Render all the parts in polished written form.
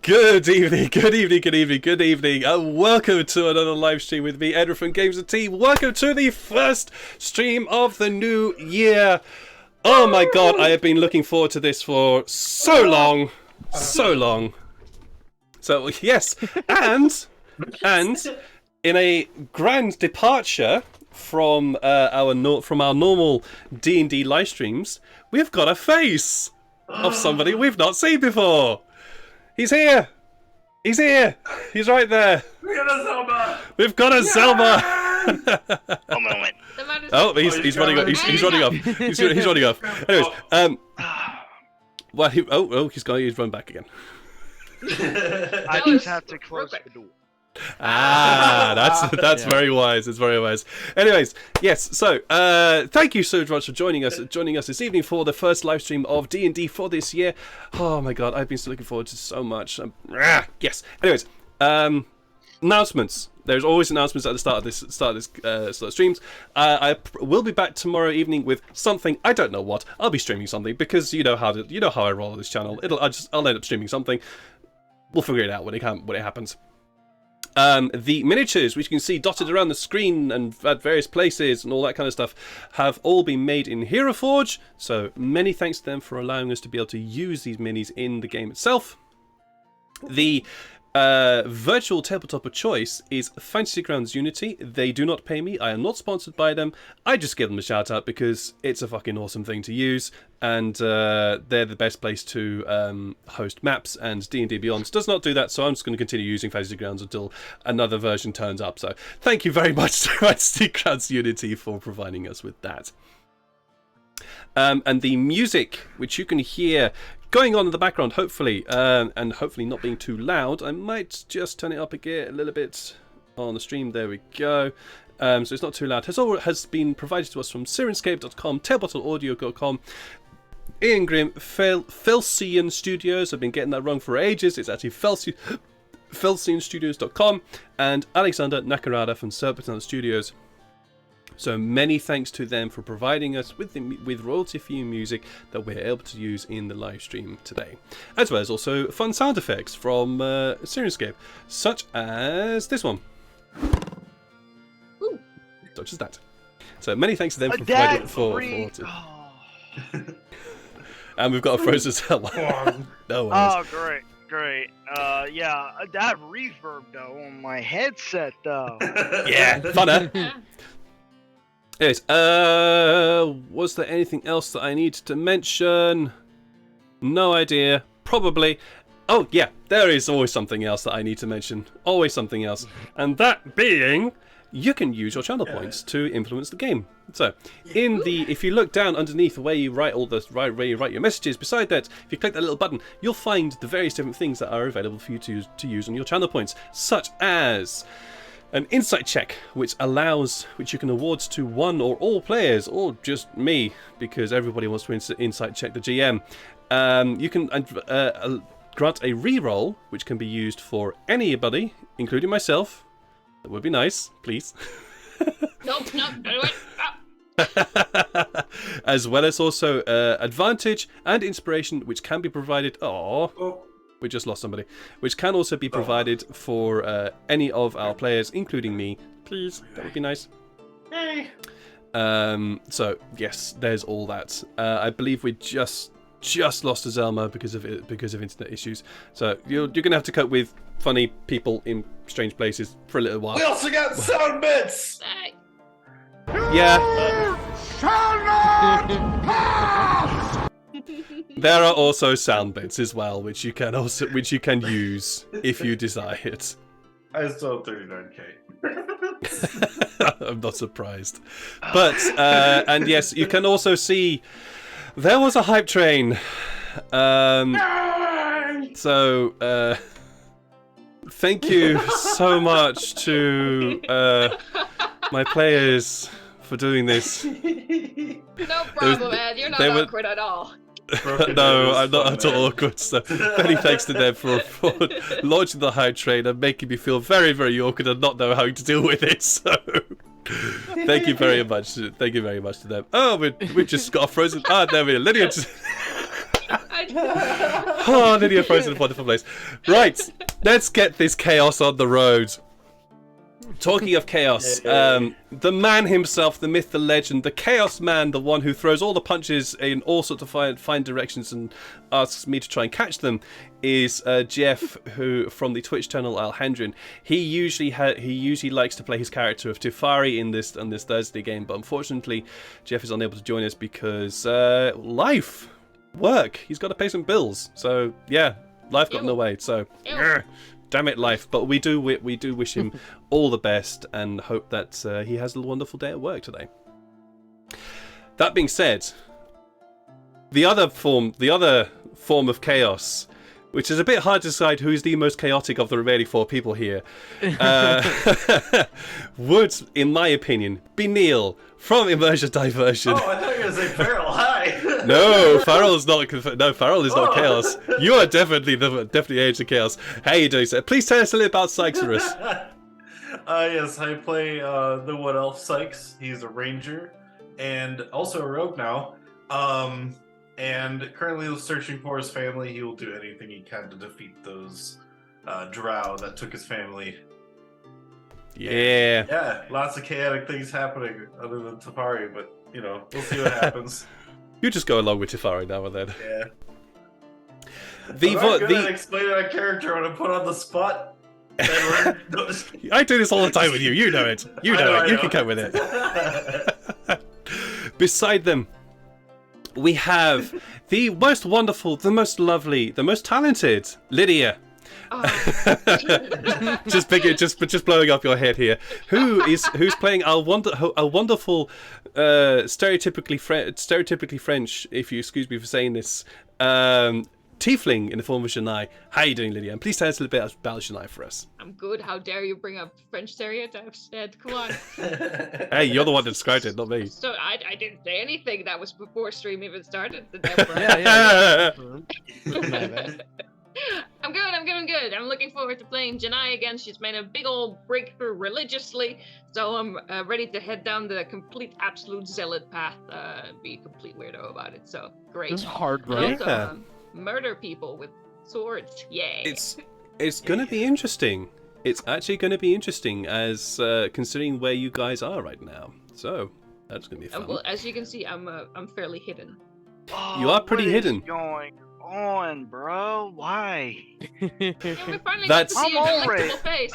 Good evening, and welcome to another live stream with me, Edward from Games and Tea. Welcome to the first stream of the new year. Oh my god, I have been looking forward to this for so long. So, yes, and in a grand departure from our normal D&D live streams, we've got a face of somebody we've not seen before. He's here! He's here! He's right there! We got a Zelda! We've got a Zelda! A moment. Oh, he's running off. He's running off. He's running off. Anyways, well, he's run back again. I just have to close the door. That's very wise. It's very wise. Anyways, yes. So, thank you so much for joining us this evening for the first live stream of D&D for this year. Oh my god, I've been so looking forward to so much. Yes. Anyways, announcements. There's always announcements at the start of this streams. I will be back tomorrow evening with something. I don't know what. I'll be streaming something because you know how I roll on this channel. I'll end up streaming something. We'll figure it out when it happens. The miniatures, which you can see dotted around the screen and at various places and all that kind of stuff, have all been made in Heroforge. So many thanks to them for allowing us to be able to use these minis in the game itself. The virtual tabletop of choice is Fantasy Grounds Unity. They do not pay me. I am not sponsored by them. I just give them a shout out because it's a fucking awesome thing to use, and they're the best place to host maps, and D&D Beyond does not do that, so I'm just going to continue using Fantasy Grounds until another version turns up. So thank you very much to Fantasy Grounds Unity for providing us with that. And the music, which you can hear going on in the background, hopefully, and hopefully not being too loud. I might just turn it up again a little bit on the stream. There we go. So it's not too loud. Has been provided to us from Sirenscape.com, Tabletop.audio.com, Ian Grimm, Felsian Studios. I've been getting that wrong for ages. It's actually FelsianStudios.com, and Alexander Nakarada from Serpentine Studios. So many thanks to them for providing us with royalty-free music that we're able to use in the live stream today. As well as also fun sound effects from Sirenscape, such as this one. Ooh. Such as that. So many thanks to them for providing for and we've got a frozen Zelda. No worries. Oh, great. Yeah, that reverb though on my headset though. Yeah, funner. Anyways, was there anything else that I need to mention? No idea. Probably. Oh, yeah, there is always something else that I need to mention. Always something else. And that being, you can use your channel points to influence the game. So, if you look down underneath where you write where you write your messages, beside that, if you click that little button, you'll find the various different things that are available for you to use on your channel points, such as an insight check, which you can award to one or all players, or just me, because everybody wants to insight check the GM. You can grant a reroll, which can be used for anybody, including myself. That would be nice, please. Nope, do it. As well as also advantage and inspiration, which can be provided. We just lost somebody. Which can also be provided for any of our players, including me. Please, that would be nice. Hey. So yes, there's all that. I believe we just lost Zelma because of internet issues. So you're gonna have to cope with funny people in strange places for a little while. We also got sound bits. Yeah. There are also sound bits as well, which you can use if you desire it. I still have 39k. I'm not surprised. But and yes, you can also see there was a hype train. So thank you so much to my players for doing this. No problem, Ed. You're not awkward at all. No, I'm not at all awkward. So many thanks to them for launching the hype train and making me feel very, very awkward and not know how to deal with it. So thank you very much. Thank you very much to them. Oh, we just got frozen. There we are. Lydia just... I Oh, Lydia Frozen, wonderful place. Right, let's get this chaos on the road. Talking of chaos, the man himself, the myth, the legend, the chaos man, the one who throws all the punches in all sorts of fine directions and asks me to try and catch them, is Jeff, who from the Twitch channel Alhandrin. He usually likes to play his character of Tefari on this Thursday game, but unfortunately, Jeff is unable to join us because life, work. He's got to pay some bills, so yeah, life got in the way. So. Damn it, life! But we do wish him all the best and hope that he has a wonderful day at work today. That being said, the other form of chaos, which is a bit hard to decide who's the most chaotic of the remaining 4 people here, would, in my opinion, be Neil from Immersion Diversion. Oh, I thought you were going to say Farrell. Hi. No, Farrell is not. No, Farrell is not chaos. You are definitely Age of Chaos. How are you doing, sir? Please tell us a little about Sykes. Yes, I play the Wood Elf Sykes. He's a ranger and also a rogue now. And currently searching for his family. He will do anything he can to defeat those drow that took his family. Yeah. Yeah, lots of chaotic things happening other than Tefari, but you know, we'll see what happens. You just go along with Tefari now and then. Yeah. I'm not good at explaining my character when I'm put on the spot. I do this all the time with you. You know it. You know it. You can come with it. Beside them, we have the most wonderful, the most lovely, the most talented Lydia. just blowing up your head here. Who's playing a wonderful, stereotypically French, if you excuse me for saying this, tiefling in the form of Janai. How are you doing, Lydia? And please tell us a little bit about Janai for us. I'm good. How dare you bring up French stereotypes, Ed? Come on. Hey, you're the one that described it, not me. So I didn't say anything. That was before stream even started. I'm good. I'm looking forward to playing Janai again. She's made a big old breakthrough religiously, so I'm ready to head down the complete absolute zealot path, be a complete weirdo about it. So great. It's hard, And right? also, murder people with swords. Yay. It's gonna be interesting. It's actually gonna be interesting as considering where you guys are right now. So that's gonna be fun. Well, as you can see, I'm fairly hidden. You are pretty hidden. What is going on, bro? Why? We finally That's- got to see your delectable face.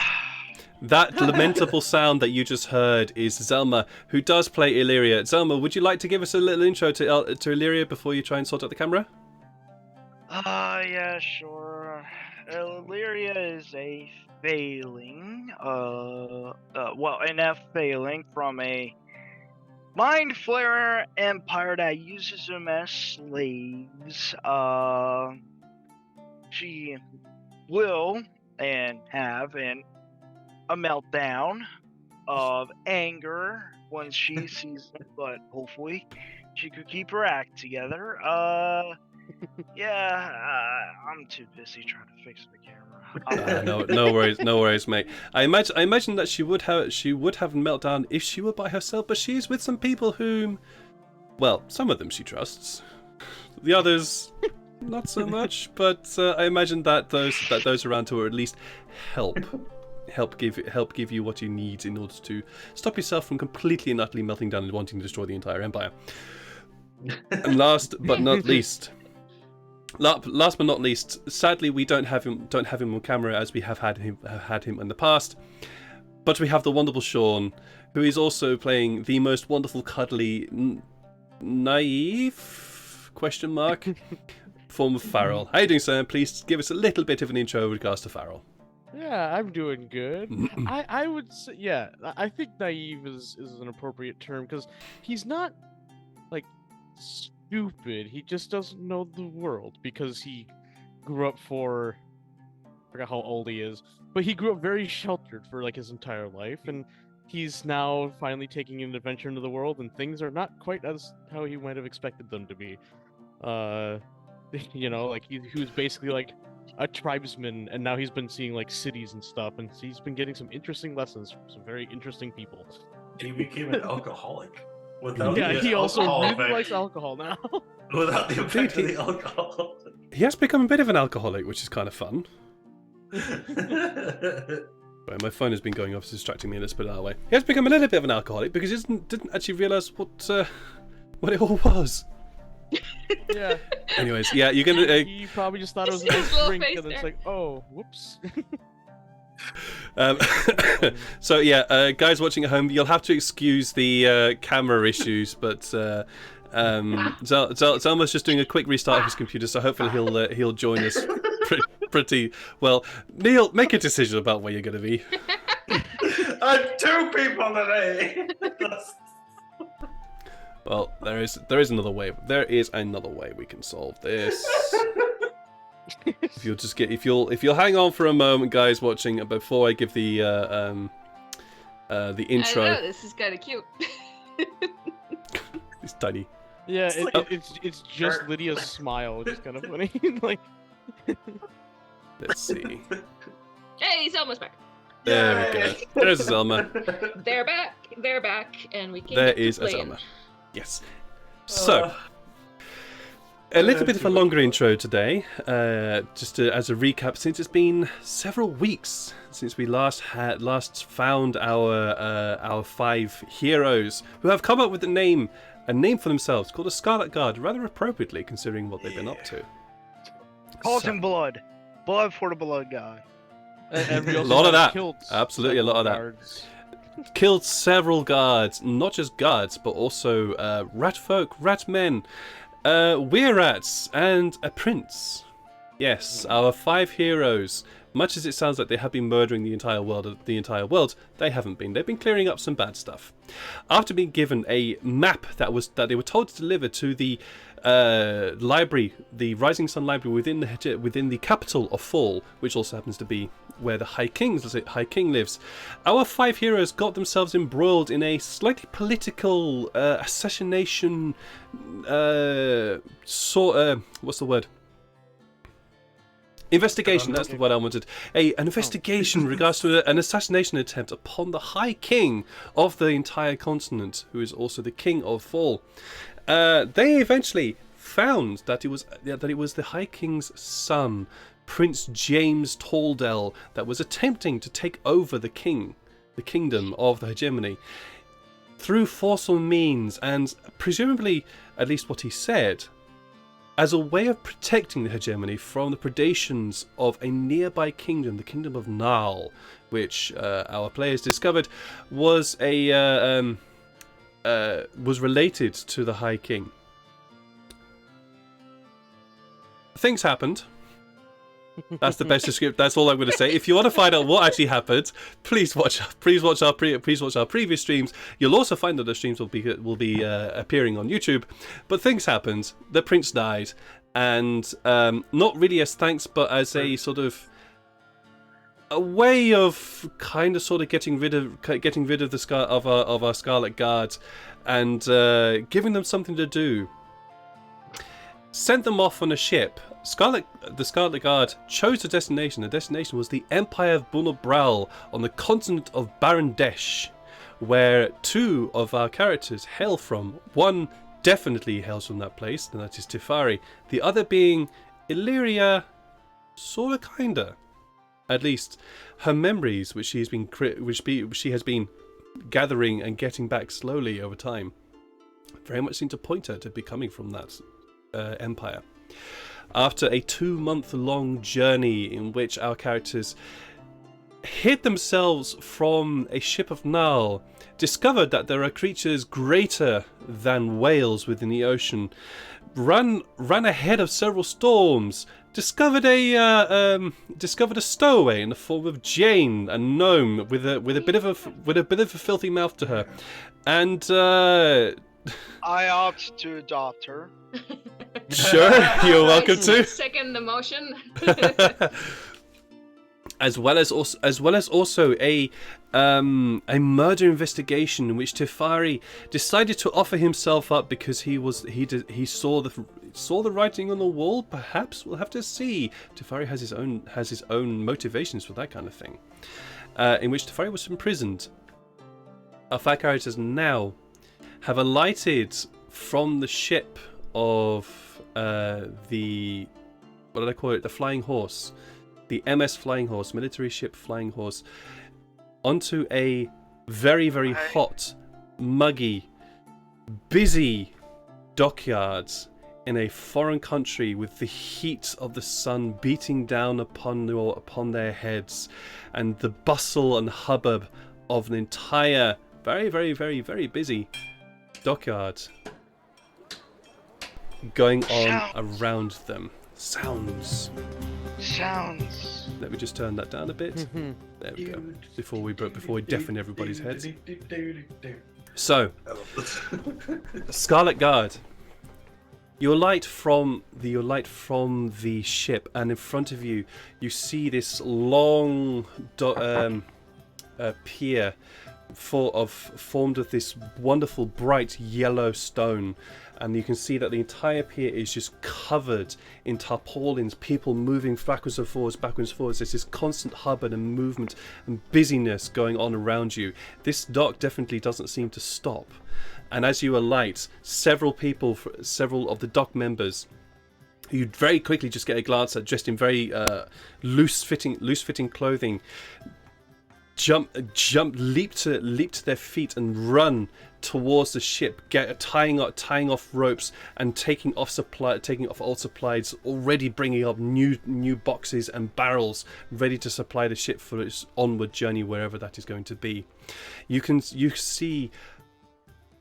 That lamentable sound that you just heard is Zelma, who does play Illyria. Zelma, would you like to give us a little intro to Illyria before you try and sort out the camera? Yeah, sure. Illyria is a failing, an F failing from a Mind Flayer empire that uses them as slaves. She will and have a meltdown of anger once she sees them, but hopefully she could keep her act together. I'm too busy trying to fix the camera. No worries, mate. I imagine that she would have a meltdown if she were by herself, but she's with some people whom, well, some of them she trusts, the others not so much. But I imagine that those around her will at least help give you what you need in order to stop yourself from completely and utterly melting down and wanting to destroy the entire empire. And last but not least, sadly we don't have him on camera as we have had him in the past, but we have the wonderful Sean, who is also playing the most wonderful, cuddly, naive form of Farrell. How are you doing, sir? Please give us a little bit of an intro with regards to Farrell. Yeah, I'm doing good. I would say, yeah, I think naive is an appropriate term, because he's not, like, stupid. He just doesn't know the world, because he grew up I forgot how old he is, but he grew up very sheltered for, like, his entire life, and he's now finally taking an adventure into the world, and things are not quite as how he might have expected them to be. You know, like, he was basically, like, a tribesman, and now he's been seeing, like, cities and stuff, and he's been getting some interesting lessons from some very interesting people. He became an alcoholic. He also really likes alcohol now. Without the effect of the alcohol. He has become a bit of an alcoholic, which is kind of fun. Right, my phone has been going off, it's distracting me. Let's put it that way. He has become a little bit of an alcoholic because he didn't actually realise what it all was. Yeah. Anyways, yeah, you're gonna. He probably just thought it was a His nice little drink, face and then it's there. like, oh, whoops. So yeah, guys watching at home, you'll have to excuse the camera issues, but Zelma's just doing a quick restart of his computer, so hopefully he'll join us pretty well. Neil, make a decision about where you're going to be. I'm 2 people today. Well, there is another way. There is another way we can solve this. If you'll hang on for a moment, guys watching, before I give the intro. I know, this is kind of cute. It's tiny. Yeah, It's it's just Lydia's smile, which is kind of funny. Like, Let's see. Hey, Selma's back. There we go. There's Zelma. They're back, and we can There get to is a playing. Zelma. Yes. So, a little bit of a longer intro today, just as a recap, since it's been several weeks since we last found our 5 heroes who have come up with a name for themselves called a Scarlet Guard, rather appropriately considering what they've been up to. Cult and blood. Blood for the blood god. and we A also lot of have that. killed Absolutely a lot of that. guards. Killed several guards, not just guards, but also rat folk, rat men, weirats, and a prince. Yes, our 5 heroes. Much as it sounds like they have been murdering the entire world, they haven't been. They've been clearing up some bad stuff. After being given a map that they were told to deliver to the library, the Rising Sun Library within the capital of Fall, which also happens to be where the High King lives, our 5 heroes got themselves embroiled in a slightly political assassination what's the word? Investigation, that's the word I wanted. An investigation in regards to an assassination attempt upon the High King of the entire continent, who is also the King of Fall. They eventually found that it was the High King's son, Prince James Taldell, that was attempting to take over the kingdom of the hegemony through forceful means, and presumably, at least what he said, as a way of protecting the hegemony from the predations of a nearby kingdom, the kingdom of Narl, which our players discovered was was related to the High King. Things happened. That's the best description. That's all I'm going to say. If you want to find out what actually happened, please watch our previous streams. You'll also find that the streams will be appearing on YouTube. But things happened. The prince died, and not really as thanks, but as a sort of a way of kind of sort of getting rid of our Scarlet Guard, and giving them something to do. Sent them off on a ship. The Scarlet Guard chose a destination. The destination was the Empire of Bunalbral on the continent of Barandesh, where 2 of our characters hail from. One definitely hails from that place, and that is Tifari. The other being Illyria, sorta kinda. At least her memories, which she has been gathering and getting back slowly over time, very much seem to point her to be coming from that empire. After a 2-month-long journey in which our characters hid themselves from a ship of Narl, discovered that there are creatures greater than whales within the ocean, ran ahead of several storms, discovered a stowaway in the form of Jane, a gnome with a bit of a filthy mouth to her, and I opt to adopt her. Sure, you're welcome to. Second the motion. As well as also a murder investigation in which Tifari decided to offer himself up because he saw the writing on the wall. Perhaps we'll have to see. Tifari has his own motivations for that kind of thing. In which Tifari was imprisoned. Our 5 characters now have alighted from the ship of the what did I call it? The Flying Horse, the MS Flying Horse, military ship Flying Horse, onto a very, very hot, muggy, busy dockyards in a foreign country with the heat of the sun beating down upon their heads, and the bustle and hubbub of an entire very, very, very, very busy dockyard going on around them. Sounds. Let me just turn that down a bit. There we go. Before we deafen everybody's heads. So, Scarlet Guard. You alight from the ship, and in front of you, you see this long pier formed of this wonderful bright yellow stone, and you can see that the entire pier is just covered in tarpaulins, people moving backwards and forwards. There's this constant hubbub and movement and busyness going on around you. This dock definitely doesn't seem to stop. And as you alight, several of the dock members, you very quickly just get a glance at, dressed in very loose-fitting clothing, leap to their feet and run towards the ship, tying off ropes and taking off all supplies, already bringing up new boxes and barrels ready to supply the ship for its onward journey wherever that is going to be. You see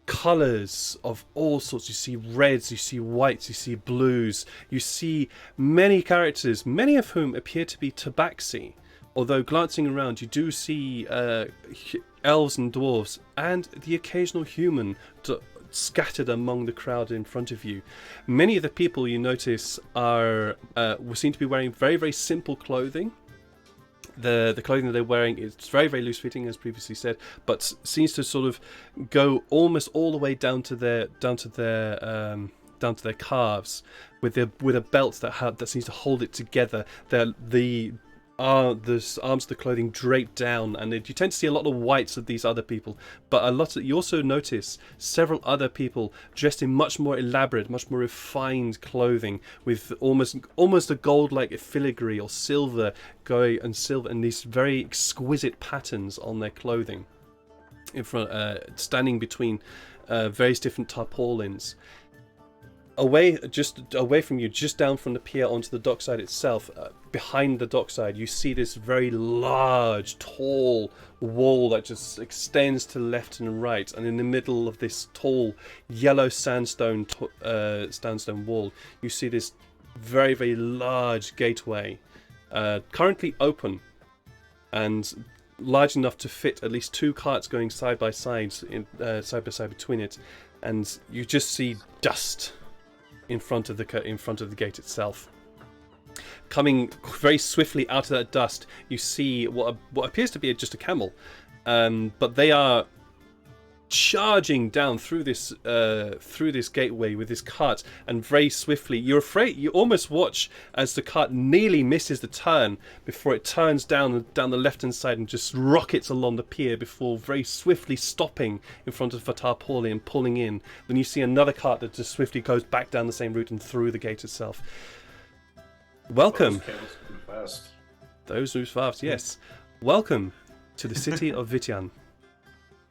colours of all sorts. You see reds, you see whites, you see blues, you see many characters, many of whom appear to be tabaxi. Although glancing around, you do see elves and dwarves and the occasional human scattered among the crowd in front of you. Many of the people you notice seem to be wearing very, very simple clothing. The clothing that they're wearing is very, very loose fitting, as previously said, but seems to sort of go almost all the way down to their calves, with a belt that seems to hold it together. The arms of the clothing draped down, and you tend to see a lot of whites of these other people, but you also notice several other people dressed in much more elaborate, much more refined clothing, with almost a gold-like filigree or silver and these very exquisite patterns on their clothing in front, standing between various different tarpaulins. Away from you, just down from the pier onto the dockside itself, behind the dockside, you see this very large, tall wall that just extends to left and right. And in the middle of this tall, yellow sandstone wall, you see this very, very large gateway, currently open, and large enough to fit at least two carts going side by side between it. And you just see dust in front of the gate itself. Coming very swiftly out of that dust, you see what appears to be just a camel, but they are charging down through this gateway with this cart, and very swiftly. You almost watch as the cart nearly misses the turn before it turns down the left-hand side and just rockets along the pier before very swiftly stopping in front of the tarpaulin and pulling in. Then you see another cart that just swiftly goes back down the same route and through the gate itself. Welcome. Those move fast, yes. Welcome to the city of Vitian.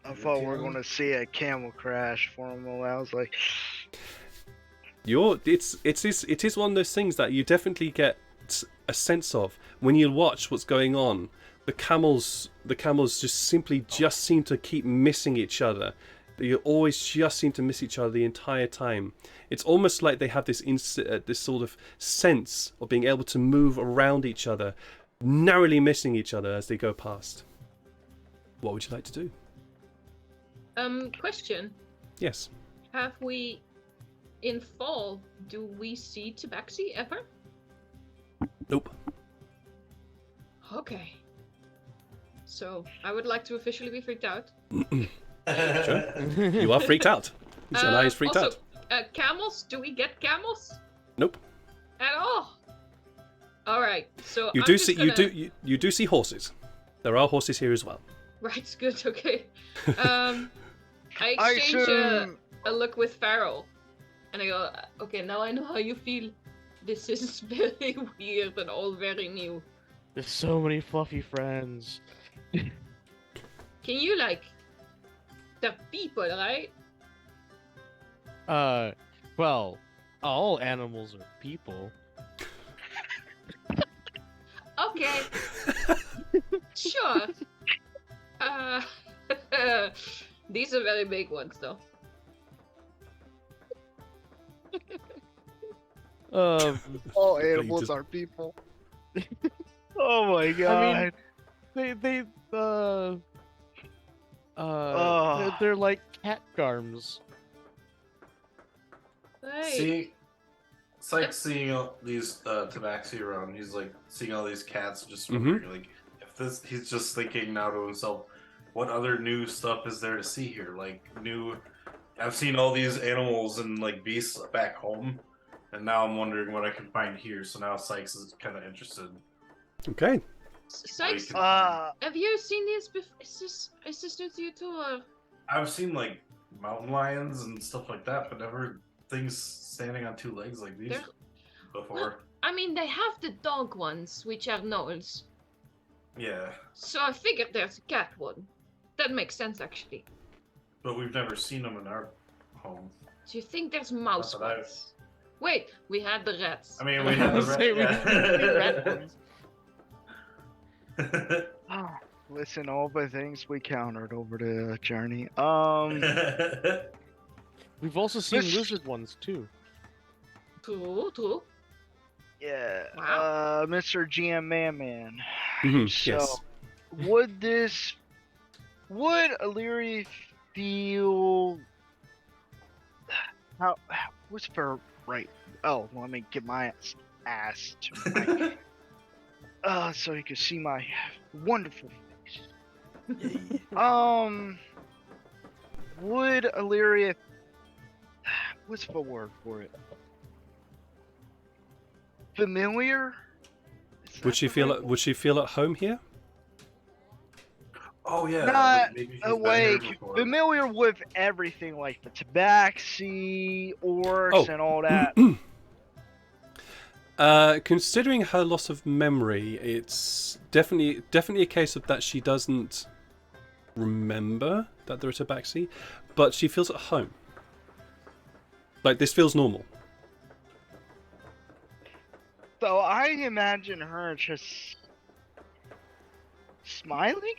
I thought we were going to see a camel crash for a moment. I was like, it is one of those things that you definitely get a sense of when you watch what's going on. The camels just seem to keep missing each other. You always just seem to miss each other the entire time. It's almost like they have this sort of sense of being able to move around each other, narrowly missing each other as they go past. What would you like to do? Question. Yes. Have we, in fall, do we see tabaxi ever? Nope. Okay. So, I would like to officially be freaked out. Sure. You are freaked out. Janai is freaked also, out. Camels? Do we get camels? Nope. At all? Alright, so You do see horses. There are horses here as well. Right, good, okay. I exchange a look with Farrell, and I go, okay, now I know how you feel. This is very weird and all very new. There's so many fluffy friends. Can you, like... They're people, right? Well, all animals are people. Okay. Sure. These are very big ones, though. All you animals just- are people. Oh my god. They're like cat garms. Right. See, it's like seeing all these tabaxi around. He's like seeing all these cats, just wondering, like, if this. He's just thinking now to himself, what other new stuff is there to see here? Like new. I've seen all these animals and like beasts back home, and now I'm wondering what I can find here. So now Sykes is kind of interested. Okay. Sykes, Like, have you seen these before? Is this new to you too, or? I've seen like mountain lions and stuff like that, but never things standing on two legs like these They're- before. I mean, they have the dog ones, which are gnolls. Yeah, So I figured there's a cat one. That makes sense, actually. but we've never seen them in our home. Do you think there's mouse Not that I've- ones? Wait, we had the rats. I mean, we have the Say we rat. didn't see rat ones. Listen, all the things we countered over the journey. We've also seen This- lizard ones too. True. Yeah. Wow. Mr. GM Man. Mhm, So, yes. would Illyria feel what's for right? Oh, let me get my ass to my so you can see my wonderful face. Would Illyria what's the word for it? Familiar? Is Would that she the feel right at, would she feel at home here? Oh yeah, Not maybe she's been here awake, before. familiar with everything like the tabaxi, orcs, Oh. and all that. Considering her loss of memory, it's definitely a case of that she doesn't remember that there are tabaxi, but she feels at home. Like, this feels normal. So I imagine her just smiling.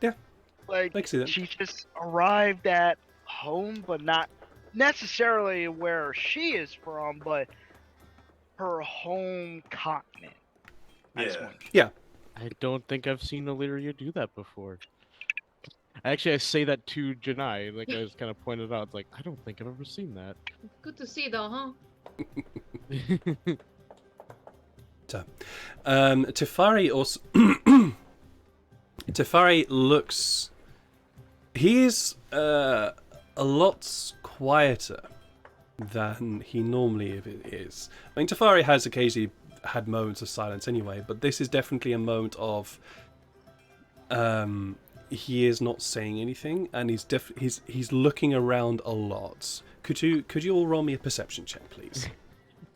Yeah, Like I can see that. she just arrived at home, but not necessarily where she is from, but her home continent. That's Yeah. what- I don't think I've seen Illyria do that before. Actually, I say that to Janai, like I was kind of pointed out. It's like, I don't think I've ever seen that. Good to see, though, huh? Tefari also Tefari looks. He is a lot quieter than he normally is. I mean, Tefari has occasionally had moments of silence anyway, but this is definitely a moment of. He is not saying anything, and he's looking around a lot. Could you all roll me a perception check, please?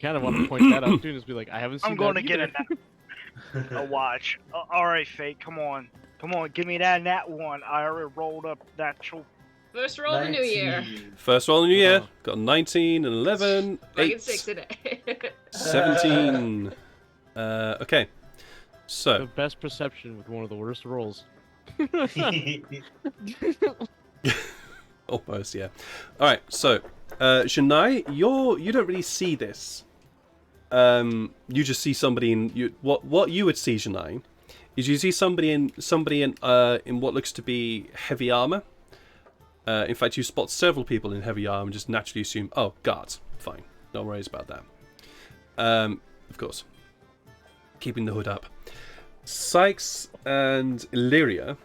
Kind of want to point that out too, and just be like, I haven't seen I'm going that to get either. a watch. All right, Fate, come on, give me that nat one. I already rolled up natural. First roll of the new year. 19. First roll in the new year. Oh. Got 19 and 11, Fucking 8, 6 today. 17. Okay. The So, best perception with one of the worst rolls. almost, yeah. Alright, so, Janai, you don't really see this. You just see somebody in... What you would see, Janai, is you see somebody in what looks to be heavy armor. In fact, you spot several people in heavy armor and just naturally assume, oh, guards. Fine. No worries about that. Of course. Keeping the hood up. Sykes and Illyria,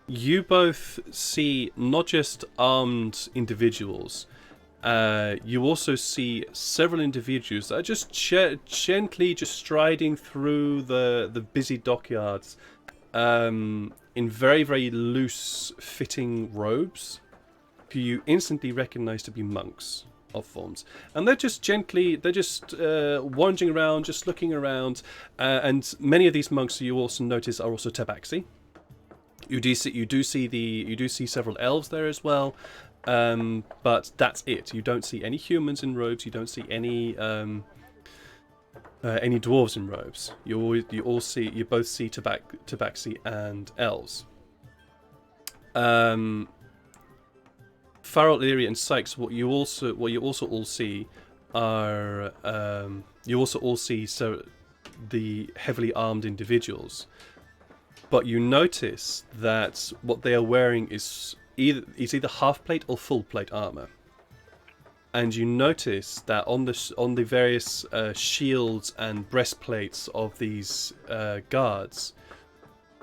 you both see not just armed individuals, you also see several individuals that are just gently just striding through the busy dockyards in very, very loose fitting robes, who you instantly recognize to be monks. forms, and they're just wandering around, just looking around, and many of these monks you also notice are also tabaxi. You do see several elves there as well, but that's it. You don't see any humans in robes. You don't see any dwarves in robes. You both see tabaxi and elves. Farrell, Illyria, and Sykes. What you also all see are the heavily armed individuals. But you notice that what they are wearing is either half plate or full plate armor. And you notice that on the various shields and breastplates of these guards,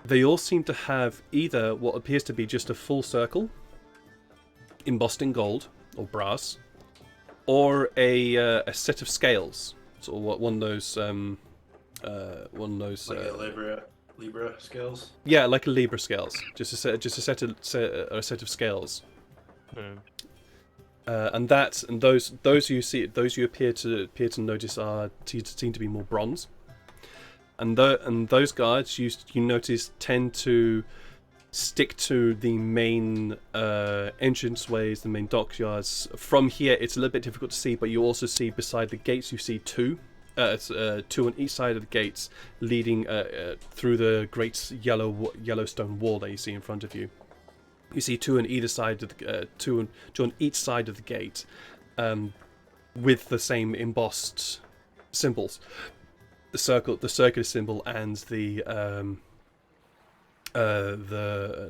they all seem to have either what appears to be just a full circle embossed in gold or brass, or a set of scales. So one of those like a Libra scales. Yeah, like a Libra scales. Just a set of scales. And those you appear to notice seem to be more bronze. And those guards you notice tend to stick to the main entranceways, the main dockyards. From here, it's a little bit difficult to see, but you also see beside the gates, you see two on each side of the gates, leading through the great yellow stone wall that you see in front of you. You see two on either side of two on each side of the gate, with the same embossed symbols, the circular symbol, and the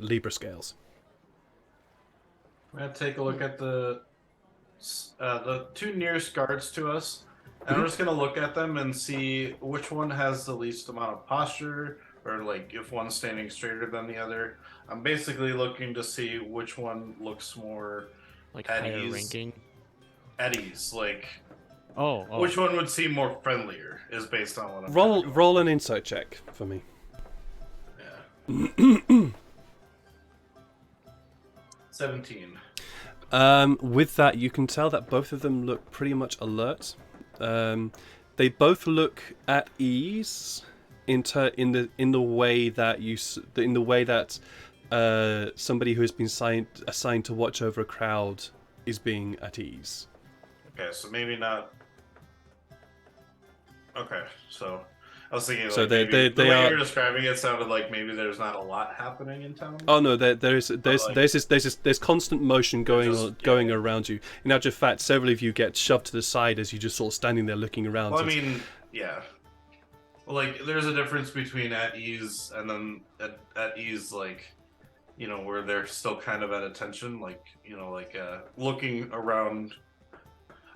Libra scales. I'm gonna take a look at the two nearest guards to us, and I'm just gonna look at them and see which one has the least amount of posture, or like if one's standing straighter than the other. I'm basically looking to see which one looks more Like at higher ease. ranking. At ease, like Oh. which one would seem more friendlier is based on what I'm Roll an insight check for me. Yeah. 17. With that, you can tell that both of them look pretty much alert. They both look at ease in the way that somebody who has been assigned to watch over a crowd is being at ease. Okay, so maybe not. Okay, so I was thinking, like, So maybe they the way are. you're describing it sounded like maybe there's not a lot happening in town. Oh no, there's constant motion going Yeah. around you. In actual fact, several of you get shoved to the side as you just sort of standing there looking around. Well, I mean, yeah. Well, like, there's a difference between at ease and then at ease, like, you know, where they're still kind of at attention, like, you know, like looking around.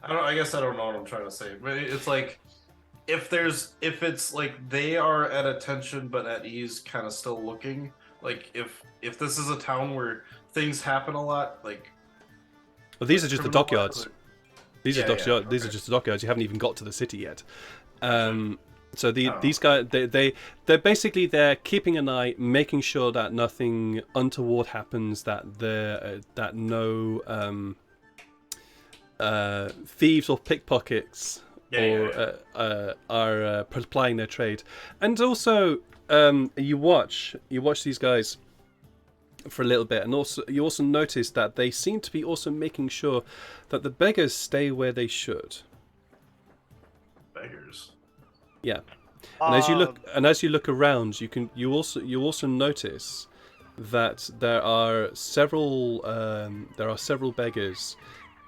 I guess I don't know what I'm trying to say, but it's like if it's like they are at attention but at ease, kind of still looking. Like if this is a town where things happen a lot, like. Well, these are just the dockyards. These are just the dockyards. You haven't even got to the city yet. So these guys, they're basically keeping an eye, making sure that nothing untoward happens, that no thieves or pickpockets are plying their trade. And also, you watch these guys for a little bit, and you also notice that they seem to be also making sure that the beggars stay where they should. Beggars. Yeah, and as you look around, you also notice that there are several beggars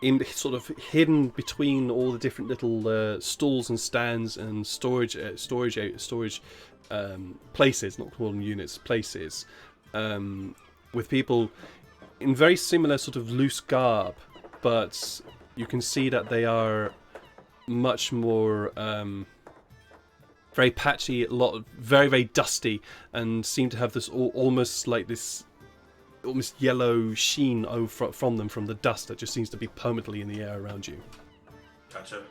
in sort of hidden between all the different little stalls and stands and storage places, not calling units, places, with people in very similar sort of loose garb, but you can see that they are much more very patchy, very, very dusty, and seem to have this almost yellow sheen from them, from the dust that just seems to be permanently in the air around you. Gotcha.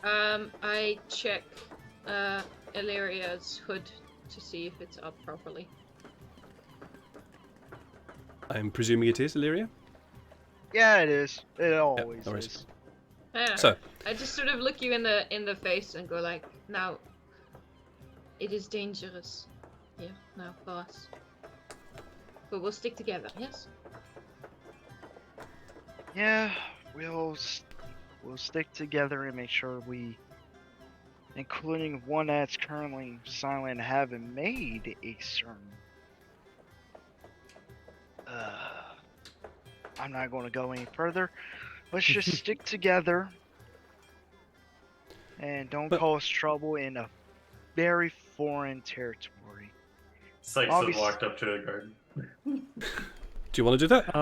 I check Illyria's hood to see if it's up properly. I'm presuming it is, Illyria? Yeah, it is. It always no worries. is. Yeah. So, I just sort of look you in the face and go like, now, it is dangerous. Yeah, now for us. But we'll stick together, yes? Yeah, we'll stick together and make sure we, including one that's currently silent, haven't made a certain. I'm not going to go any further. Let's just stick together and don't But- cause trouble in a very foreign territory. Sykes Obvious- walked up to a garden. do you want to do that?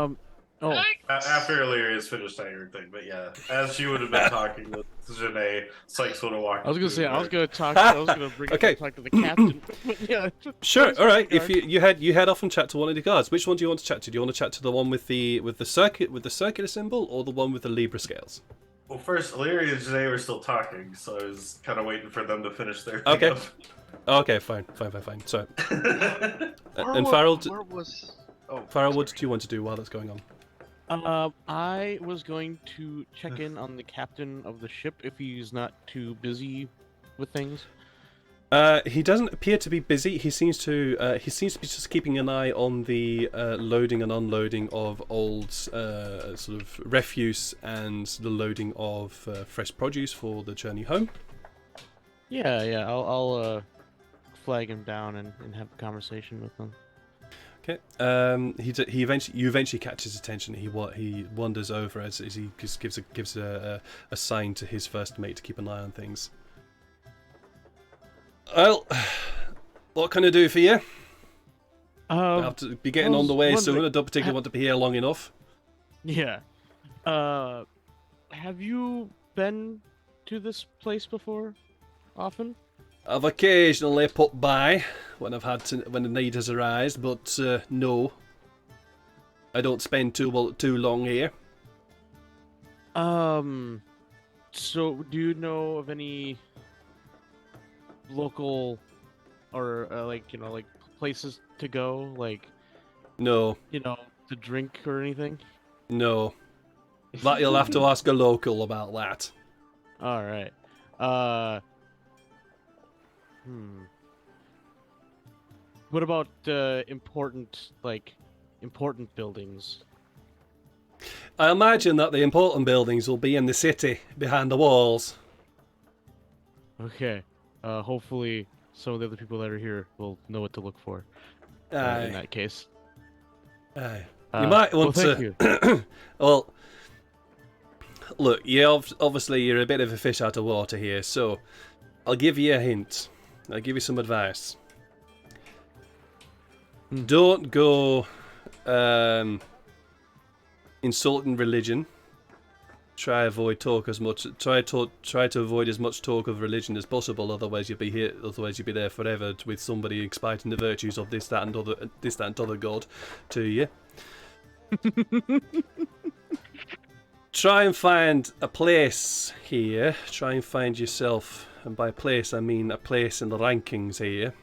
Oh, After Illyria's finished saying her thing, but yeah, as she would have been talking with Janae, Sykes would have walked. I was gonna up to say the I was garden. gonna bring Okay. it talk to the captain. But yeah. Sure. All right. If Guard. you head off and chat to one of the guards, which one do you want to chat to? Do you want to chat to the one with the circular symbol, or the one with the Libra scales? Well, first, Illyria and Janae were still talking, so I was kind of waiting for them to finish their Okay. thing Okay, fine. So, up. and Farrell, Where was? Oh, Farrell, what sorry. do you want to do while that's going on? I was going to check in on the captain of the ship if he's not too busy with things. He doesn't appear to be busy. He seems to be just keeping an eye on the loading and unloading of old sort of refuse and the loading of fresh produce for the journey home. Yeah, I'll flag him down and have a conversation with him. Okay. You eventually catch his attention. He wanders over as he just gives a sign to his first mate to keep an eye on things. Well, what can I do for you? I have to be getting on the way soon. I don't particularly want to be here long enough. Yeah. Have you been to this place before? Often? I've occasionally put by when when the need has arisen, but no, I don't spend too long here. So do you know of any local or like places to go, like No, to drink or anything? no, that you'll have to ask a local about that. All right. What about important buildings? I imagine that the important buildings will be in the city, behind the walls. Okay. Hopefully some of the other people that are here will know what to look for in Aye, that case. aye. You might want thank to. you. Well, look, obviously you're a bit of a fish out of water here, so I'll give you a hint. I'll give you some advice. Don't go insulting religion. Try to avoid as much talk of religion as possible. Otherwise, you'll be here. Otherwise, you'll be there forever with somebody expiting the virtues of this, that, and other god to you. Try and find a place here. Try and find yourself, and by place I mean a place in the rankings here.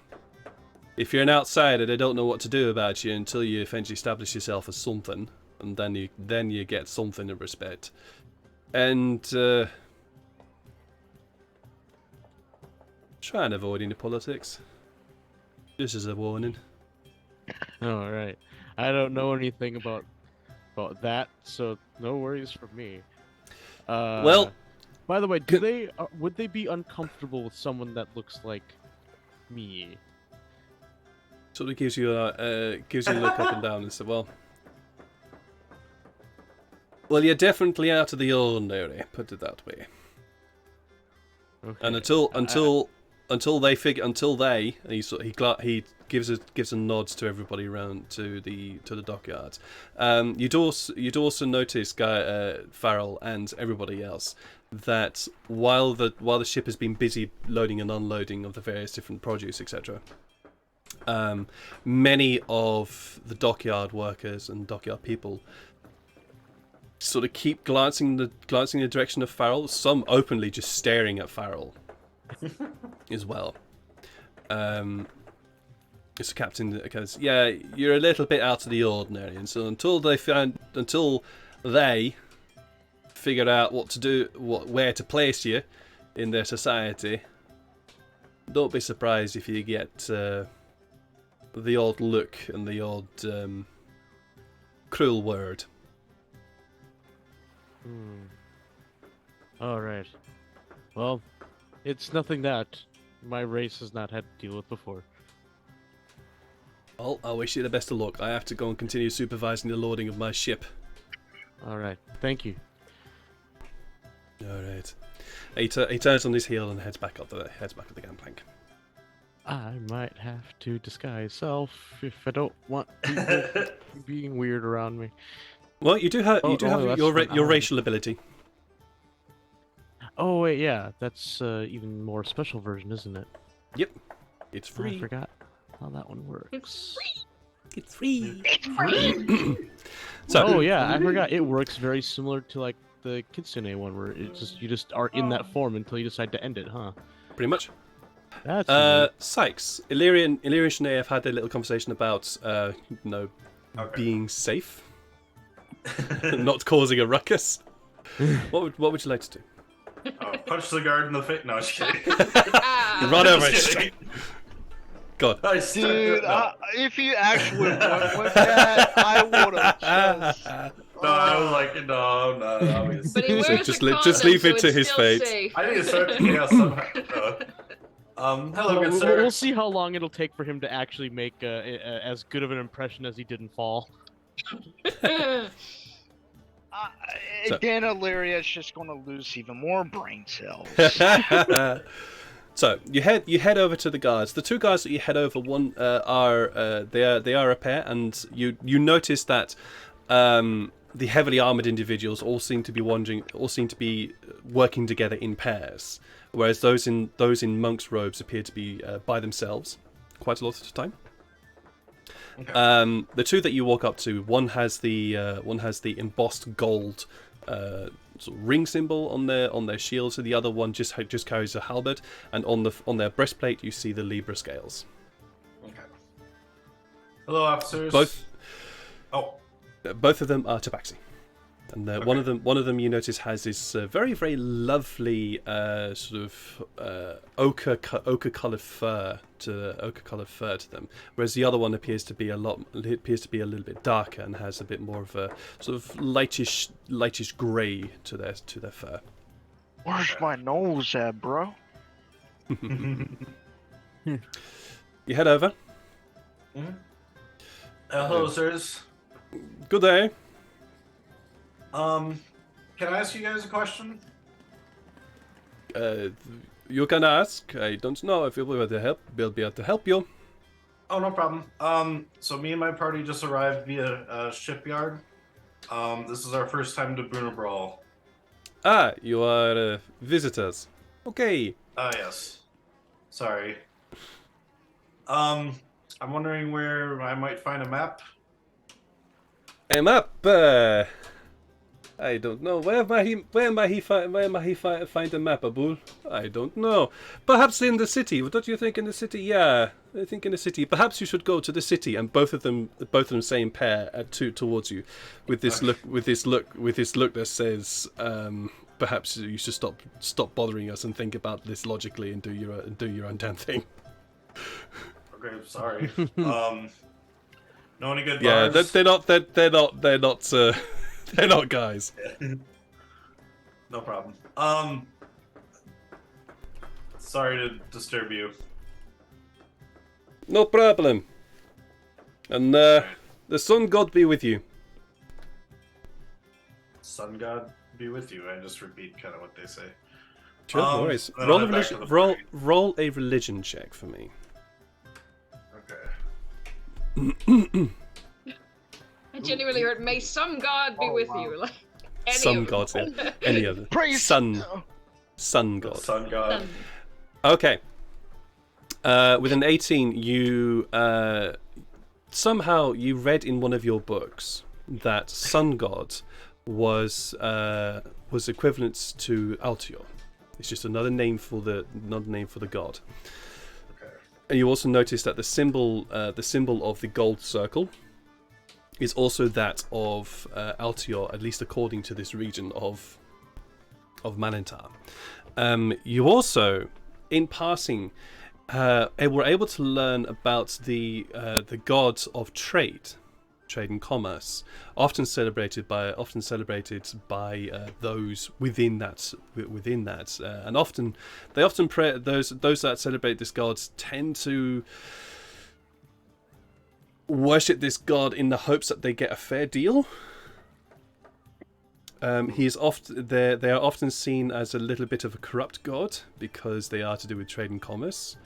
If you're an outsider, they don't know what to do about you until you eventually establish yourself as something, and then you get something of respect. And try and avoid any politics. Just as a warning. All right. I don't know anything about that, so no worries for me. Well, by the way, would they be uncomfortable with someone that looks like me? sort of gives you a look up and down and say, well, you're definitely out of the ordinary. Put it that way. Okay. And until they, he gives a nod to everybody around to the dockyards. You'd also notice Farrell and everybody else that while the ship has been busy loading and unloading of the various different produce, etc. Many of the dockyard workers and dockyard people sort of keep glancing in the direction of Farrell. Some openly just staring at Farrell as well. It's the captain because, yeah, you're a little bit out of the ordinary, and so until they figure out what to do, where to place you in their society, don't be surprised if you get the odd look and the odd cruel word. Alright. Well, it's nothing that my race has not had to deal with before. Well, I wish you the best of luck. I have to go and continue supervising the loading of my ship. Alright, thank you. Alright. He turns on his heel and heads back up the gangplank. I might have to disguise self if I don't want people being weird around me. Well, you do have that's your fine. racial ability. Oh wait, yeah, that's even more special version, isn't it? Yep. It's free. I forgot how that one works. It's free. It's free. So, Oh yeah, I forgot. It works very similar to like the Kitsune one, where you just are in that form until you decide to end it, huh? pretty much. That's neat. Sykes, Illyria and Shanae have had a little conversation about, being safe, not causing a ruckus. What would you like to do? Punch the guard in the face. No, just kidding. Run over it. Just kidding. God. Dude, if you actually went with that, I would have just. No, I was like, no. But he wears Just a just condom, leave it so to it's his still fate. safe. I need to start chaos somehow. Hello, good sir. We'll see how long it'll take for him to actually make as good of an impression as he did in Fall. Again, Illyria's just going to lose even more brain cells. So you head over to the guards. The two guards that you head over, one are a pair, and you notice that the heavily armored individuals all seem to be working together in pairs, whereas those in monks' robes appear to be by themselves quite a lot of the time. Okay. The two that you walk up to, one has the embossed gold sort of ring symbol on their shields, and the other one just carries a halberd, and on their breastplate you see the Libra scales. Okay. Hello, officers. Both of them are tabaxi, and one of them you notice has this very very lovely sort of ochre coloured fur to them, whereas the other one appears to be a little bit darker and has a bit more of a sort of lightish grey to their fur. Where's my nose at, bro? You head over. Hello, sirs. Good day. Can I ask you guys a question? You can ask. I don't know if we'll be able to help you. Oh, no problem. So me and my party just arrived via shipyard. This is our first time to Bunalbral. Ah, you are visitors. Okay. Yes. Sorry. I'm wondering where I might find a map. A map. I don't know. Where might he find a map, Abul? I don't know. Perhaps in the city. Don't you think in the city? Yeah, I think in the city. Perhaps you should go to the city. And both of them say in pair towards you, with this look that says, perhaps you should stop bothering us and think about this logically and do your own damn thing. Okay, sorry. Know any good Yeah, bars? they're not they're not guys. No problem. Sorry to disturb you. No problem. And the sun god be with you. Sun God be with you. I just repeat kind of what they say. Sure, no worries. then I'll head back to the party. Roll a religion check for me. Okay. I genuinely heard, may some god be with you. Like, any Some of them. gods, yeah. Any other. Praise Sun god. Sun God. Okay. With an 18, you somehow you read in one of your books that sun god was equivalent to Altior. It's just another name for the god. Okay. And you also notice that the symbol of the gold circle is also that of Altior, at least according to this region of Manentar. You also, in passing, were able to learn about the gods of trade and commerce, often celebrated by those within that, and often pray. Those that celebrate this god tend to worship this god in the hopes that they get a fair deal. He is often they are often seen as a little bit of a corrupt god because they are to do with trade and commerce.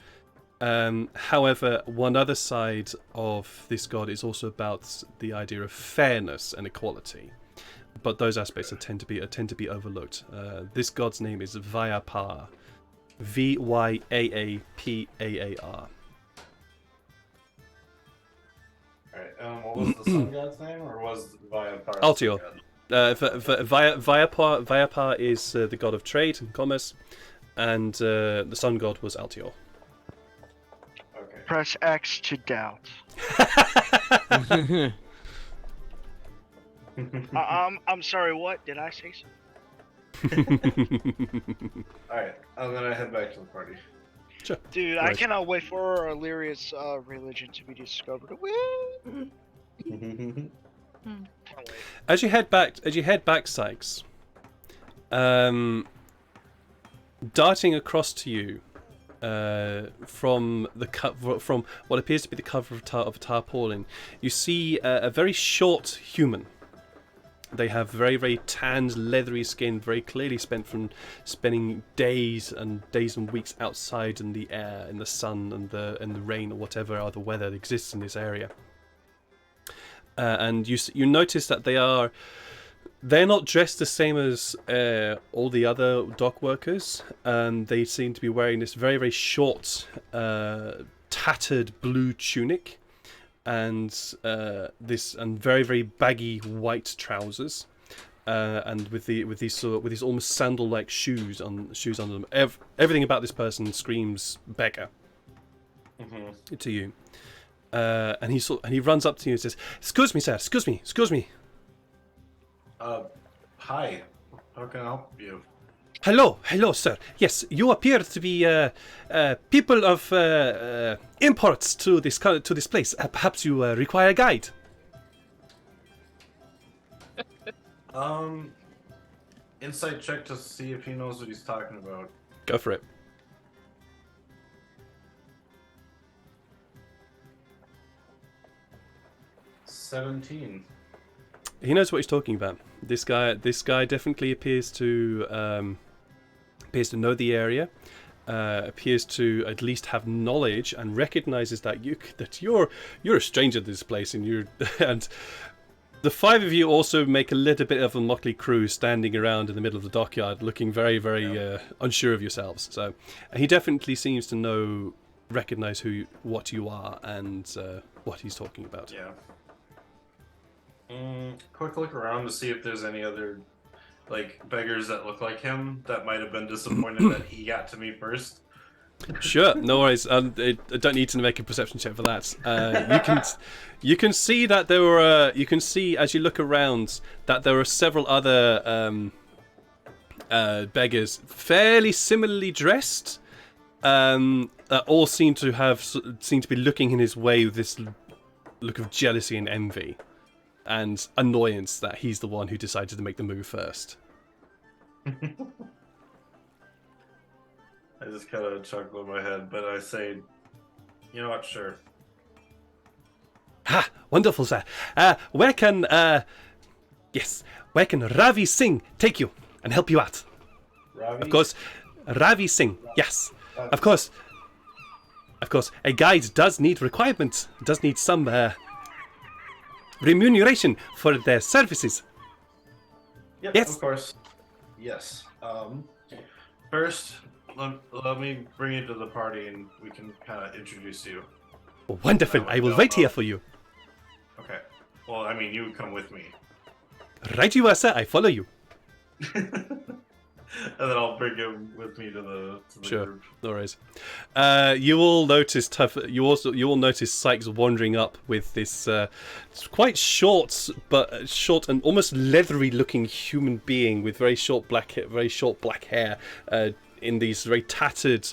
However, one other side of this god is also about the idea of fairness and equality, but those aspects tend to be overlooked. This god's name is Vyapar, Vyaapar. Alright, what was the sun god's name, or was Vyapar? Altior. Vyapar is the god of trade and commerce, and the sun god was Altior. Okay. Press X to doubt. I'm sorry, what? Did I say something? Alright, I'm gonna head back to the party. Sure. Dude, Right. I cannot wait for Illyria's religion to be discovered. Woo! Can't wait. As you head back, Sykes, darting across to you from what appears to be the cover of a tarpaulin, you see a very short human. They have very, very tanned, leathery skin, very clearly spent from spending days and weeks outside in the air, in the sun and the rain or whatever other weather that exists in this area. And you notice that they're not dressed the same as all the other dock workers. They seem to be wearing this very, very short, tattered blue tunic, and very, very baggy white trousers, and with these almost sandal-like shoes under them. Everything about this person screams beggar to you. And he runs up to you and says, "Excuse me, sir. Excuse me. Hi. How can I help you? Hello, sir. Yes, you appear to be people of imports to this place. Perhaps you require a guide." Insight check to see if he knows what he's talking about. Go for it. $17. He knows what he's talking about. This guy definitely appears to know the area. Appears to at least have knowledge and recognizes that you're a stranger to this place, and the five of you also make a little bit of a motley crew standing around in the middle of the dockyard, looking very, very unsure of yourselves. So he definitely seems to recognize what you are, and what he's talking about. Yeah. Quick look around to see if there's any other beggars that look like him that might have been disappointed that he got to me first. Sure, no worries. I don't need to make a perception check for that. You can see that there were. You can see as you look around that there are several other beggars, fairly similarly dressed. That all seem to be looking in his way with this look of jealousy and envy, and annoyance that he's the one who decided to make the move first. I just kind of chuckle in my head, but I say, you know what, sure. Ha! Wonderful, sir. Where can Ravi Singh take you and help you out? Ravi? Of course, Ravi Singh. Yes, of course. A guide does need requirements. Does need some remuneration for their services. Yep, Yes. of course. Yes. First, let me bring you to the party and we can kind of introduce you. Wonderful. I will wait here for you. Okay. Well, I mean, you come with me. Right you are, sir. I follow you. And then I'll bring him with me to the Sure. group. No worries. You will notice You will notice Sykes wandering up with this quite short and almost leathery-looking human being with very short black hair, in these very tattered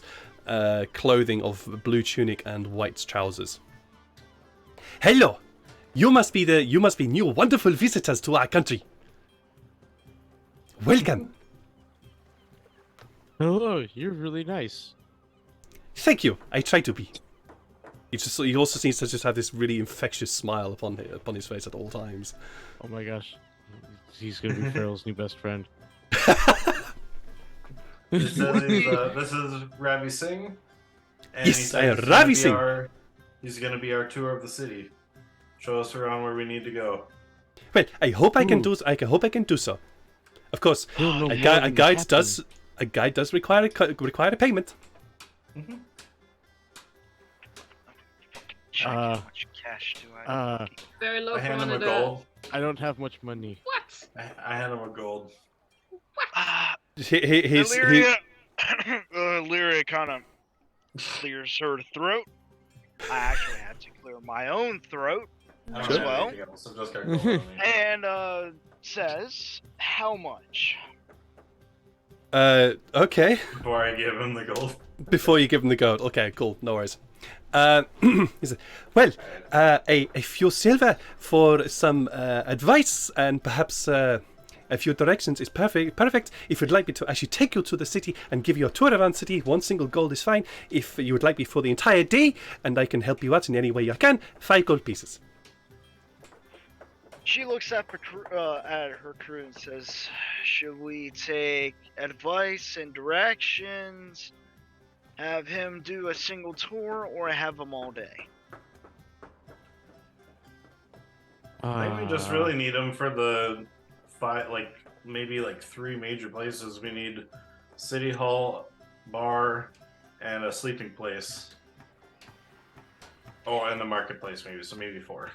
clothing of blue tunic and white trousers. Hello, you must be new wonderful visitors to our country. Welcome. Hello, you're really nice. Thank you. I try to be. He also seems to just have this really infectious smile upon his face at all times. Oh my gosh. He's gonna be Farrell's new best friend. This is Ravi Singh. And Yes, he said I am he's Ravi gonna be Singh. He's going to be our tour of the city. Show us around where we need to go. Well, I hope I can do. I hope I can do so. Of course, He'll know a more guide than the captain. does require a payment. Check how much cash do I keep? Very low I for hand one him a of the. gold. I don't have much money. What? I hand him a gold. He's Lyria kind of clears her throat. I actually had to clear my own throat I as don't have well. anything else, I've just got gold on me. And says, how much? okay. Before I give him the gold. Before you give him the gold. Okay, cool. No worries. He said, well, a few silver for some advice and perhaps a few directions is perfect. If you'd like me to actually take you to the city and give you a tour around the city, 1 single gold is fine. If you would like me for the entire day and I can help you out in any way I can, 5 gold pieces. She looks at her crew and says, should we take advice and directions, have him do a single tour, or have him all day? I think we just really need him for the maybe 3 major places. We need City Hall, bar, and a sleeping place. Oh, and the marketplace maybe, so maybe 4.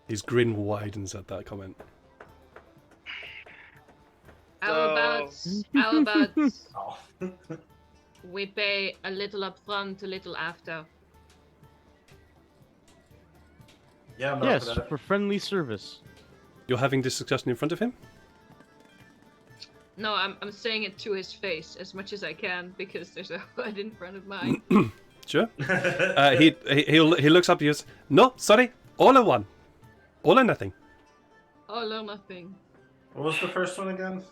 His grin widens at that comment. How about Oh. we pay a little up front, a little after? Yeah, I'm not Yes, for that. for friendly service. You're having this discussion in front of him? No, I'm saying it to his face as much as I can because there's a hood in front of mine. Sure. He looks up to you. No, sorry, all or one, all or nothing. All or nothing. What was the first one again?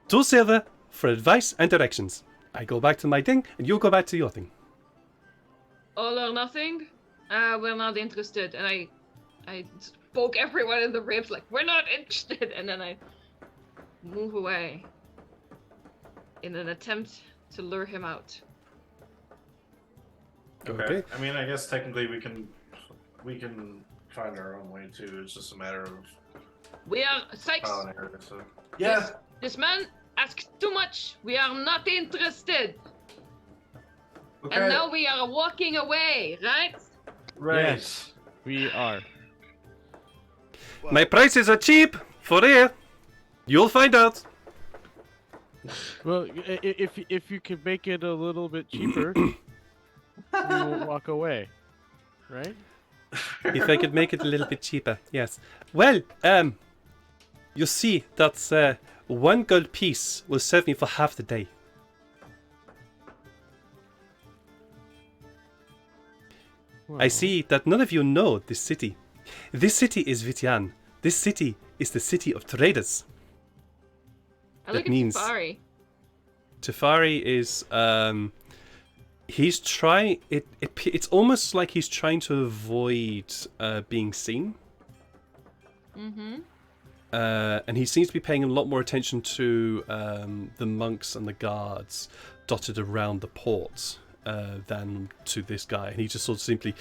2 silver for advice and directions. I go back to my thing, and you go back to your thing. All or nothing? We're not interested. And I poke everyone in the ribs like, we're not interested. And then I move away in an attempt to lure him out. Okay. I mean, I guess technically we can find our own way too. It's just a matter of We are Sykes. trial and error. So Yes. This man asks too much. We are not interested. Okay. And now we are walking away, right? Right. Yes, we are. My prices are cheap for here. You'll find out. Well, if you could make it a little bit cheaper, we won't walk away, right? If I could make it a little bit cheaper, yes. Well, you see, that's 1 gold piece will serve me for half the day. I Well, see that none of you know this city. This city is Vitian. This city is the city of traders. I That look at means- Safari. Tefari is he's trying it's almost like he's trying to avoid being seen. Mm-hmm. And he seems to be paying a lot more attention to the monks and the guards dotted around the port than to this guy. And he just sort of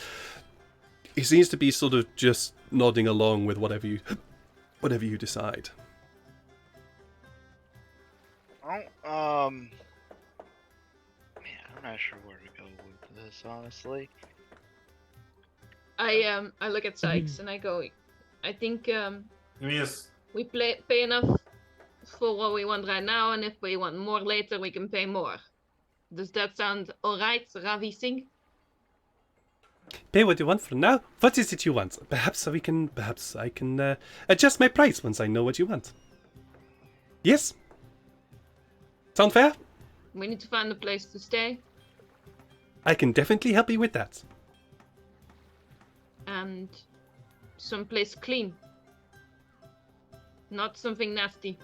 he seems to be sort of just nodding along with whatever you decide. Oh, man, I'm not sure where to go with this, honestly. I look at Sykes and I go, I think Yes. we pay enough for what we want right now, and if we want more later, we can pay more. Does that sound alright, Ravi Singh? Pay what you want for now. What is it you want? Perhaps I can adjust my price once I know what you want. Yes? Sound fair? We need to find a place to stay, I can definitely help you with that. and someplace clean. Not something nasty.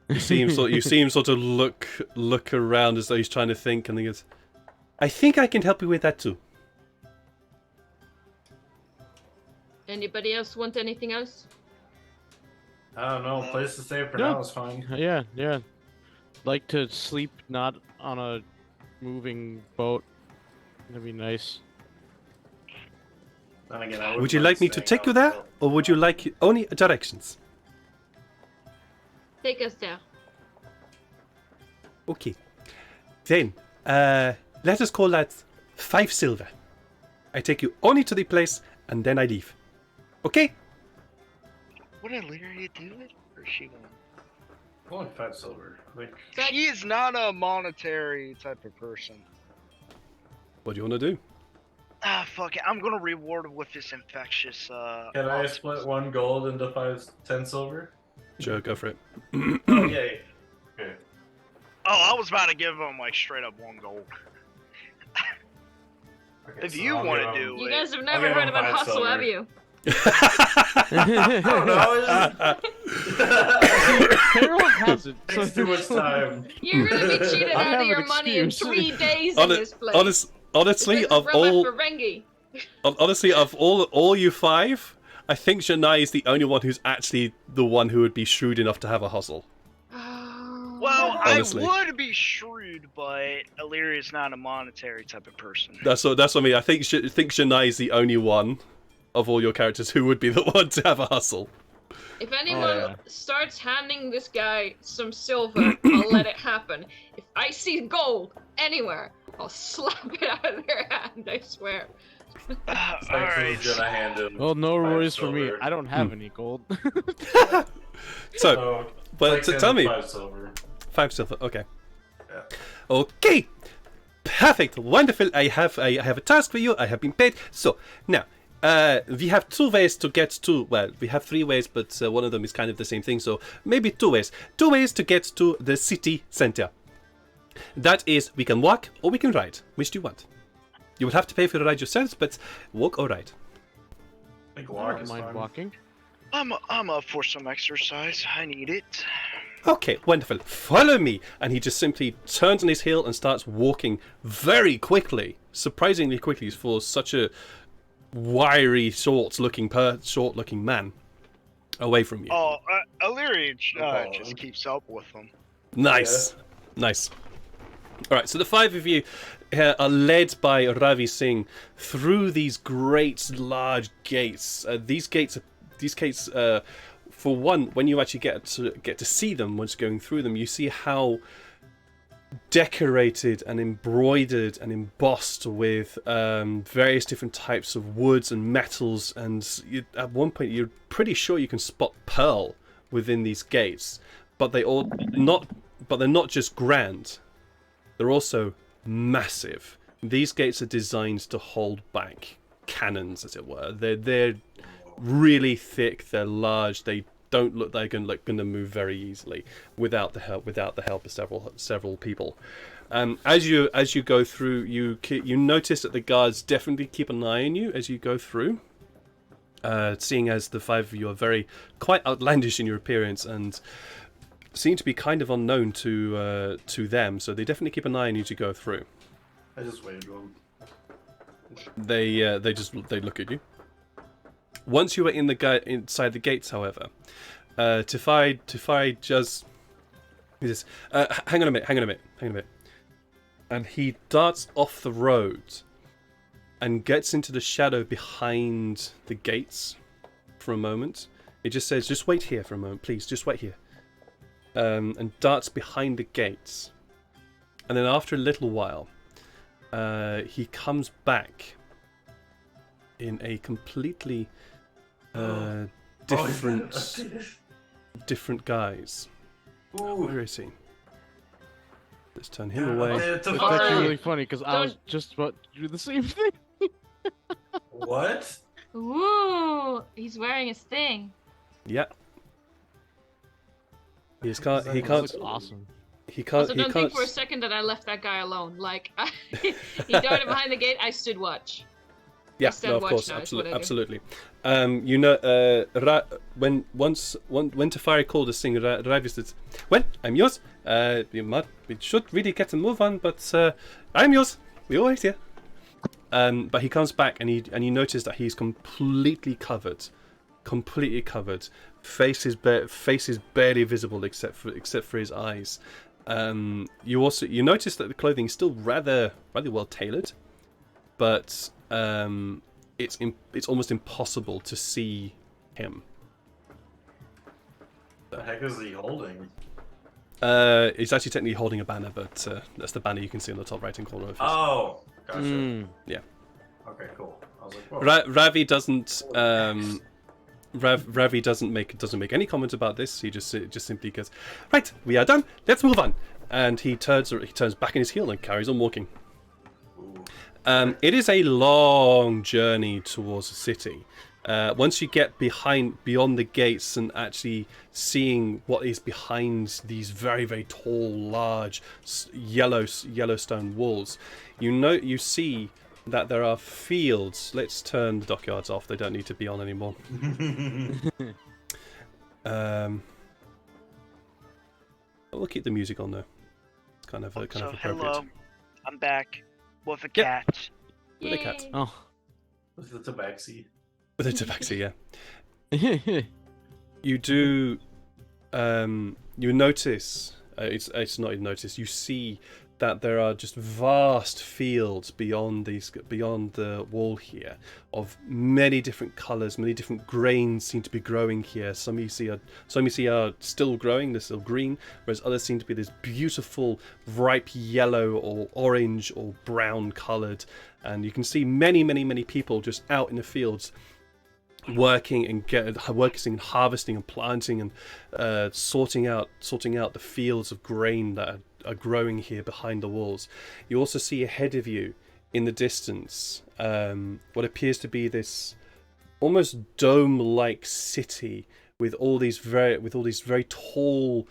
You see him sort of look around as though he's trying to think, and he goes, I think I can help you with that too. Anybody else want anything else? I don't know. Place to stay for No. now is fine. Yeah. Like to sleep not on a moving boat. That'd be nice. Then again, I Would wouldn't you like me to staying take you out there, till- or would you like only directions? Take us there. Okay. Then, let us call that 5 silver. I take you only to the place, and then I leave. Okay? What did Lyria do it? Or is she gonna... Only 5 silver. Like, She is not a monetary type of person. What do you want to do? Ah, fuck it. I'm gonna reward her with this infectious, can I split 1 gold into 10 silver? Sure, go for it. Oh, yay. Okay. Oh, I was about to give him, like, straight up 1 gold. Okay, If so you I'll want give to him- do You it... guys have never give heard him about 5 hustle, silver. have you? I don't know. Carol hasn't. It takes too much time. You're gonna be cheated I out have of your an money in excuse. 3 days in this place. Honestly, This is of robot all, for Rengi. honestly, of all you 5, I think Janai is the only one who's actually the one who would be shrewd enough to have a hustle. Well, Honestly. I would be shrewd, but Illyria is not a monetary type of person. That's what I mean. I think Janai is the only one of all your characters who would be the one to have a hustle. If anyone yeah. starts handing this guy some silver, I'll let it happen. If I see gold anywhere, I'll slap it out of their hand, I swear. Alright. Sphinx is gonna hand him Well, no 5 worries for me. silver. I don't have any gold. So, but Sphinx tell hands me, 5 silver. 5 silver. Okay. Yeah. Okay. Perfect. Wonderful. I have a task for you. I have been paid. So now, we have 2 ways to get to. Well, we have 3 ways, but one of them is kind of the same thing. So maybe 2 ways. 2 ways to get to the city center. That is, we can walk or we can ride. Which do you want? You will have to pay for the ride yourselves, but walk or ride. I think I walk don't is mind fine. walking. I'm up for some exercise. I need it. Okay, wonderful. Follow me. And he just simply turns on his heel and starts walking very quickly. Surprisingly quickly for such a wiry, short-looking man away from you. Oh, Illyria Oh. just keeps up with him. Nice. Nice. All right, so the 5 of you are led by Ravi Singh through these great, large gates. These gates, for one, when you actually get to see them, once going through them, you see how decorated and embroidered and embossed with various different types of woods and metals. And at one point, you're pretty sure you can spot pearl within these gates, but they're not just grand. They're also massive. These gates are designed to hold back cannons, as it were. They're really thick. They're large. They don't look like they're going to move very easily without the help of several people. As you go through, you notice that the guards definitely keep an eye on you as you go through. Seeing as the 5 of you are quite outlandish in your appearance and seem to be kind of unknown to them, so they definitely keep an eye on you to go through. I just waved to him. They look at you. Once you are inside the gates, however, Tafai just he says, hang on a minute, and he darts off the road and gets into the shadow behind the gates for a moment. He just says, just wait here for a moment, please, just wait here. And darts behind the gates. And then after a little while, he comes back in a completely different guise. Ooh. Where is he? Let's turn him Yeah, away. it's a It's Alright. actually fire. really funny because I was Don't- just about to do the same thing. What? Ooh, he's wearing his thing. Yeah. He can't. He That This can't. looks awesome. He can't. Also, He don't think can't. for a second that I left that guy alone. Like, he darted behind the gate, I stood watch. Yeah, Instead no, of watch course, now is what absolutely, I do. absolutely. You know, when Tefari called this thing, Ravi said, "Well, I'm yours. We should really get a move on, but I'm yours. We all wait here." But he comes back and you notice that he's completely covered. Face is barely visible except for his eyes. You notice that the clothing is still rather well tailored, but it's almost impossible to see him. The heck is he holding? He's actually technically holding a banner, but that's the banner you can see in the top right-hand corner of his. Oh, gotcha. Mm. Okay, cool. I was like, whoa. Ravi doesn't. Ravi doesn't make any comment about this. He just simply goes, "Right, we are done. Let's move on." And he turns back in his heel and carries on walking. Ooh. It is a long journey towards the city. Once you get beyond the gates and actually seeing what is behind these very, very tall, large, yellow stone walls, you see that there are fields. Let's turn the dockyards off. They don't need to be on anymore. We'll keep the music on though. It's kind of So, appropriate. hello, I'm back with a Yep. cat. With a cat. Yay. Oh. With the tabaxi. With a tabaxi, yeah. You do. You notice. It's not even notice. You see that there are just vast fields beyond the wall here, of many different colours, many different grains seem to be growing here. Some you see are still growing, they're still green, whereas others seem to be this beautiful, ripe yellow or orange or brown coloured. And you can see many, many, many people just out in the fields, working and harvesting and planting and sorting out the fields of grain that are growing here behind the walls. You also see ahead of you in the distance what appears to be this almost dome-like city with all these very tall,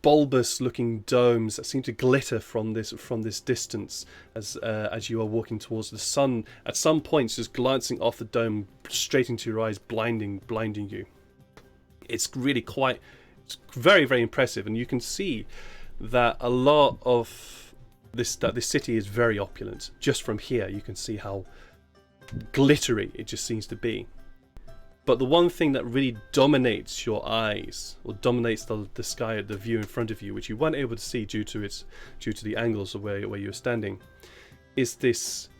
bulbous-looking domes that seem to glitter from this distance as you are walking towards the sun. At some points, just glancing off the dome straight into your eyes, blinding you. It's really it's very, very impressive, and you can see that a lot of this city is very opulent. Just from here, you can see how glittery it just seems to be. But the one thing that really dominates your eyes, or dominates the sky, the view in front of you, which you weren't able to see due to the angles of where you were standing, is this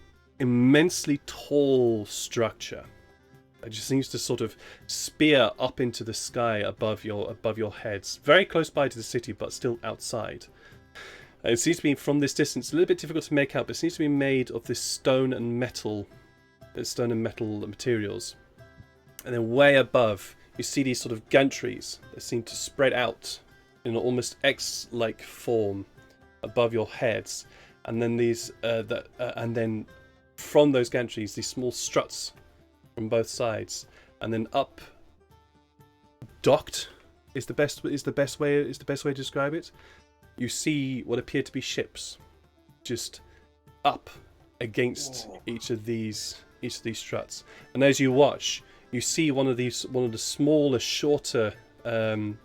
immensely tall structure. It just seems to sort of spear up into the sky above your heads, very close by to the city, but still outside. It seems to be, from this distance, a little bit difficult to make out, but it seems to be made of this stone and metal materials. And then way above, you see these sort of gantries that seem to spread out in an almost X-like form above your heads, and then and then from those gantries, these small struts from both sides, and then up, docked is the best way to describe it. You see what appear to be ships, just up against each of these struts, and as you watch, you see one of the smaller, shorter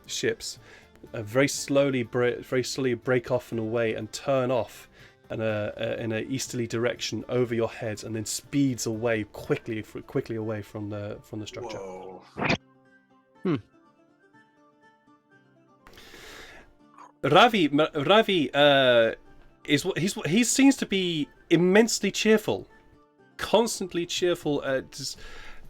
ships very slowly break off and away and turn off in a easterly direction over your heads, and then speeds away quickly away from the structure. Whoa. Ravi he seems to be immensely cheerful, constantly cheerful.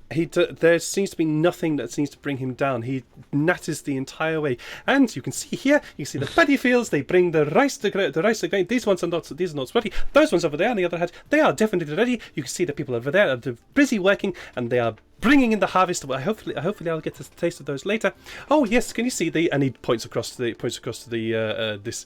There seems to be nothing that seems to bring him down. He natters the entire way, and you can see here. You see the paddy fields. They bring the rice to grain. These are not sweaty. Those ones over there, on the other hand, they are definitely ready. You can see the people over there are busy working, and they are bringing in the harvest. Well, hopefully I'll get to taste of those later. Oh yes, can you see the? And he points across to the this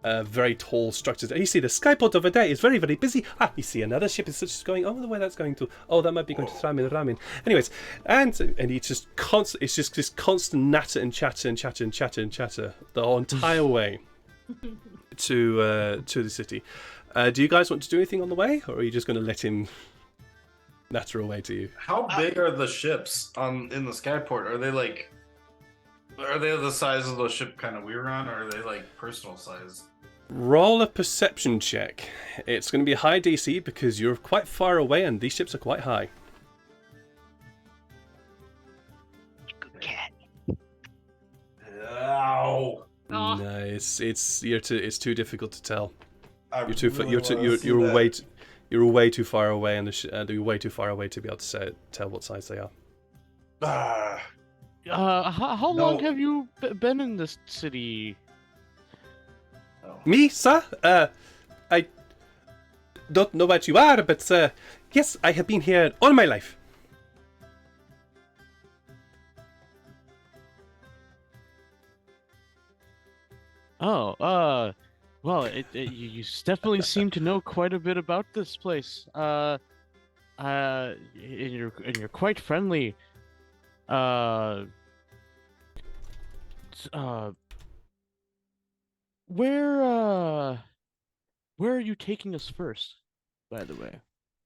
very tall structure. You see the skyport over there is very, very busy. You see another ship is just going. Oh, where that's going to? Oh, that might be going to Ramin. Anyways, and it's just constant. It's just this constant natter and chatter the whole entire way to the city. Do you guys want to do anything on the way, or are you just going to let him natter away to you? How big are the ships in the skyport? Are they the size of the ship kind of we're on, or are they like personal size? Roll a perception check. It's going to be a high DC because you're quite far away and these ships are quite high. Good cat. Ow! Oh. No, it's too difficult to tell. You're way too far away, and you're way too far away to be able to tell what size they are. How long have you been in this city? Me, sir? I don't know what you are, but yes, I have been here all my life. Oh, well, you definitely seem to know quite a bit about this place. And you're quite friendly. Where are you taking us first, by the way?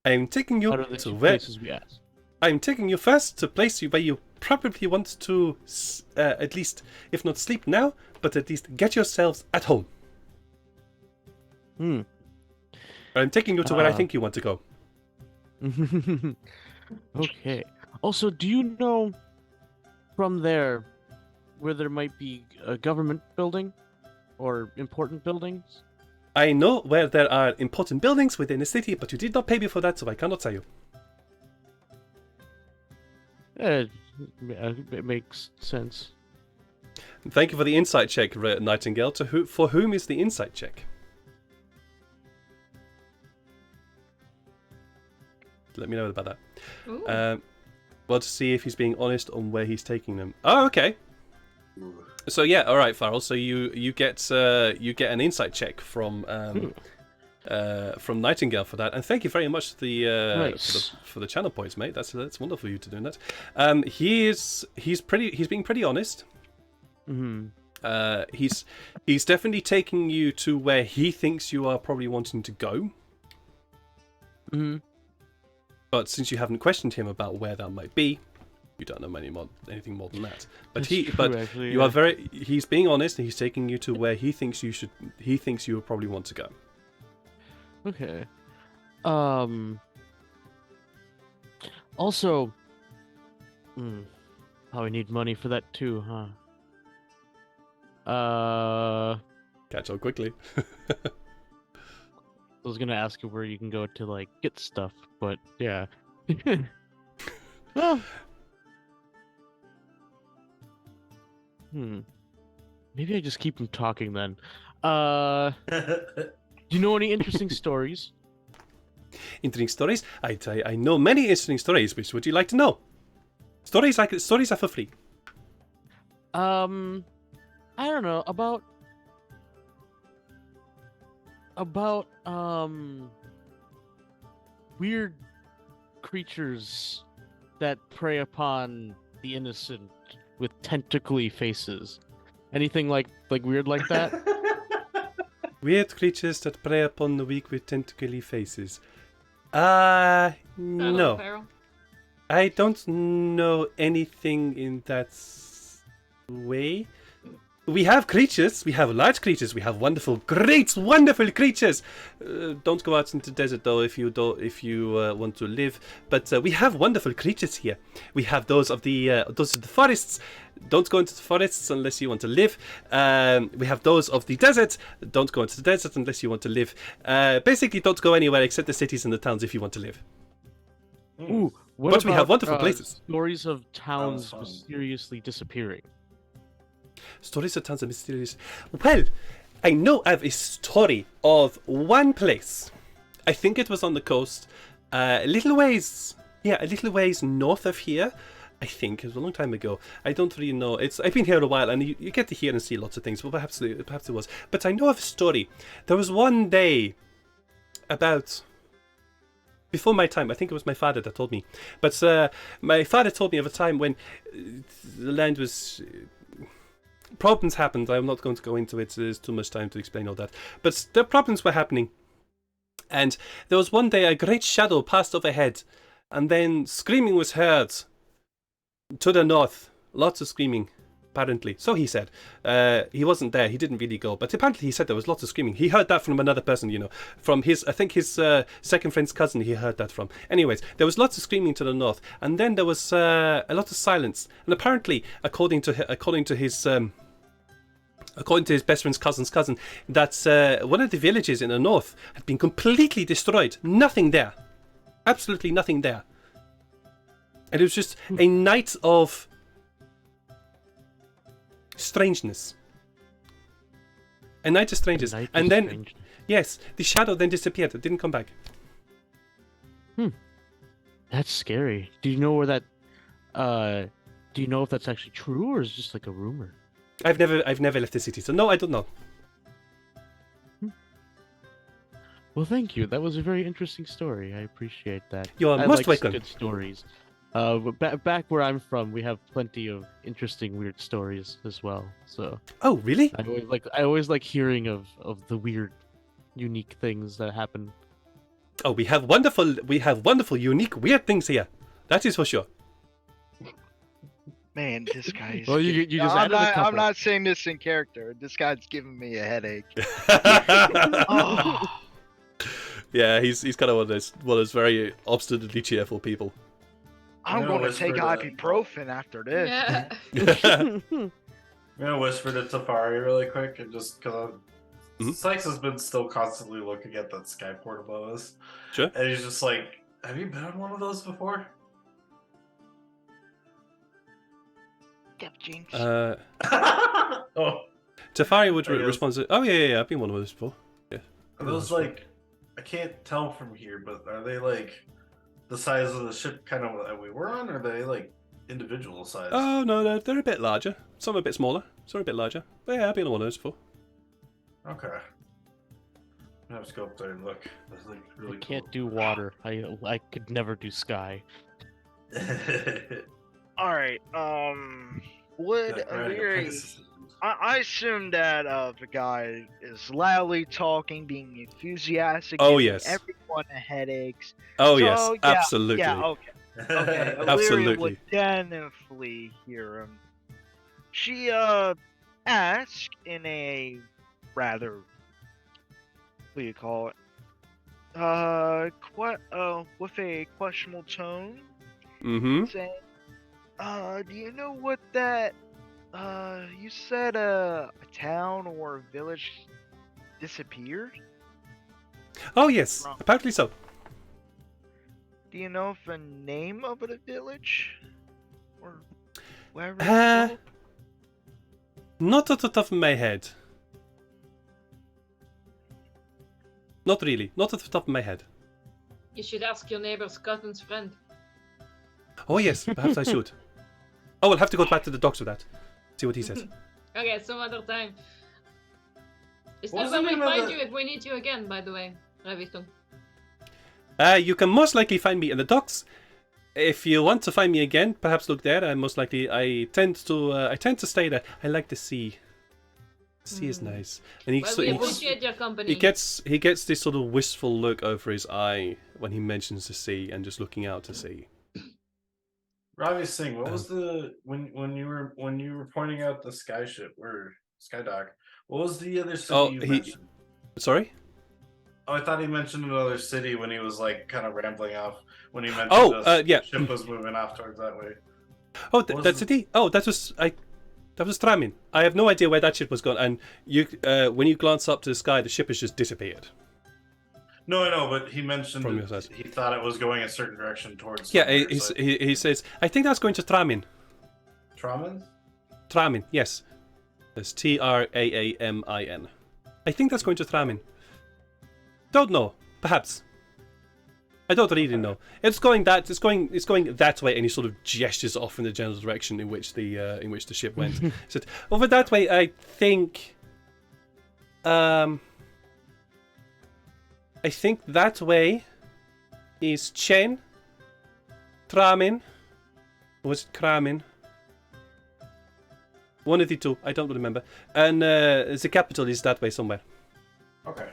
I'm taking you Out of the to two where... places we asked. I'm taking you first to a place where you probably want to, at least, if not sleep now, but at least get yourselves at home. I'm taking you to where I think you want to go. Okay. Also, do you know from there where there might be a government building or important buildings? I know where there are important buildings within the city, but you did not pay me for that, so I cannot tell you. It makes sense. Thank you for the insight check, Nightingale. For whom is the insight check? Let me know about that. Well, to see if he's being honest on where he's taking them. Oh, okay. So yeah, all right, Farrell. So you get an insight check from Nightingale for that, and thank you very much for the channel points, mate. That's wonderful of you to do that. He's being pretty honest. He's definitely taking you to where he thinks you are probably wanting to go. But since you haven't questioned him about where that might be, you don't know anything more than that. But he's being honest, and he's taking you to where he thinks you will probably want to go. Okay. Also, probably need money for that too, huh? Catch on quickly. I was gonna ask you where you can go to like get stuff, but yeah. Well, maybe I just keep him talking then. Do you know any interesting stories? Interesting stories? I know many interesting stories. Which would you like to know? Stories are for free. I don't know about weird creatures that prey upon the innocent with tentacly faces. Anything like weird like that? Weird creatures that prey upon the weak with tentacly faces. No. I don't know anything in that way. We have creatures. We have large creatures. We have wonderful creatures. Don't go out into the desert though if you want to live. But we have wonderful creatures here. We have those of the forests. Don't go into the forests unless you want to live. We have those of the desert. Don't go into the desert unless you want to live. Basically, don't go anywhere except the cities and the towns if you want to live. Ooh, but we have wonderful places. Stories of towns mysteriously disappearing. Stories of towns are mysterious. Well, I know of a story of one place. I think it was on the coast, a little ways Yeah, a little ways north of here. I think it was a long time ago. I don't really know. I've been here a while, and you get to hear and see lots of things. Well, perhaps it was. But I know of a story. There was one day about before my time. I think it was my father that told me. But my father told me of a time when the land was. Problems happened. I'm not going to go into it. There's too much time to explain all that. But the problems were happening, and there was one day a great shadow passed overhead, and then screaming was heard. To the north, lots of screaming, apparently. So he said. He wasn't there, he didn't really go, but apparently he said there was lots of screaming. He heard that from another person, you know, from his, I think his second friend's cousin he heard that from. Anyways, there was lots of screaming to the north, and then there was a lot of silence. And apparently, according to his best friend's cousin's cousin, that one of the villages in the north had been completely destroyed. Nothing there. Absolutely nothing there. And it was just a night of strangeness. A night of strangeness. And then, yes, the shadow then disappeared. It didn't come back. That's scary. Do you know where that? Do you know if that's actually true or is it just like a rumor? I've never left the city, so no, I don't know. Well, thank you. That was a very interesting story. I appreciate that. You are I most like welcome. Good stories. Back where I'm from, we have plenty of interesting, weird stories as well. So Oh, really? I always like hearing of the weird, unique things that happen. Oh, we have wonderful, unique, weird things here. That is for sure. Man, this guy is. Well, you just I'm added a couple. I'm not saying this in character. This guy's giving me a headache. Oh. Yeah, he's kind of one of those very obstinately cheerful people. I'm I'm going gonna to take whisper that. ibuprofen after this. Yeah. I'm gonna whisper to Tafari really quick, and just because Mhm. Sykes has been still constantly looking at that skyport above us, Sure. and he's just like, "Have you been on one of those before?" Yep, James. Oh, Tafari would I guess. respond to, oh yeah, I've been one of those before. are those like, I can't tell from here, but are they like the size of the ship kind of that we were on, or are they like individual size? Oh no, they're a bit larger. Some are a bit smaller, some are a bit larger. But yeah, I've been on one of those before. Okay. I have to go up there and look. That's like really I can't cool. do water. I could never do sky. All right. Would Yeah, right, Amiri? apprentices. I assume that the guy is loudly talking, being enthusiastic. Oh, giving yes. Everyone headaches. Oh So, yes, yeah, absolutely. Yeah. Okay. Okay. Illyria Absolutely. would definitely hear him. She asked in a rather, what do you call it? With a questionable tone, Mm-hmm. saying, do you know what that? You said a town or a village disappeared. Oh yes, Wrong. apparently so. Do you know the name of the village? Or wherever it's Uh, called? Not at the top of my head. Not really. Not at the top of my head. You should ask your neighbor's cousin's friend. Oh yes, perhaps I should. Oh, I'll have to go back to the docks with that. See what he says. Okay, some other time. Is What that was the when we name of find the- you if we need you again, by the way, Raviton? You can most likely find me in the docks. If you want to find me again, perhaps look there. I tend to stay there. I like the sea. The sea is nice, and Well, we appreciate your company. he gets this sort of wistful look over his eye when he mentions the sea and just looking out to sea. Ravi Singh, what was the when you were pointing out the sky ship or Skydock? What was the other city Oh, you he- mentioned? Sorry. Oh, I thought he mentioned another city when he was like kind of rambling off when he mentioned Oh, the yeah. ship was moving off towards that way. Oh, What was that's it. Oh, that was Tramin. I have no idea where that ship was gone. And you, when you glance up to the sky, the ship has just disappeared. No, I know, but he mentioned From that your side. he thought it was going a certain direction towards. Yeah, somewhere, he, so- he says, I think that's going to Tramin. Tramin? Tramin, yes. It's Traamin. I think that's going to Tramin. Don't know. Perhaps. I don't really know. It's going that way, and he sort of gestures off in the general direction in which the ship went. He said, over that way, I think that way is Chen, Tramin, or was it Kramin? One of the two, I don't remember. And the capital is that way somewhere. Okay.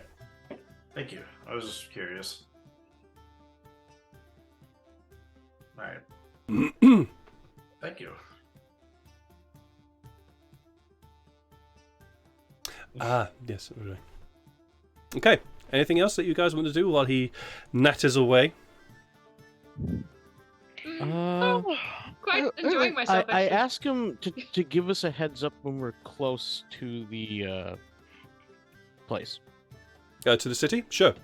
Thank you. I was just curious. Alright. Thank you. Ah, yes. Right. Okay. Anything else that you guys want to do while he natters away? Quite enjoying myself. I Actually. ask him to give us a heads up when we're close to the place. To the city? Sure. It's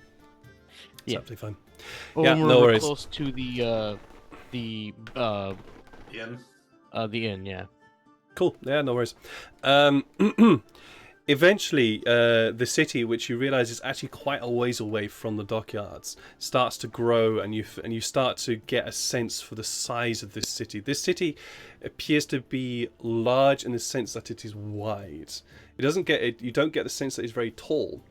Yeah. absolutely fine. Or Yeah, when no we're worries. close to the Ian? inn, yeah. Cool. Yeah, no worries. Eventually, the city, which you realise is actually quite a ways away from the dockyards, starts to grow, and you start to get a sense for the size of this city. This city appears to be large in the sense that it is wide. You don't get the sense that it's very tall,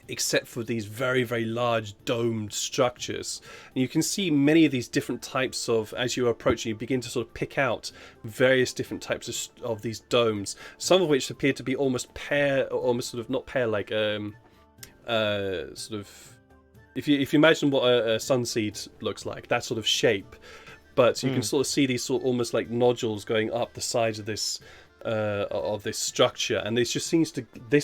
except for these very, very large domed structures. And you can see many of these different types of, as you approach, you begin to sort of pick out various different types of these domes, some of which appear to be almost sort of not pear-like, sort of, if you imagine what a sunseed looks like, that sort of shape. But you can sort of see these sort of almost like nodules going up the sides of this structure, and this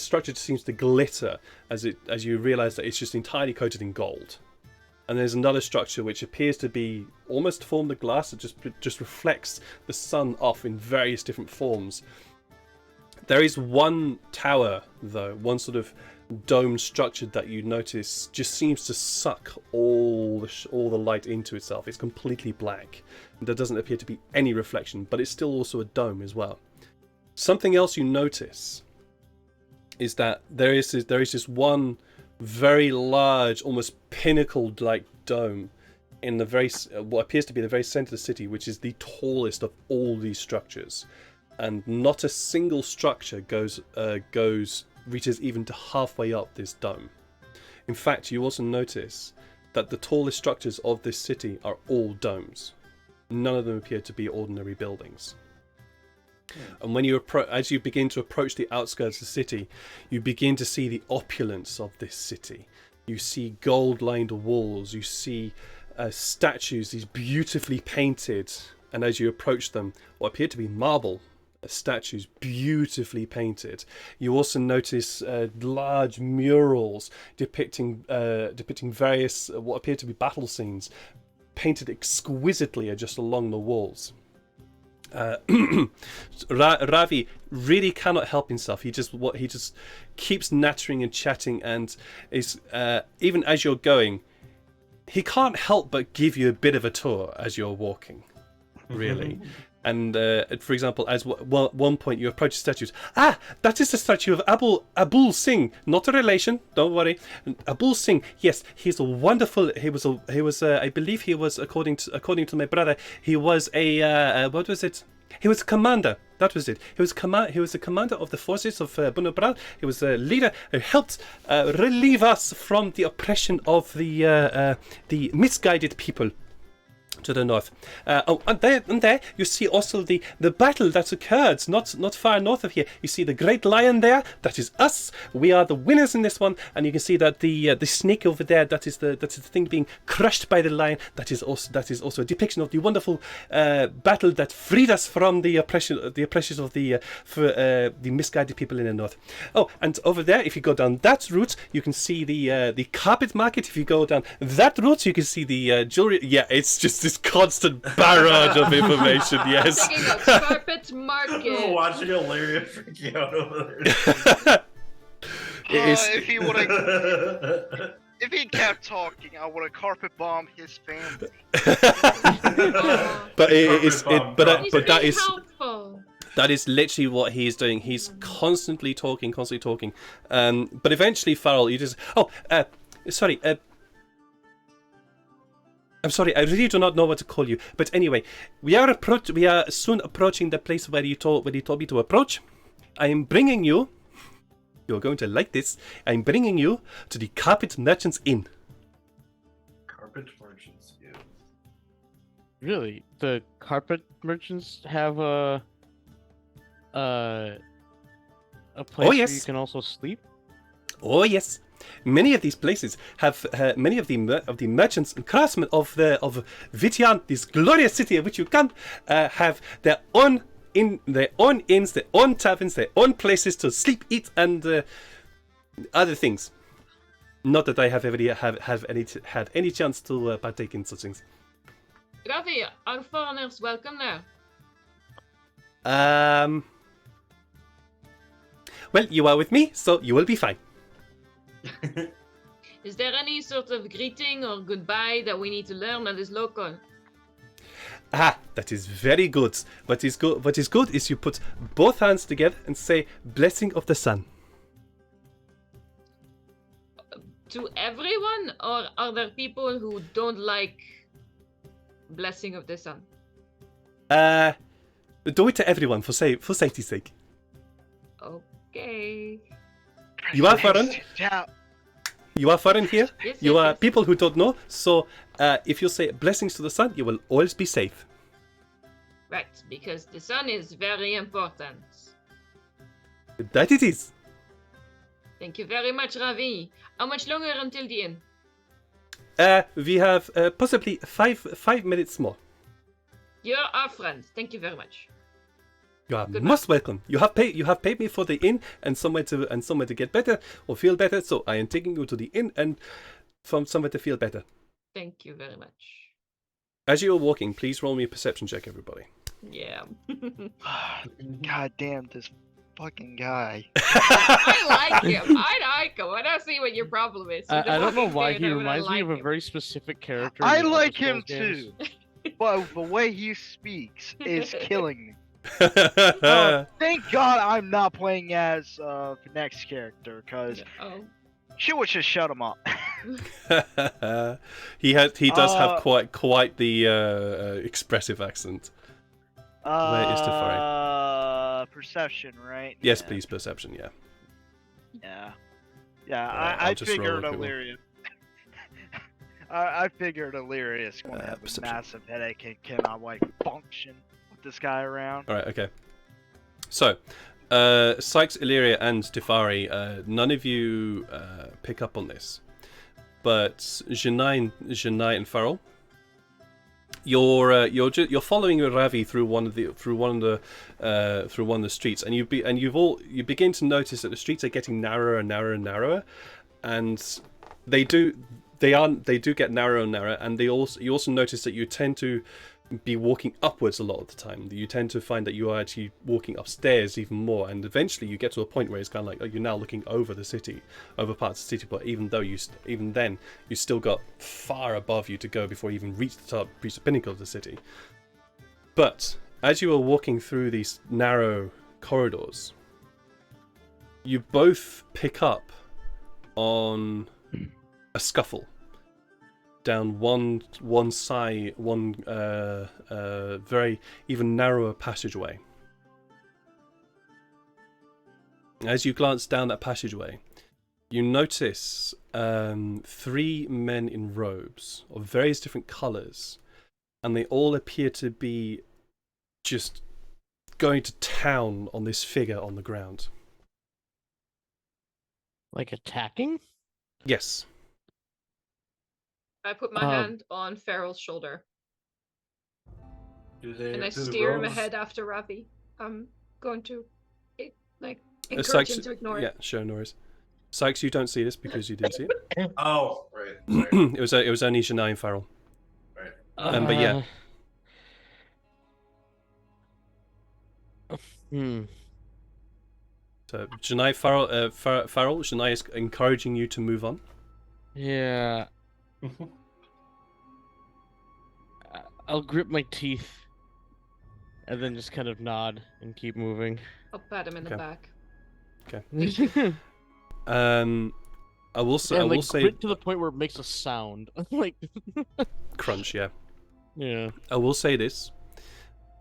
structure just seems to glitter as you realise that it's just entirely coated in gold. And there's another structure which appears to be almost formed of glass that just reflects the sun off in various different forms. There is one tower, though, one sort of domed structure that you notice just seems to suck all the light into itself. It's completely black. There doesn't appear to be any reflection, but it's still also a dome as well. Something else you notice is that there is this one very large, almost pinnacle-like dome in what appears to be the very center of the city, which is the tallest of all these structures, and not a single structure reaches even to halfway up this dome. In fact, you also notice that the tallest structures of this city are all domes. None of them appear to be ordinary buildings. And when as you begin to approach the outskirts of the city, you begin to see the opulence of this city. You see gold-lined walls, you see statues, these beautifully painted, and as you approach them, what appear to be marble statues, beautifully painted. You also notice large murals depicting various what appear to be battle scenes, painted exquisitely just along the walls. Ravi really cannot help himself. He just keeps nattering and chatting, and is even as you're going, he can't help but give you a bit of a tour as you're walking, really. And for example, as one point you approach statues. Ah, that is the statue of Abul Singh, not a relation. Don't worry, Abul Singh. Yes, he's a wonderful. He was. I believe he was, according to my brother, he was a what was it? He was a commander. That was it. He was the commander of the forces of Bunalbral. He was a leader who helped relieve us from the oppression of the misguided people to the north. And there you see also the battle that occurred not far north of here. You see the great lion there. That is us. We are the winners in this one. And you can see that the snake over there. That is the thing being crushed by the lion. That is also a depiction of the wonderful battle that freed us from the oppressions of the misguided people in the north. Oh, and over there, if you go down that route, you can see the carpet market. If you go down that route, you can see the jewelry. Yeah, it's just this constant barrage of information. Yes. Checking out carpet market. Watching Ilaria freaking out over there. If he kept talking, I would have carpet bombed his family. But He's that being is helpful. that is literally what he is doing. He's constantly talking. But eventually, Farrell, you just sorry. I'm sorry, I really do not know what to call you. But anyway, we are soon approaching the place where you told me to approach. I am bringing you. You're going to like this. I'm bringing you to the Carpet Merchants Inn. Carpet merchants. Yeah. Really, the carpet merchants have a place where you yes. can also sleep. Oh yes, many of these places have many of the merchants and craftsmen of Vitian, this glorious city of which you come, have their own inns, their own taverns, their own places to sleep, eat, and other things. Not that I have ever had any chance to partake in such things. Ravi, are foreigners welcome there? Well, you are with me, so you will be fine. Is there any sort of greeting or goodbye that we need to learn that is local? Ah, that is very good. What is good is you put both hands together and say, "Blessing of the sun." To everyone, or are there people who don't like blessing of the sun? Do it to everyone for safety's sake. Okay. You are foreign. Yeah. You are foreign here. Yes, You yes, are yes. people who don't know. So, if you say blessings to the sun, you will always be safe. Right, because the sun is very important. That it is. Thank you very much, Ravi. How much longer until the inn? We have possibly 5 minutes more. You're our friend. Thank you very much. You are Good most welcome. You have paid me for the inn and somewhere to get better or feel better. So I am taking you to the inn and from somewhere to feel better. Thank you very much. As you are walking, please roll me a perception check, everybody. Yeah. God damn this fucking guy. I like him. I don't see what your problem is. He's a I don't know fucking why dude, he I reminds me like of a him. very specific character. I in the like Elder him Scrolls games. too, but the way he speaks is killing me. Thank God I'm not playing as the next character, because Oh. she would just shut him up. He does have quite the expressive accent. Where is Teferi? Perception, right? Yes, Yeah. please, perception. Yeah. Yeah, Alright, I I'll just roll figured if you will. Illyrius. I figured Illyrius gonna have a perception. massive headache and cannot like function with this guy around. All right. Okay. So, Sykes, Illyria, and Tefari, none of you pick up on this, but Janai and Farrell, you're following Ravi through one of the streets, and you begin to notice that the streets are getting narrower and narrower and narrower, and they do get narrower and narrower, and you also notice that you tend to be walking upwards a lot of the time. You tend to find that you are actually walking upstairs even more, and eventually you get to a point where it's kind of like, oh, you're now looking over the city, over parts of the city, but even then you still got far above you to go before you even reach the pinnacle of the city. But as you are walking through these narrow corridors, you both pick up on a scuffle down one side, very even narrower passageway. As you glance down that passageway, you notice 3 men in robes of various different colours, and they all appear to be just going to town on this figure on the ground. Like attacking? Yes. I put my hand on Farrell's shoulder and I steer him ahead after Ravi. I'm going to encourage Sykes, him to ignore yeah, it. sure, no worries. Sykes, you don't see this because you didn't see it. Oh, right. Sorry. It was only Janai and Farrell. Right. But yeah. So Janai, Farrell, Janai is encouraging you to move on. Yeah. I'll grip my teeth and then just kind of nod and keep moving. I'll pat him in the Okay. back. Okay. I will say, And like grit to the point where it makes a sound. Like crunch. Yeah. yeah. I will say this.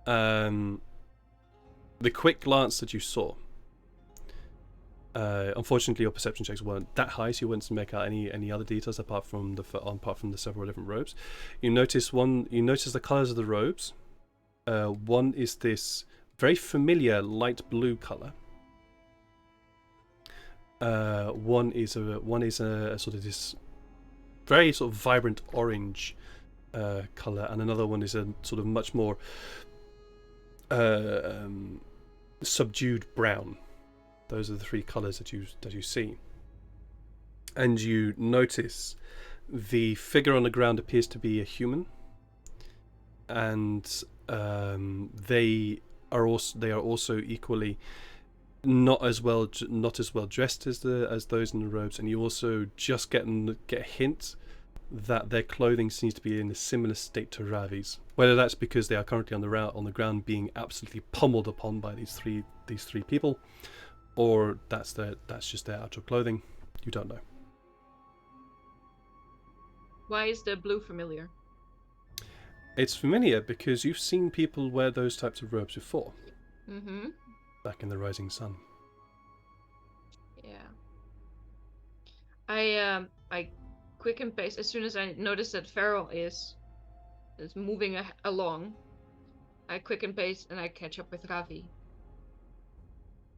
The quick glance that you saw. Unfortunately, your perception checks weren't that high, so you wouldn't make out any other details apart from the several different robes. You notice the colors of the robes. One is this very familiar light blue color. One is a sort of this very sort of vibrant orange color, and another one is a sort of much more subdued brown. Those are the three colors that you see. And you notice the figure on the ground appears to be a human, and they are also equally not as well dressed as those in the robes. And you also just get a hint that their clothing seems to be in a similar state to Ravi's. Whether that's because they are currently on the ground being absolutely pummeled upon by these three people, or that's just their actual clothing, you don't know. Why is the blue familiar? It's familiar because you've seen people wear those types of robes before. Mm-hmm. Back in the Rising Sun. Yeah. I quicken pace as soon as I notice that Farrell is moving along. I quicken pace and I catch up with Ravi.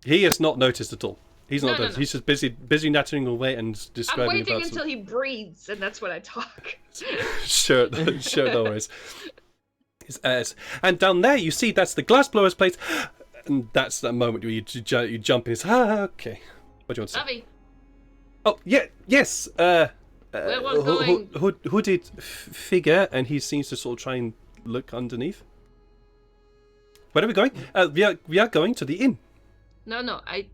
He has not noticed at all. He's not noticed. No. He's just busy nattering away and describing. I'm waiting about until he breathes, and that's when I talk. Sure, no worries. And down there, you see that's the glass blower's place, and that's that moment where you jump in. It's okay. What do you want to say? Ravi, Oh yeah, yes. where we're going? Hooded figure, and he seems to sort of try and look underneath. Where are we going? We are going to the inn. No, I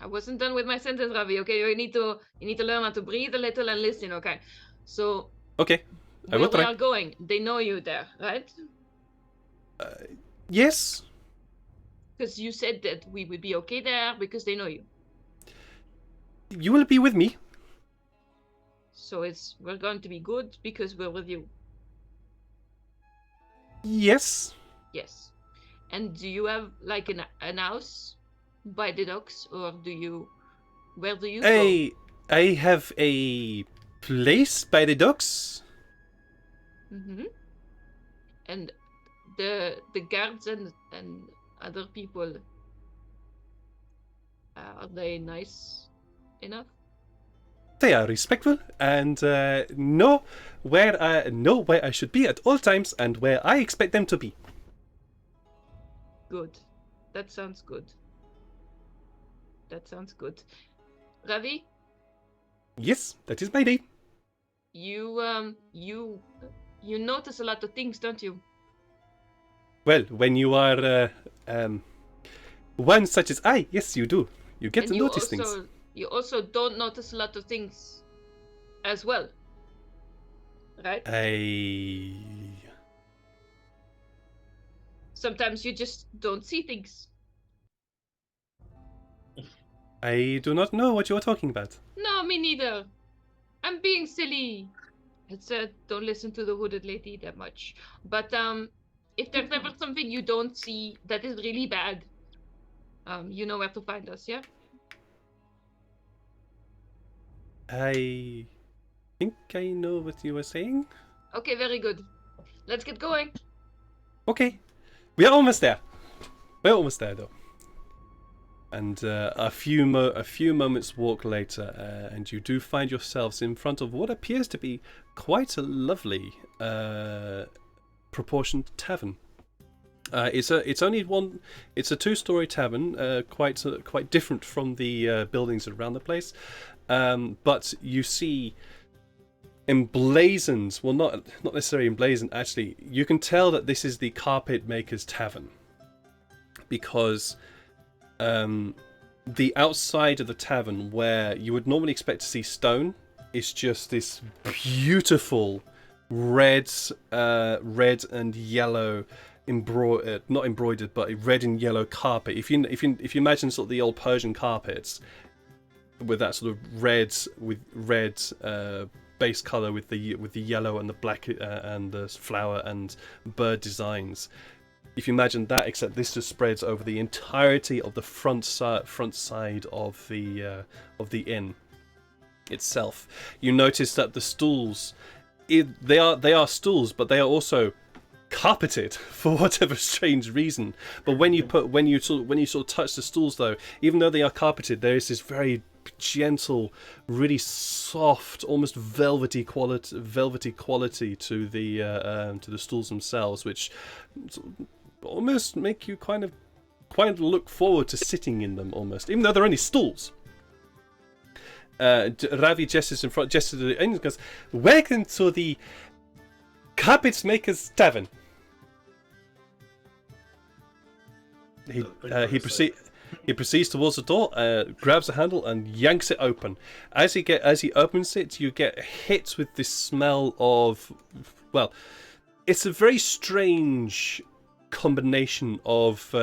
wasn't done with my sentence, Ravi. Okay, you need to learn how to breathe a little and listen. Okay, so Okay, I where will we try. are going? They know you there, right? Yes. Because you said that we would be okay there because they know you. You will be with me. So we're going to be good because we're with you. Yes. Yes. And do you have like an house by the docks, or where do you go? I have a place by the docks. Mm-hmm. And the guards and other people, are they nice enough? They are respectful and know where I should be at all times and where I expect them to be. Good. That sounds good. Ravi, Yes, that is my name. you notice a lot of things, don't you? Well, when you are one such as I, yes, you do. You get And to notice things. You also don't notice a lot of things as well. Right? Sometimes you just don't see things. I do not know what you are talking about. No, me neither. I'm being silly. It's don't listen to the hooded lady that much. But if there's ever something you don't see that is really bad, you know where to find us, yeah? I think I know what you were saying. Okay, very good. Let's get going. Okay, we are almost there. We're almost there, though. And a few moments walk later, and you do find yourselves in front of what appears to be quite a lovely, proportioned tavern. It's a two-story tavern, quite different from the buildings around the place. But you see emblazoned, well, not necessarily emblazoned. Actually, you can tell that this is the carpet maker's tavern, because the outside of the tavern, where you would normally expect to see stone, is just this beautiful red and yellow not embroidered, but red and yellow carpet. If you imagine sort of the old Persian carpets, with that sort of red base color with the yellow and the black and the flower and bird designs. If you imagine that, except this just spreads over the entirety of the front side of the inn itself. You notice that the stools, they are stools, but they are also carpeted for whatever strange reason. But when you sort of touch the stools, though, even though they are carpeted, there is this very gentle, really soft, almost velvety quality to the stools themselves, which almost make you kind of look forward to sitting in them, almost, even though they're only stools. Ravi gestures to the end and goes, "Welcome to the Carpet Maker's Tavern." He proceeds towards the door, grabs the handle and yanks it open. As he opens it, you get hit with this smell of, well, it's a very strange combination of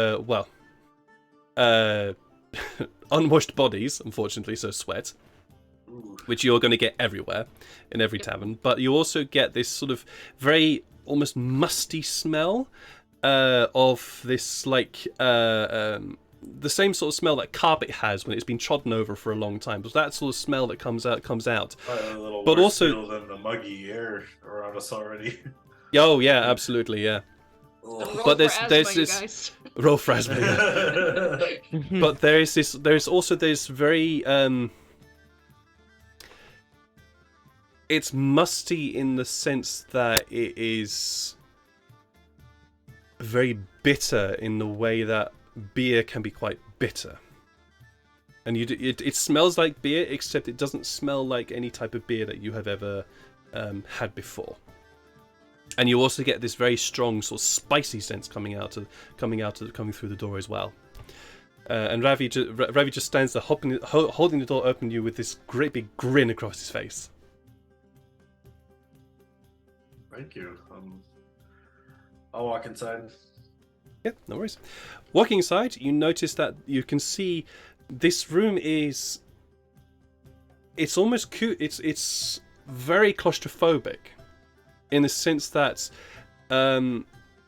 unwashed bodies, unfortunately, so sweat, which you're going to get everywhere in every tavern, but you also get this sort of very almost musty smell of this, like, the same sort of smell that carpet has when it's been trodden over for a long time. But that sort of smell that comes out. A little but worse also smell than the muggy air around us already. Oh yeah, absolutely, yeah. But there's this roll for asthma. Yeah. But there's also this very it's musty in the sense that it is very bitter in the way that beer can be quite bitter. And it smells like beer, except it doesn't smell like any type of beer that you have ever had before. And you also get this very strong sort of spicy sense coming through the door as well. And Ravi just stands there holding the door open to you with this great big grin across his face. Thank you. I'll walk inside. Yeah, no worries. Walking inside, you notice that you can see this room is... It's almost cute. It's very claustrophobic in the sense that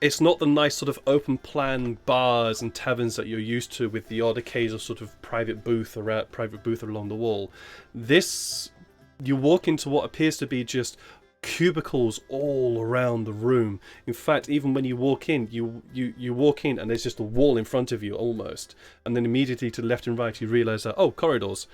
it's not the nice sort of open plan bars and taverns that you're used to with the odd occasional sort of private booth along the wall. This, you walk into what appears to be just cubicles all around the room. In fact, even when you walk in, you walk in and there's just a wall in front of you almost, and then immediately to the left and right you realise that, oh, corridors.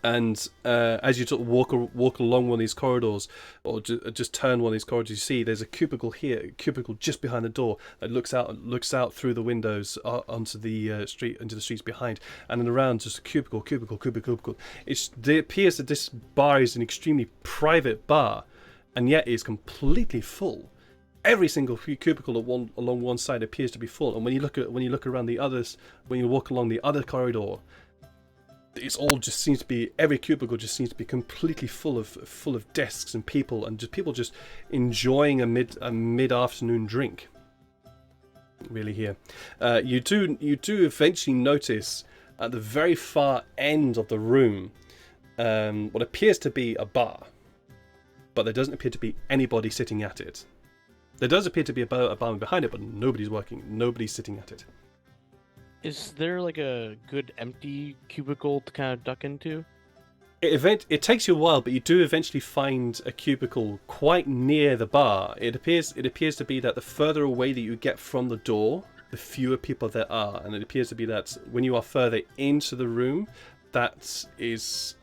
And as you sort of walk along one of these corridors, or just turn one of these corridors, you see there's a cubicle here, a cubicle just behind the door that looks out through the windows onto the streets behind, and then around just a cubicle. It appears that this bar is an extremely private bar, and yet it's completely full. Every single cubicle along one side appears to be full, and when you look around the others, when you walk along the other corridor, it's all just seems to be, every cubicle just seems to be completely full of desks and people, and just people just enjoying a mid-afternoon drink. Really here, you do eventually notice at the very far end of the room what appears to be a bar, but there doesn't appear to be anybody sitting at it. There does appear to be a barman behind it, but nobody's sitting at it. Is there like a good empty cubicle to kind of duck into? It takes you a while, but you do eventually find a cubicle quite near the bar. It appears to be that the further away that you get from the door, the fewer people there are, and it appears to be that when you are further into the room, that is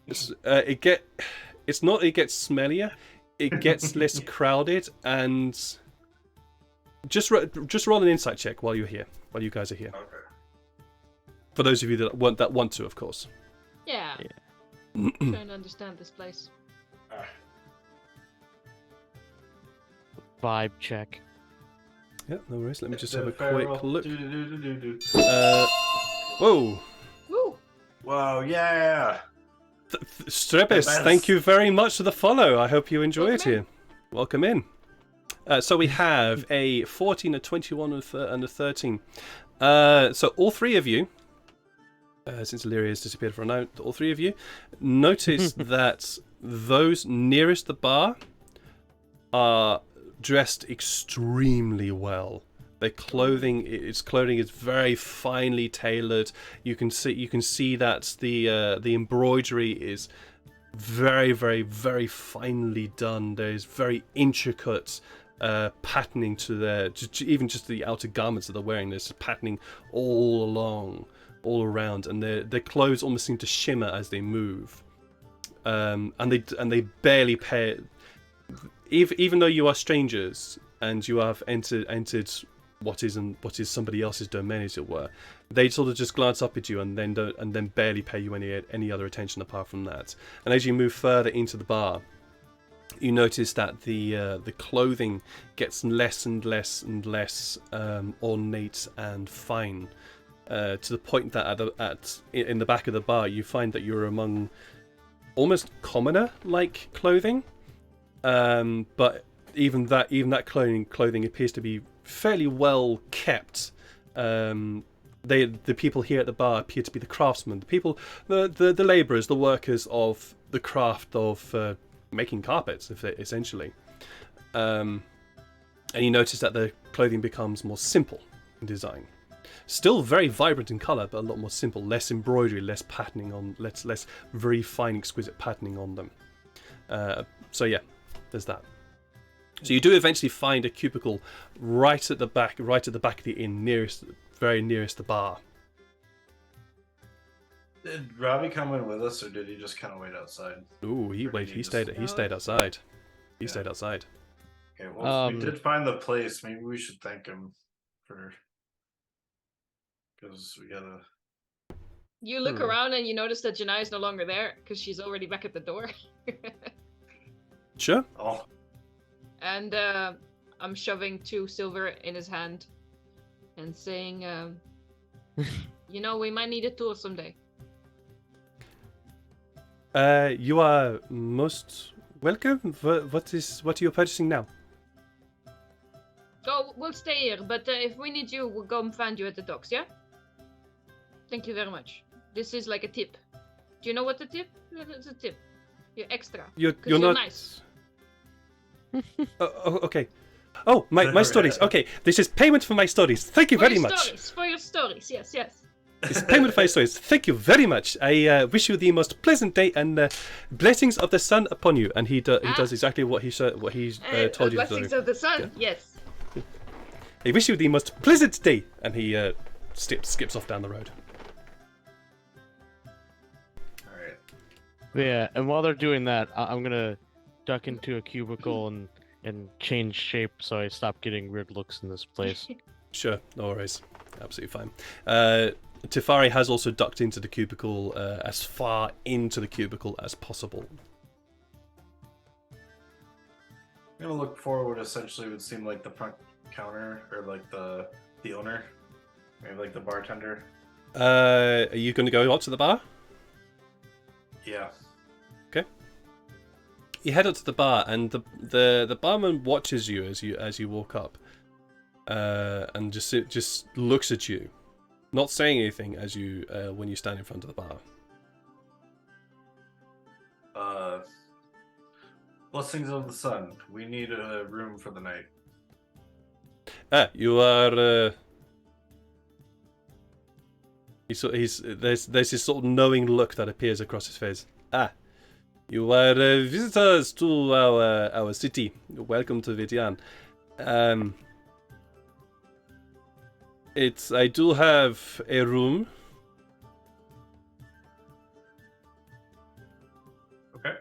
it gets smellier, it gets less crowded, and just roll an insight check while you guys are here. Okay. For those of you that want to, of course. Yeah. Trying to understand this place. Vibe check. Yeah, no worries. Let me just have a quick look. Whoa! Woo! Wow! Yeah! Strebis, thank you very much for the follow. I hope you enjoy it here. Welcome in. So we have a 14, a 21, and a 13. So all three of you since Illyria has disappeared for a night, all three of you notice that those nearest the bar are dressed extremely well. Their clothing is very finely tailored. You can see that the embroidery is very, very, very finely done. There is very intricate patterning to their, even just the outer garments that they're wearing. There's patterning all along, all around, and their clothes almost seem to shimmer as they move. And they barely pay. Even though you are strangers and you have entered what is somebody else's domain, as it were, they sort of just glance up at you and then barely pay you any other attention apart from that. And as you move further into the bar, you notice that the clothing gets less and less and less ornate and fine, to the point that in the back of the bar you find that you're among almost commoner-like clothing, but even that clothing appears to be fairly well kept. The people here at the bar appear to be the craftsmen, the labourers, the workers of the craft of making carpets, essentially. And you notice that the clothing becomes more simple in design. Still very vibrant in colour, but a lot more simple. Less embroidery, less patterning on, less very fine, exquisite patterning on them. So yeah, there's that. So you do eventually find a cubicle right at the back of the inn, very nearest the bar. Did Robbie come in with us, or did he just kind of wait outside? Ooh, he stayed outside. He stayed outside. Okay, well, if we did find the place, maybe we should thank him because we gotta. You look around and you notice that Janai is no longer there because she's already back at the door. Sure. Oh. And I'm shoving 2 silver in his hand and saying, we might need a tour someday. You are most welcome. What are you purchasing now? Oh, we'll stay here, but if we need you, we'll come find you at the docks, yeah? Thank you very much. This is like a tip. Do you know what the tip? It's a tip. You're extra. You're not nice. Okay. Oh, my stories. Okay, this is payment for my stories. Thank you very much. For your stories, yes. This is payment for my stories. Thank you very much. I wish you the most pleasant day and blessings of the sun upon you. And he does exactly what he told you to do. Blessings of the sun, yes. I wish you the most pleasant day. And he skips off down the road. All right. Yeah, and while they're doing that, I'm gonna duck into a cubicle and change shape so I stop getting weird looks in this place. Sure, no worries. Absolutely fine. Tefari has also ducked into the cubicle, as far into the cubicle as possible. I'm gonna look forward. Essentially, would seem like the front counter, or like the owner, maybe like the bartender. Are you going to go up to the bar? Yeah. Okay. You head up to the bar, and the barman watches you as you walk up, and just looks at you, not saying anything as you when you stand in front of the bar. Blessings of the sun. We need a room for the night. You are. There's this sort of knowing look that appears across his face. You are visitors to our city. Welcome to Vidian. I do have a room. Okay.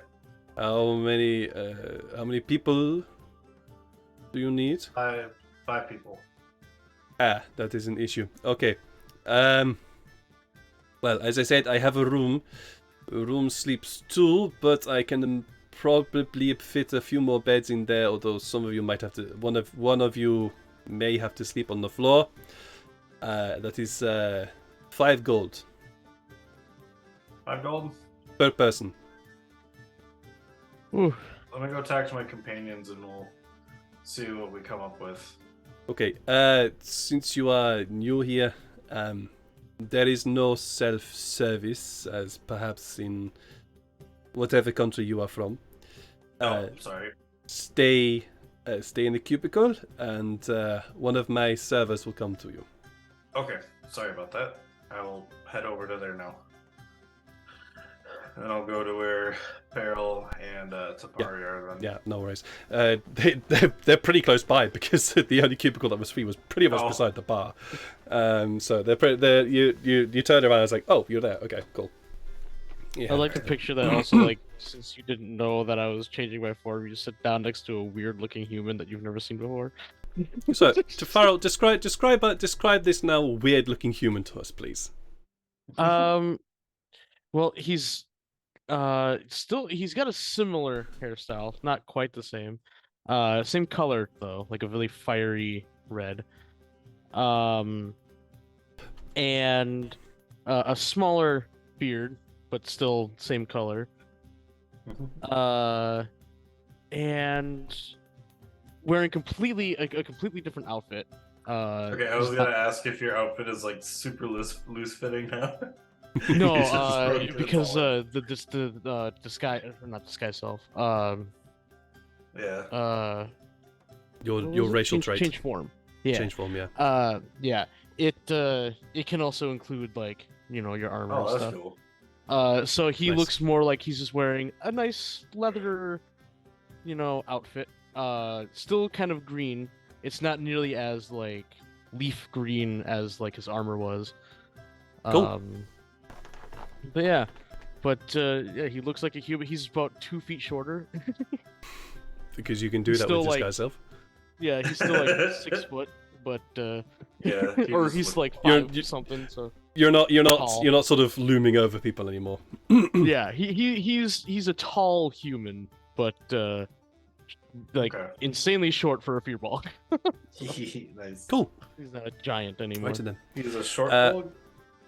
How many people do you need? Five people. That is an issue. Okay. Well, as I said, I have a room. Room sleeps 2, but I can probably fit a few more beds in there. Although some of you might have to. One of you may have to sleep on the floor. That is 5 gold. 5 gold per person. Ooh. Let me go talk to my companions, and we'll see what we come up with. Okay. Since you are new here, There is no self-service, as perhaps in whatever country you are from. Sorry. Stay in the cubicle, and one of my servers will come to you. Okay, sorry about that. I will head over to there now. And I'll go to where Peril and Tapari are then. Yeah, no worries. They're pretty close by because the only cubicle that was free was pretty much beside the bar. So you turned around and was like, oh, you're there. Okay, cool. Yeah. I like to picture that also, like, since you didn't know that I was changing my form, you just sit down next to a weird-looking human that you've never seen before. So, Farrell, describe this now weird-looking human to us, please. Well, he's he's got a similar hairstyle, not quite the same. Same color though, like a really fiery red. And a smaller beard, but still same color. And wearing a completely different outfit. Okay, I was gonna ask if your outfit is like super loose fitting now. No, You should just throw it to the because collar. the disguise, or not disguise self. Yeah. Your racial trait. Change form. Yeah. Change form, yeah. Yeah. It can also include, like, you know, your armor Oh, and that's stuff. cool. So he Nice. looks more like he's just wearing a nice leather, you know, outfit. Still kind of green. It's not nearly as like leaf green as like his armor was. Cool. But yeah. Yeah, he looks like a human. He's about 2 feet shorter. Because you can do He's that still, with like, disguise self. Yeah, he's still like 6 foot, but Yeah. or just he's look- like You're- 5 something. So You're not Tall. sort of looming over people anymore. yeah, he's a tall human, but like Okay. insanely short for a fearball. Nice. Cool. He's not a giant anymore. Righty then. He's a short bug.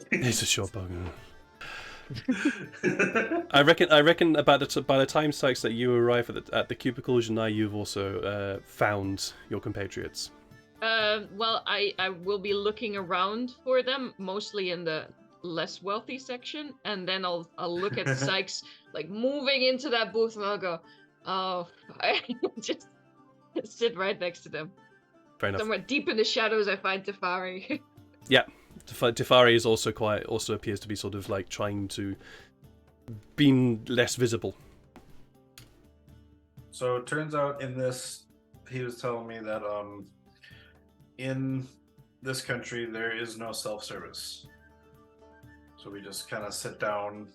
He's a short bug. I reckon by the time, Sykes, that you arrive at the cubicle, Janai, you've also found your compatriots. Well, I will be looking around for them, mostly in the less wealthy section, and then I'll look at Sykes like moving into that booth, and I'll go, oh, I just sit right next to them. Fair enough. Somewhere deep in the shadows, I find Tefari. Tefari is also appears to be sort of like trying to be less visible. So it turns out he was telling me that in this country there is no self-service. So we just kind of sit down.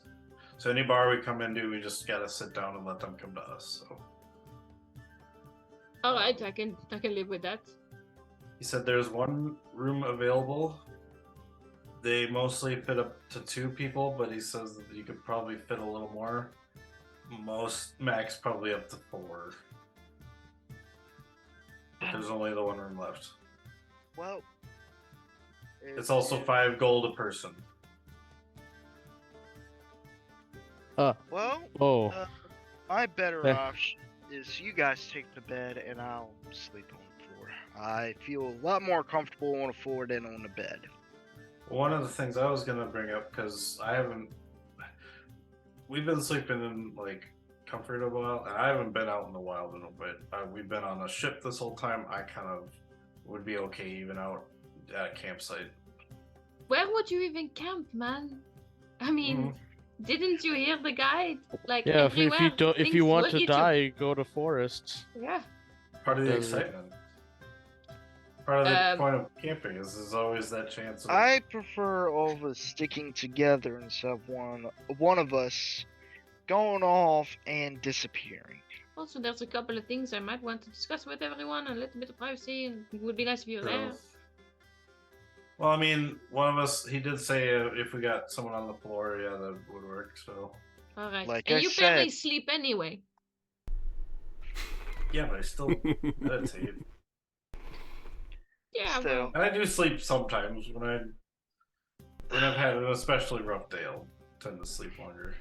So any bar we come into, we just gotta sit down and let them come to us. So All right, I can live with that. he said there's one room available. They mostly fit up to 2 people, but he says that you could probably fit a little more. Max probably up to 4. But there's only the one room left. Well, It's also 5 gold a person. well. Oh, My better Eh. option is you guys take the bed and I'll sleep on the floor. I feel a lot more comfortable on the floor than on the bed. One of the things I was gonna bring up, because we've been sleeping in like comfort a while, and I haven't been out in the wild in a bit. We've been on a ship this whole time. I kind of would be okay even out at a campsite. Where would you even camp, man? I mean, didn't you hear the guide? Like, yeah. If everywhere, if things you want will to eat die, go to forests. Yeah. Part of the Does it- excitement. Part of the Um, point of camping is there's always that chance of I prefer all of us sticking together instead of one of us going off and disappearing. Also, there's a couple of things I might want to discuss with everyone, a little bit of privacy, and it would be nice if you were there. Well, I mean, one of us, he did say if we got someone on the floor, yeah, that would work, so. All right. Like and I you barely said- sleep anyway. Yeah, but I still meditate. Yeah. Still. And I do sleep sometimes when I've had an especially rough day. I'll tend to sleep longer.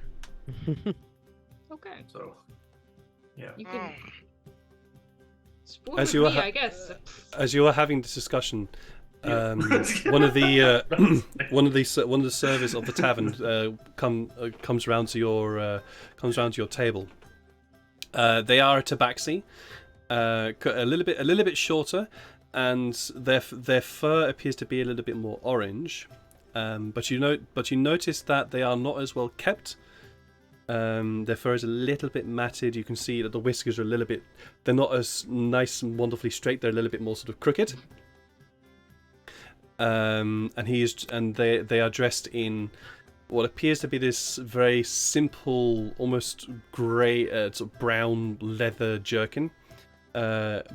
Well, okay. So, yeah. You can Oh, spoon As with you were me, ha- I guess. As you are having this discussion, One of the one of the servers of the tavern comes round to your table. They are a tabaxi, a little bit shorter, and their fur appears to be a little bit more orange. But you notice that they are not as well kept. Their fur is a little bit matted. You can see that the whiskers are a little bit. They're not as nice and wonderfully straight. They're a little bit more sort of crooked. And they are dressed in what appears to be this very simple, almost grey, sort of brown leather jerkin. But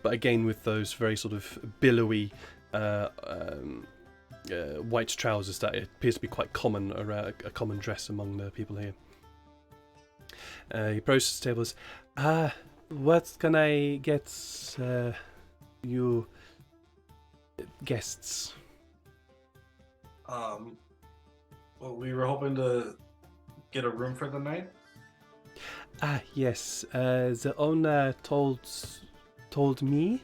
again, with those very sort of billowy white trousers that it appears to be quite common, a common dress among the people here. He approaches the tables. What can I get you guests? Well, we were hoping to get a room for the night. Yes. The owner told me.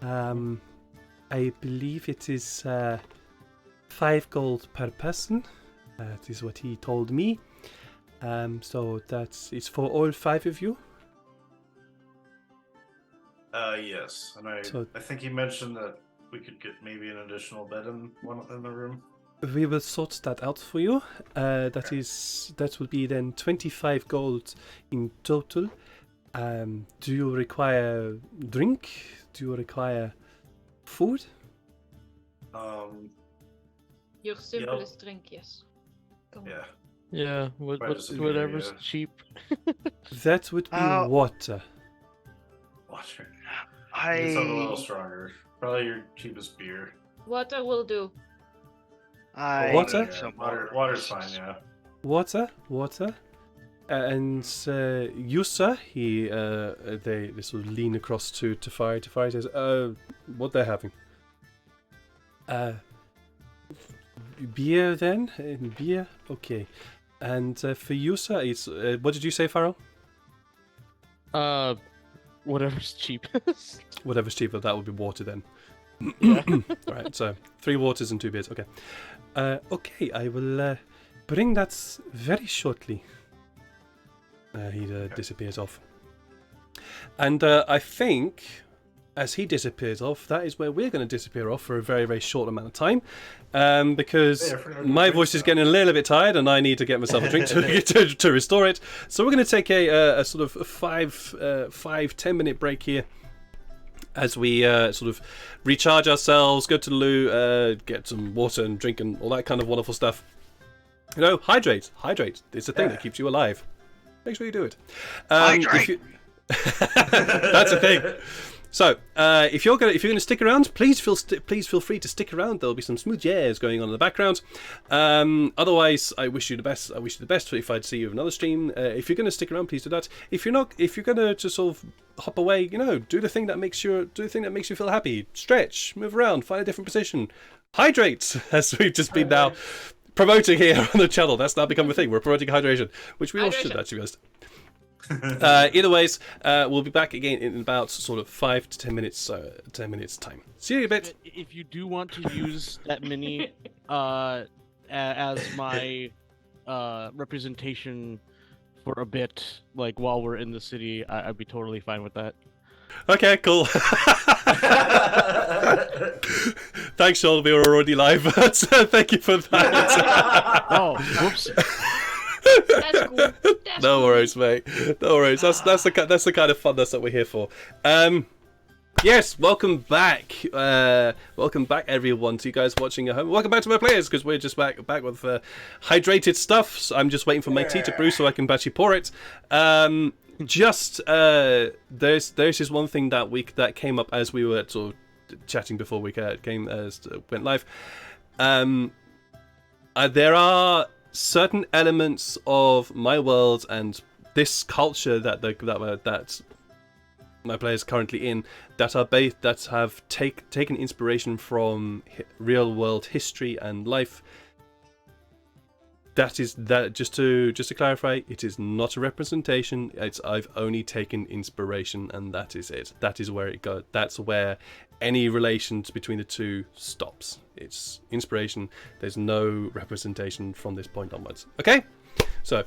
I believe it is 5 gold per person. That is what he told me. So it's for all 5 of you. Yes, and I think he mentioned that we could get maybe an additional bed in the room. We will sort that out for you. That will be then 25 gold in total. Do you require drink? Do you require food? Your simplest drink, yes. Come on. Yeah. Yeah, whatever's cheap. That would be water. Water. I It's a little stronger. Probably your cheapest beer. Water will do. Water? need some Water's fine, yeah. Water. And you, sir, they sort of lean across to Fire. Fire says, what they're having? Beer then? Beer? Okay. And for you, sir, it's, what did you say, Farrell? Whatever's cheapest. Whatever's cheaper, that would be water then. Yeah. Alright, so 3 waters and 2 beers, okay. Okay, I will bring that very shortly. He disappears off. And I think, as he disappears off, that is where we're going to disappear off for a very, very short amount of time. Because my voice is getting a little bit tired and I need to get myself a drink to restore it. So we're going to take a sort of 5-10 minute break here as we sort of recharge ourselves, go to the loo, get some water and drink and all that kind of wonderful stuff. You know, hydrate. It's the thing that keeps you alive. Make sure you do it. Hydrate. That's a thing. So, if you're gonna stick around, please feel free to stick around. There'll be some smooth jazz going on in the background. Otherwise, I wish you the best. I wish you the best if I'd see you in another stream. If you're gonna stick around, please do that. If you're not, if you're gonna just sort of hop away, you know, do the thing that makes you feel happy. Stretch, move around, find a different position, hydrate, as we've just been now promoting here on the channel. That's now become a thing. We're promoting hydration, which we all should actually be honest. Either ways, we'll be back again in about sort of 5 to 10 minutes. 10 minutes time. See you in a bit. If you do want to use that mini as my representation for a bit, like while we're in the city, I'd be totally fine with that. Okay, cool. Thanks, Sean. We were already live. Thank you for that. Oh, whoops. That's cool. No worries, mate. No worries. That's the kind of funness that we're here for. Yes, welcome back. Welcome back, everyone. To you guys watching at home. Welcome back to my players, because we're just back with hydrated stuff. So I'm just waiting for my tea to brew so I can actually pour it. There's just one thing that came up as we were sort of chatting before we went live. There are certain elements of my world and this culture that my players are currently in that have taken inspiration from real world history and life that is that. Just to clarify, it is not a representation. I've only taken inspiration, and that is it. That is where it goes. That's where any relations between the two stops. It's inspiration. There's no representation from this point onwards. Okay, so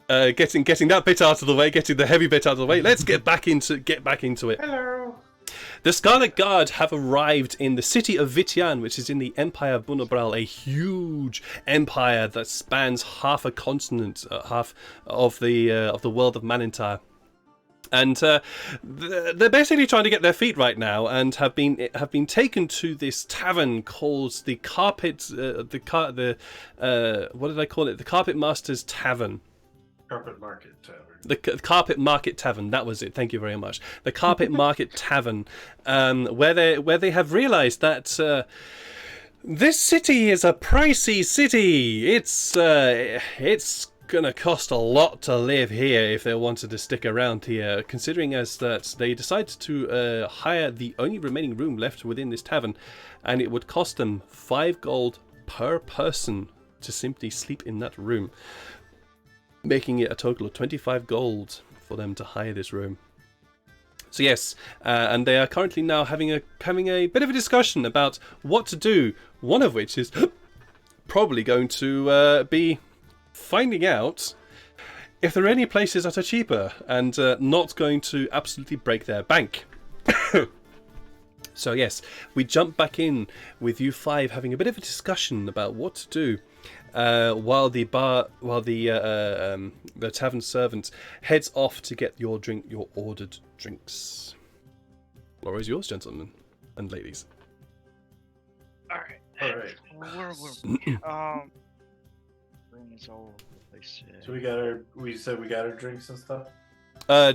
getting that bit out of the way, getting the heavy bit out of the way. Let's get back into it. Hello. The Scarlet Guard have arrived in the city of Vitian, which is in the Empire of Bunalbral, a huge empire that spans half a continent, half of the world of Manintar. And they're basically trying to get their feet right now, and have been taken to this tavern called the Carpet. What did I call it? The Carpet Master's Tavern. Carpet Market Tavern. The Carpet Market Tavern, that was it. Thank you very much. The Carpet Market Tavern, where they have realised that this city is a pricey city. It's gonna cost a lot to live here if they wanted to stick around here. Considering as that they decided to hire the only remaining room left within this tavern, and it would cost them 5 gold per person to simply sleep in that room, making it a total of 25 gold for them to hire this room. So yes, and they are currently now having a bit of a discussion about what to do. One of which is probably going to be finding out if there are any places that are cheaper and not going to absolutely break their bank. So yes, we jump back in with you 5 having a bit of a discussion about what to do. While the tavern servant heads off to get your ordered drinks. Floor is yours, gentlemen and ladies. All right. Where were rooms all over the place. So we said we got our drinks and stuff.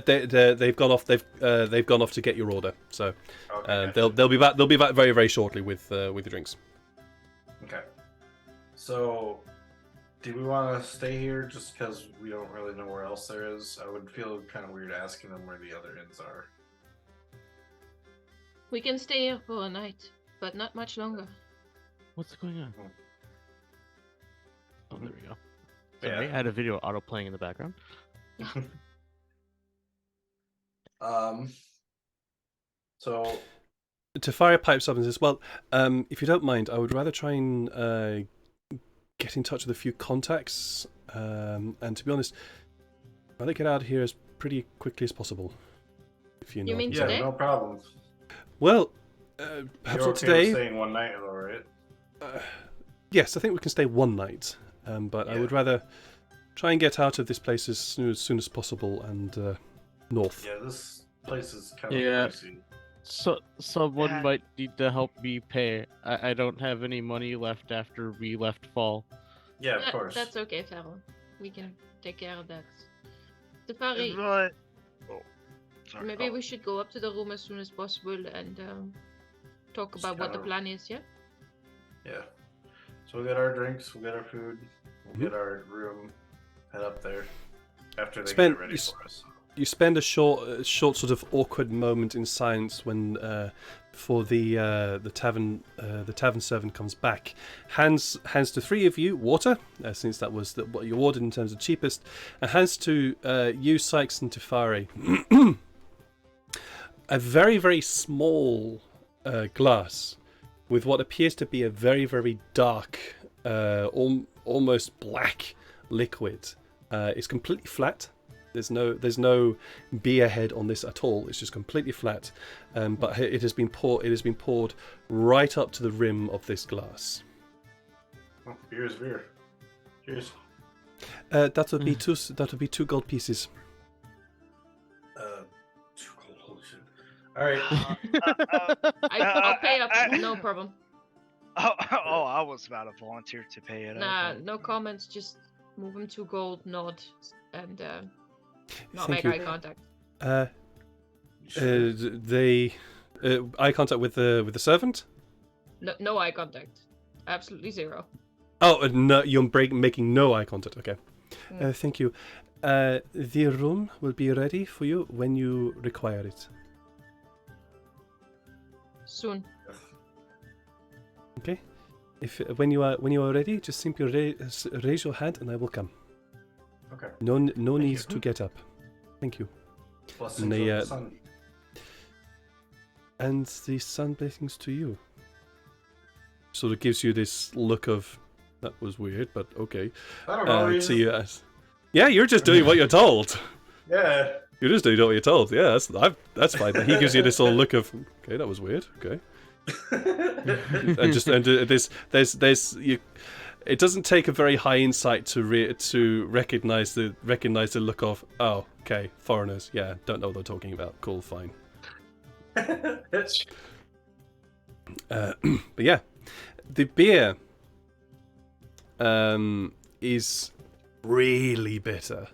They've gone off. They've gone off to get your order. So Okay, they'll be back. They'll be back very, very shortly with the drinks. Okay. So, do we want to stay here just because we don't really know where else there is? I would feel kind of weird asking them where the other inns are. We can stay here for a night, but not much longer. What's going on? Oh, there we go. Yeah. Sorry, I had a video auto playing in the background. So Tefari pipes up and says, "Well, if you don't mind, I would rather try and get in touch with a few contacts. And to be honest, I'd rather get out of here as pretty quickly as possible. If you know. You mean yeah, today? no problem. Well, perhaps You're not okay today. with staying one night, all right? Yes, I think we can stay one night. But I Yeah. would rather try and get out of this place as soon as possible and north." Yeah, this place is kind of Yeah. pricey. So someone Yeah. might need to help me pay. I don't have any money left after we left Fall. Yeah, of course. That's okay, Farrell. We can take care of that. Tefari, But oh, sorry. maybe we should go up to the room as soon as possible and talk Just about what the kinda- plan is, yeah? Yeah. So we'll get our drinks, we'll get our food, we'll Mhm. get our room, head up there after they Spend- get ready you s- for us. You spend a short sort of awkward moment in silence when before the tavern servant comes back, hands to 3 of you water, since that was what you ordered in terms of cheapest, and hands to you, Sykes, and Tefari a very, very small glass with what appears to be a very, very dark, almost black liquid. It's completely flat. There's no beer head on this at all. It's just completely flat, but it has been poured right up to the rim of this glass. Oh, beer's beer. Cheers. That would be 2 gold pieces. 2 gold, holy shit. Alright. I'll pay up, no problem. Oh, I was about to volunteer to pay it. Nah, up. no comments, just move him to gold, nod, and not Thank make you. eye contact. They eye contact with the servant. No eye contact. Absolutely zero. Oh no, you're making no eye contact. Okay. Mm. Thank you. The room will be ready for you when you require it. Soon. Okay. if when you are ready, just simply raise your hand and I will come. Okay. No need you. to get up. Thank you. Blessings May, of the sun. And the sun blessings to you. Sort of gives you this look of, that was weird, but okay. I don't know. To you as, yeah, you're just doing what you're told. Yeah. You're just doing what you're told. Yeah, that's fine. But he gives you this whole look of, okay, that was weird. Okay. There's you. It doesn't take a very high insight to recognize the look of, oh, okay, foreigners. Yeah, don't know what they're talking about. Cool, fine. But yeah, the beer is really bitter,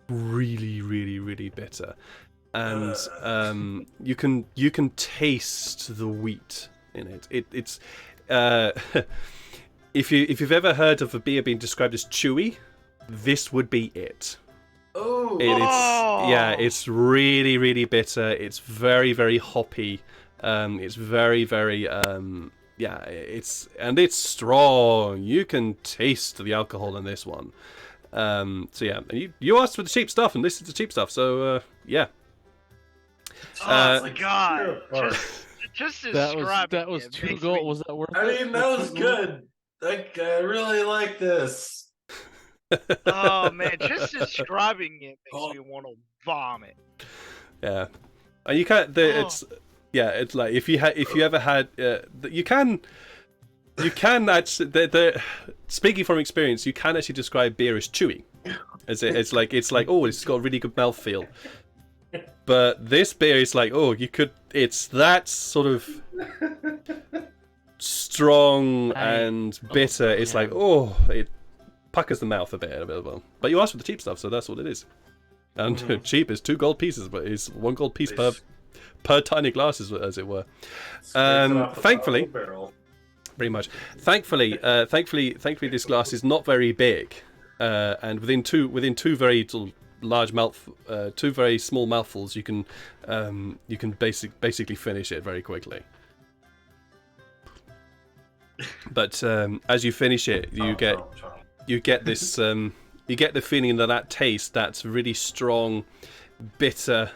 really bitter, and you can taste the wheat in it. It's if you've ever heard of a beer being described as chewy, this would be it. It's really bitter. It's very hoppy. It's very it's strong. You can taste the alcohol in this one. So yeah, and you asked for the cheap stuff, and this is the cheap stuff. So yeah. Oh my god! Just that was 2 gold. Was that worth it? I mean, that was good. I really like this. Oh man, just describing it makes me want to vomit. Yeah, and you can't. It's like if you ever had, you can actually. Speaking from experience, you can actually describe beer as chewy. It's like oh, it's got a really good mouthfeel. But this beer is like, oh, it's that sort of strong and bitter. It's like, oh, it puckers the mouth a bit well. But you asked for the cheap stuff, so that's what it is. And cheap is 2 gold pieces, but it's 1 gold piece per tiny glass, as it were. Thankfully, pretty much. Thankfully, this glass is not very big, and within two very two very small mouthfuls, you can basically finish it very quickly. But as you finish it, you get this you get the feeling that taste, that's really strong, bitter,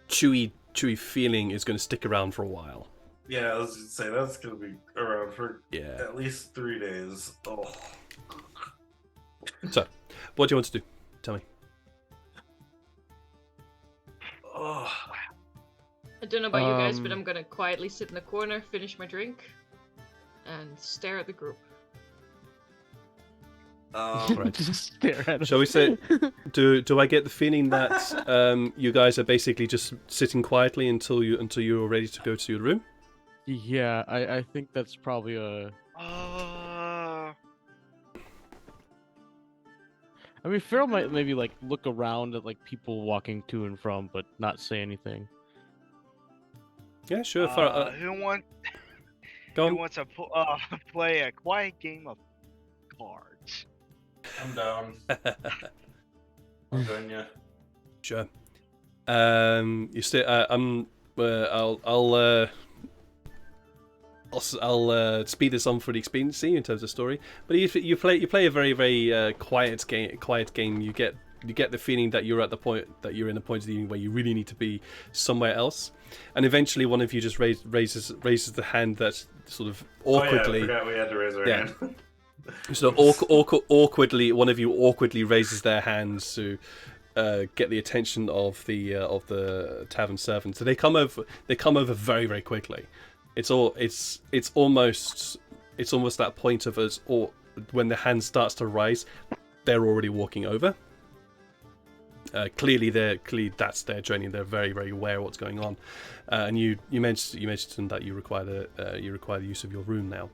chewy feeling is going to stick around for a while. Yeah, I was going to say that's going to be around for Yeah. at least 3 days. Oh. So, what do you want to do? Tell me. Oh. I don't know about you guys, but I'm gonna quietly sit in the corner, finish my drink, and stare at the group. Right. Just stare at Shall we say? Do I get the feeling that you guys are basically just sitting quietly until you're ready to go to your room? Yeah, I think that's probably a. I mean, Pharaoh might maybe like look around at like people walking to and from, but not say anything. Yeah, sure. Who wants to play a quiet game of cards? I'm down. I'm doing you. Sure. You stay. I'll speed this on for the expediency in terms of story. But you play a very quiet game. You get the feeling that you're in the point of the evening where you really need to be somewhere else, and eventually one of you just raises the hand that sort of awkwardly. Oh yeah, I forgot we had to raise our hand. So awkwardly, one of you awkwardly raises their hands to get the attention of the tavern servant. So they come over very quickly. It's almost that point of us, or when the hand starts to rise, they're already walking over. Clearly that's their journey. They're very aware of what's going on. And you mentioned that you require the use of your room now.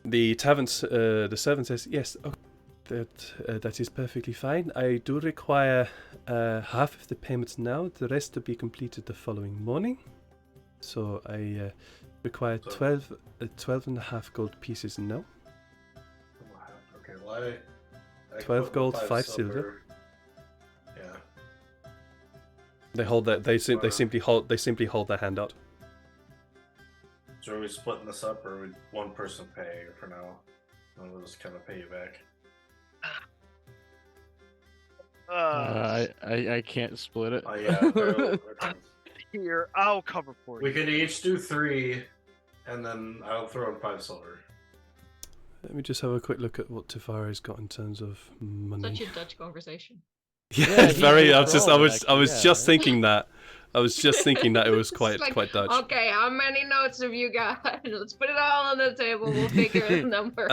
The servant says, yes, okay, that is perfectly fine. I do require half of the payments now, the rest to be completed the following morning. So I require 12 and a half gold pieces now. Okay, why? 12 gold, 5 silver. Yeah. They hold that. They simply hold their hand out. So are we splitting this up, or would one person pay for now? And we'll just kind of pay you back. I can't split it. Oh yeah. Here, I'll cover for you. We could each do 3, and then I'll throw in 5 silver. Let me just have a quick look at what Tefari's got in terms of money. Such a Dutch conversation. Yeah, Yeah, it's very. he's I was just. I wrong, was. I was actually, just yeah. thinking that. I was just thinking that it was It's quite like, quite Dutch. Okay, how many notes have you got? Let's put it all on the table. We'll figure the number.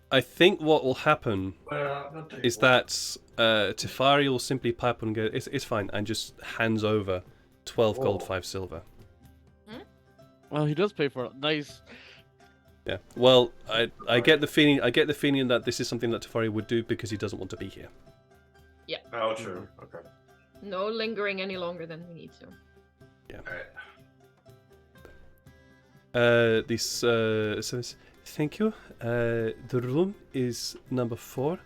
I think what will happen Well, is that Tefari will simply pipe and go, it's fine, and just hands over 12 gold, Whoa. 5 silver. Well, he does pay for it. Nice. Yeah. Well, I get the feeling that this is something that Tefari would do because he doesn't want to be here. Oh, true. Okay. No lingering any longer than we need to. Alright. This says, thank you. The room is number 4.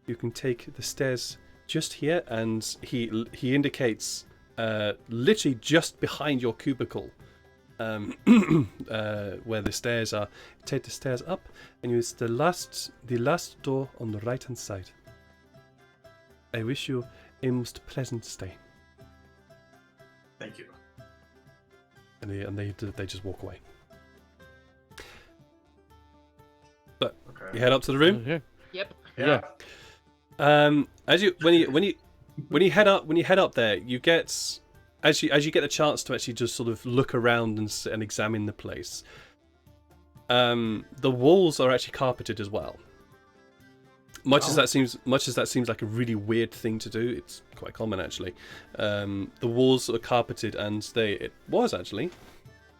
You can take the stairs just here, and he indicates literally just behind your cubicle, where the stairs are. Take the stairs up, and use the last door on the right hand side. I wish you a most pleasant stay. Thank you. And they just walk away. Okay. You head up to the room. Yeah. Yep. Yeah. As you when you head up there, you get as you get the chance to actually just sort of look around and examine the place. The walls are actually carpeted as well. Much as that seems like a really weird thing to do, it's quite common actually. The walls are carpeted, and it was actually.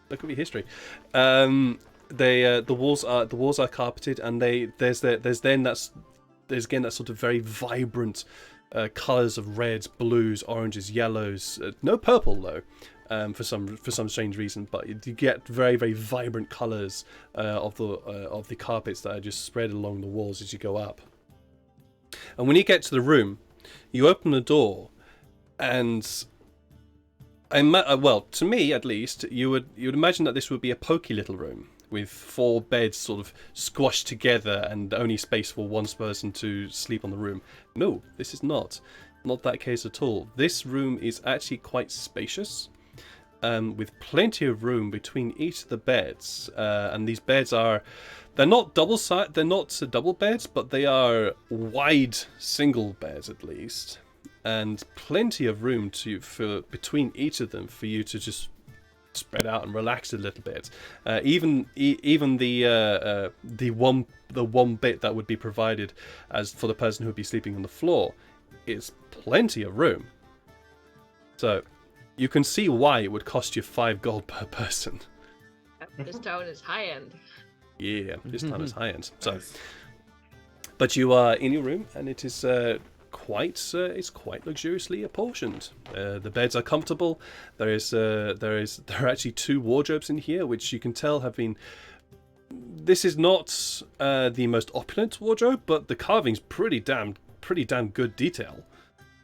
That could be history. The walls are carpeted, and there's again that sort of very vibrant colors of reds, blues, oranges, yellows. No purple though, for some strange reason. But you get very very vibrant colors of the carpets that are just spread along the walls as you go up. And when you get to the room, you open the door, and well, to me at least, you would imagine that this would be a pokey little room with 4 beds sort of squashed together and only space for one person to sleep on the room. No, this is not that case at all. This room is actually quite spacious, with plenty of room between each of the beds. And these beds they're not double beds, but they are wide single beds at least, and plenty of room for between each of them for you to just spread out and relax a little bit. Even the one bit that would be provided as for the person who would be sleeping on the floor is plenty of room. So you can see why it would cost you 5 gold per person. This town is high end. Yeah, this town is high end. So, Nice. but you are in your room, and it is quite luxuriously apportioned. The beds are comfortable. There are actually 2 wardrobes in here, which you can tell have been. This is not the most opulent wardrobe, but the carving's pretty damn good detail.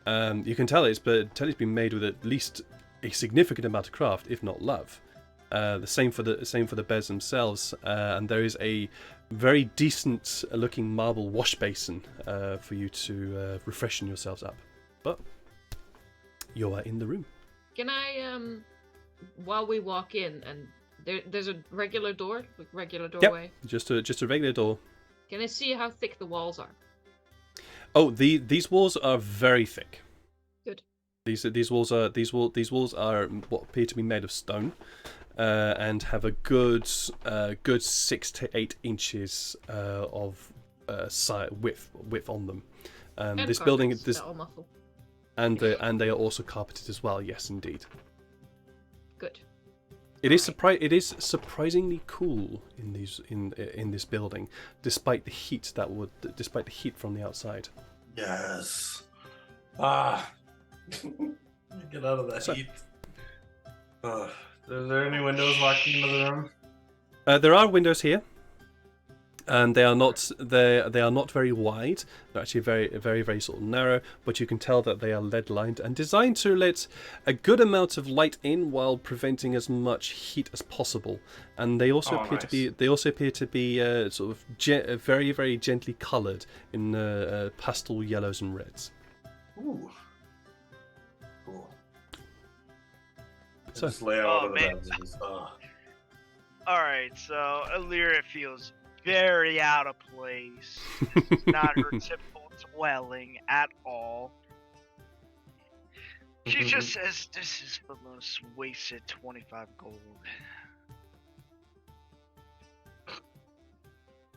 You can tell it's been made with at least a significant amount of craft, if not love. The same for the beds themselves, and there is a very decent looking marble wash basin for you to refreshen yourselves up. But you are in the room. Can I, while we walk in, and there's a regular door, like regular doorway. Yep, just a regular door. Can I see how thick the walls are? Oh, these walls are very thick. Good. These walls are what appear to be made of stone, and have a good 6 to 8 inches of width on them. And This building, carpets that'll muffle. and they are also carpeted as well. Yes, indeed. Good. It is surprisingly cool in this building, despite the heat from the outside. Yes. Get out of that heat. Is there any windows locking into the room? There are windows here. And they are not very wide. They're actually very sort of narrow. But you can tell that they are lead lined and designed to let a good amount of light in while preventing as much heat as possible. And they also appear to be sort of very gently coloured in pastel yellows and reds. Ooh. Cool. So- Just lay out one of the man. beds and just, Alright, so Illyria feels very out of place. This is not her typical dwelling at all. She just says this is the most wasted 25 gold.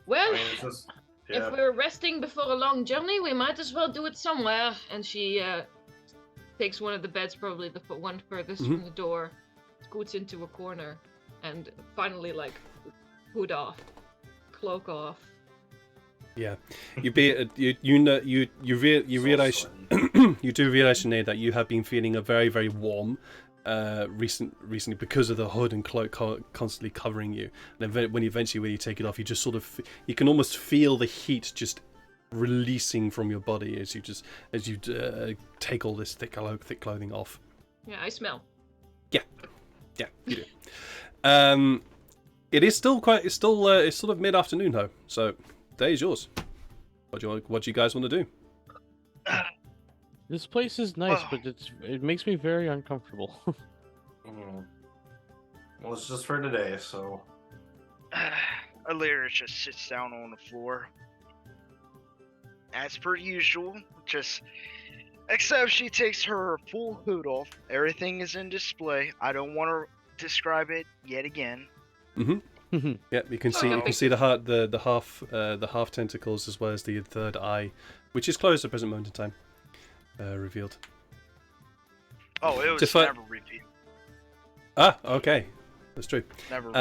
Well, I mean, it's just, yeah. if we're resting before a long journey, we might as well do it somewhere. And she takes one of the beds, probably the one furthest from the door, scoots into a corner, and finally, like, hood off, cloak off. Yeah, you realize you do realize, Sinead, that you have been feeling a very warm recently because of the hood and cloak constantly covering you. And then when you take it off, you just sort of you can almost feel the heat just releasing from your body as you take all this thick clothing off. Yeah, I smell. Yeah, you do. It is still it's sort of mid-afternoon though, so day is yours. What do you guys want to do? This place is nice, Oh. but it makes me very uncomfortable. Well, it's just for today, so. Illyria just sits down on the floor. As per usual, except she takes her full hood off. Everything is in display. I don't want to describe it yet again. Yeah, you can see the half tentacles as well as the third eye, which is closed at the present moment in time, revealed. Oh, it was Defi- never revealed. Ah, okay, that's true. Never.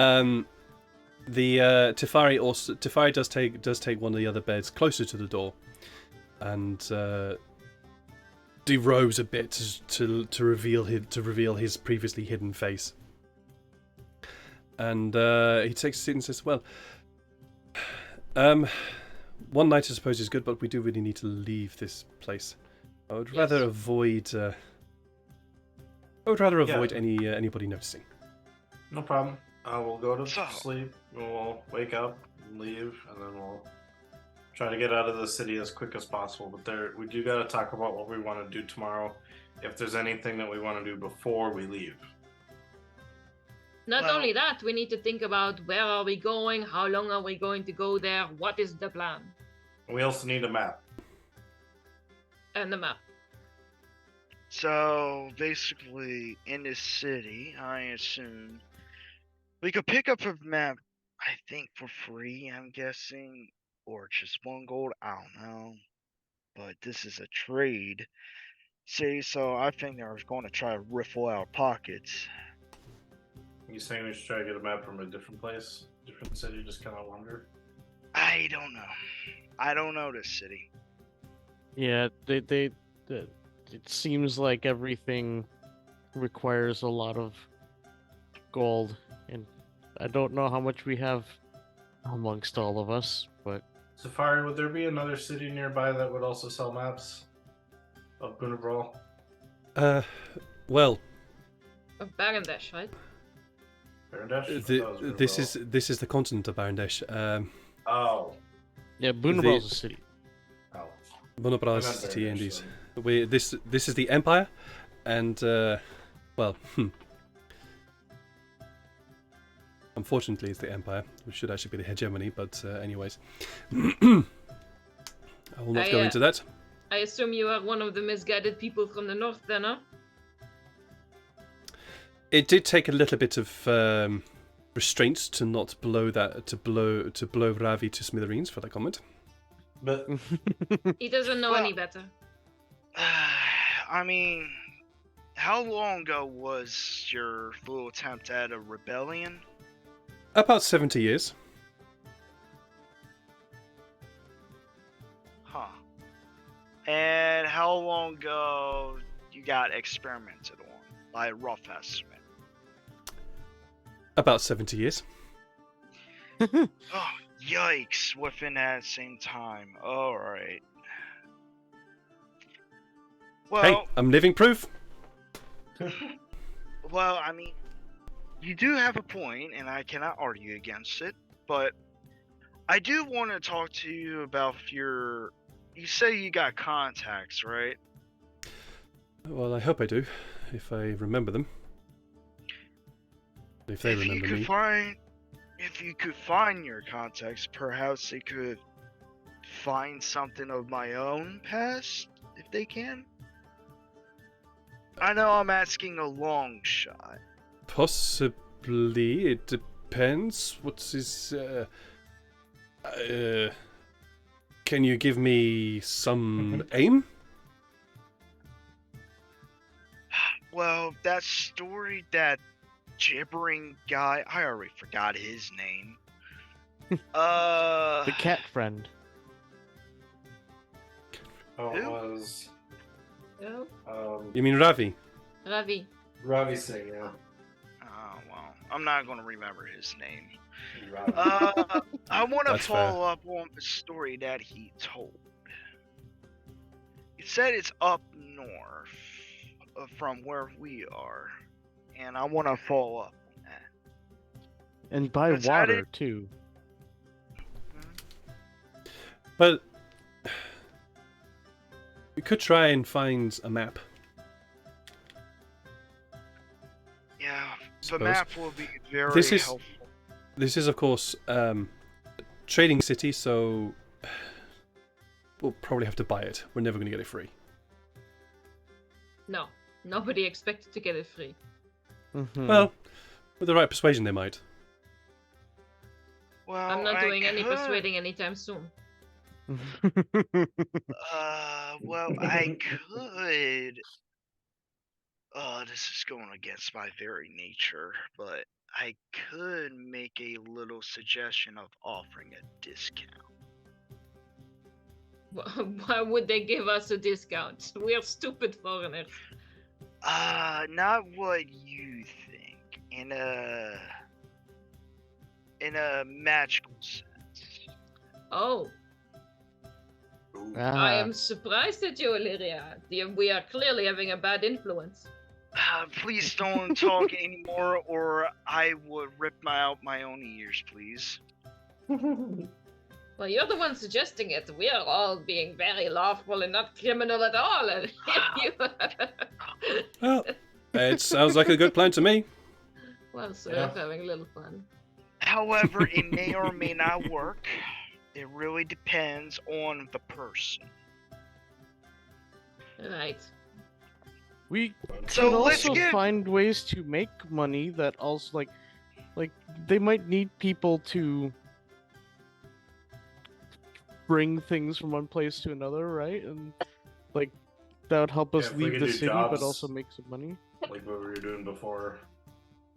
The Tefari does take one of the other beds closer to the door, and derobes a bit to reveal his previously hidden face. And he takes a seat and says, "Well, one night I suppose is good, but we do really need to leave this place. I would rather avoid. Anybody noticing." No problem. We'll go to So- sleep. We'll wake up, leave, and then we'll try to get out of the city as quick as possible. But we do got to talk about what we want to do tomorrow. If there's anything that we want to do before we leave. Not Well- only that, we need to think about where are we going, how long are we going to go there, what is the plan, We also need a map. and the map. So basically, in this city, I assume we could pick up a map. I think for free. I'm guessing, or just 1 gold. I don't know. But this is a trade. See, so I think they're going to try to riffle our pockets. You saying we should try to get a map from a different place, different city? Just kind of wonder. I don't know. I don't know this city. Yeah, it seems like everything requires a lot of gold, and I don't know how much we have amongst all of us, but Safari, would there be another city nearby that would also sell maps of Bunalbral? Well, Of Barandesh, right? Barandesh? this is the continent of Barandesh. Oh. yeah, Bunalbral's a city. Oh. Bunalbral is I a meant city, Barandesh, indeed. sorry. This is the Empire, and unfortunately, it's the Empire, which should actually be the hegemony. But anyways, I will not go into that. I assume you are one of the misguided people from the north, then, huh? It did take a little bit of restraint to not blow Ravi to smithereens for that comment. But He doesn't know any better. I mean, how long ago was your little attempt at a rebellion? About 70 years. Huh. And how long ago you got experimented on, by a rough estimate? About 70 years. Oh, Yikes! Within that same time. All right. Well, Hey, I'm living proof. well, I mean, you do have a point, and I cannot argue against it. But I do want to talk to you about your. You say you got contacts, right? Well, I hope I do, if I remember them. If they remember me. If you could find your contacts, perhaps they could find something of my own past, if they can. I know I'm asking a long shot. Possibly. It depends. What's his... can you give me some aim? Well, that story, that gibbering guy, I already forgot his name. The cat friend. Oh, it Who? was Oh, You mean Ravi? Ravi. Ravi Singh, yeah. Oh, well, I'm not going to remember his name. Ravi. I want to That's follow up on the story that he told. He said it's up north from where we are, and I want to follow up on that. And by That's how water, it- too. Well, we could try and find a map. Yeah, the Suppose. map will be very This is- helpful. This is, of course, trading city, so we'll probably have to buy it. We're never going to get it free. No, nobody expected to get it free. Mhm. Well, with the right persuasion, they might. Well, I'm not I doing any could- persuading anytime soon. Well, I could. This is going against my very nature, but I could make a little suggestion of offering a discount. Why would they give us a discount? We are stupid foreigners. Not what you think. In a magical sense. Oh, Ah, I am surprised at you, Illyria. We are clearly having a bad influence. Please don't talk anymore, or I would rip out my own ears, please. Well, you're the one suggesting it. We are all being very lawful and not criminal at all. And Well, it sounds like a good plan to me. well, sort Yeah. of having a little fun. However, it may or may not work. It really depends on the person. Right. we So could let's also get. find ways to make money that also, like they might need people to bring things from one place to another, right? And like that would help us Yeah, if we leave could the do city, jobs. but also make some money. Like what we were doing before.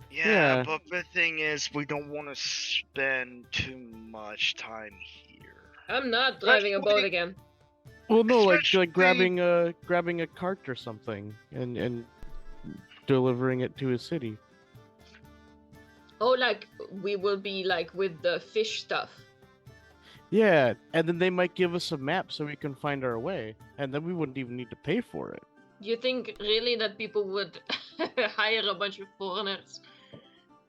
Yeah, Yeah. but the thing is, we don't want to spend too much time here. I'm not driving a boat Especially- again. Well, no, like Especially- grabbing a cart or something and delivering it to a city. Oh, like we will be like with the fish stuff. Yeah, and then they might give us a map so we can find our way, and then we wouldn't even need to pay for it. You think really that people would hire a bunch of foreigners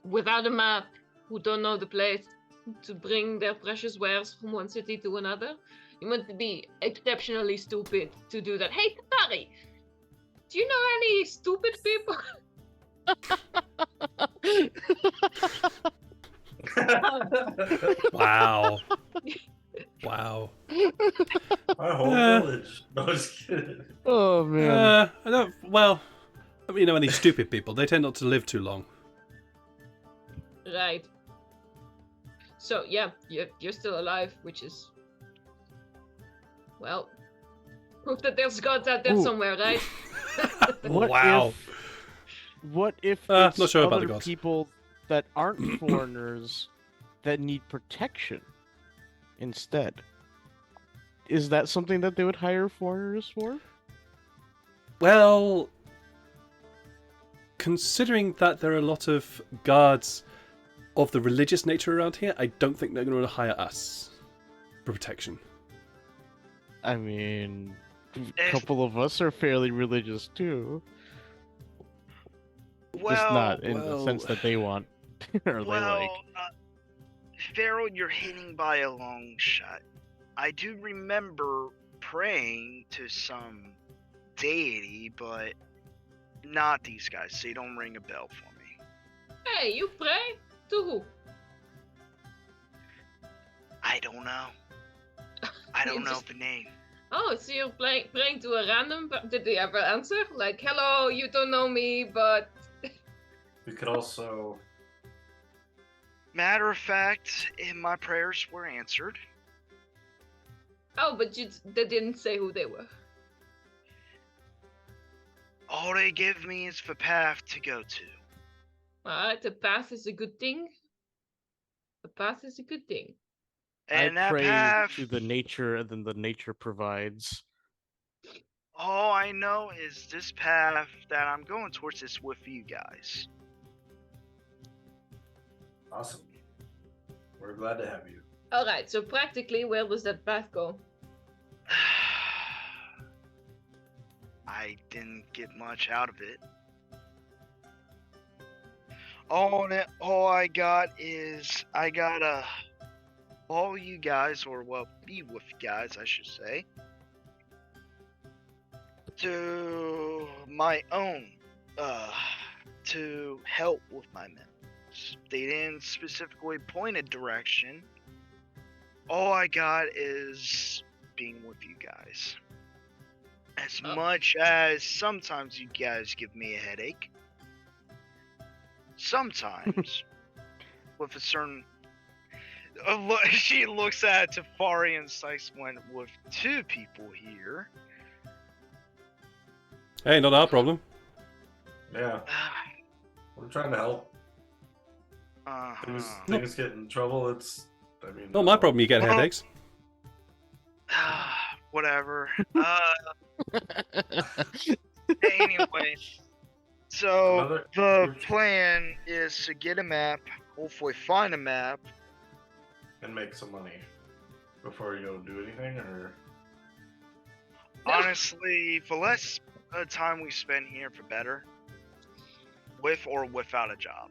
without a map who don't know the place to bring their precious wares from one city to another? You must be exceptionally stupid to do that. Hey, Tatari, do you know any stupid people? Wow. Wow. My whole Uh, village. No, just kidding. Oh man. I don't. Well, I mean, you know, any stupid people, they tend not to live too long. Right. So yeah, you're still alive, which is, well, proof that there's gods out there Ooh. somewhere, right? Wow. What if Not it's sure about other the gods. people that aren't foreigners that need protection instead? Is that something that they would hire foreigners for? Well, considering that there are a lot of guards of the religious nature around here, I don't think they're going to hire us for protection. I mean, a If- couple of us are fairly religious too. Just Well, not in the sense that they want or they like. Farrell, you're hitting by a long shot. I do remember praying to some deity, but not these guys, so you don't ring a bell for me. Hey, you pray? To who? I don't know. I don't know the name. Oh, so you're praying to a random... Did they ever answer? Like, hello, you don't know me, but... We could also. Matter of fact, my prayers were answered. Oh, but they didn't say who they were. All they give me is the path to go to. Alright, the path is a good thing. The path is a good thing. And I that pray path, to the nature, and then the nature provides. all I know is this path that I'm going towards is with you guys. Awesome. We're glad to have you. Alright, so practically, where does that path go? I didn't get much out of it. All I got is all you guys, or well, be with you guys, I should say, to my own, to help with my members. They didn't specifically point a direction. All I got is being with you guys. As much as sometimes you guys give me a headache. Sometimes, with a certain... she looks at Tafari and Sykes went, with two people here. Hey, not our problem. Yeah, we're trying to help. Things get in trouble. I mean. Not my problem. You get Well- headaches. Whatever. Anyway, so the plan is to get a map, hopefully find a map. And make some money before you go do anything, or Honestly, the less time we spend here, for better. With or without a job.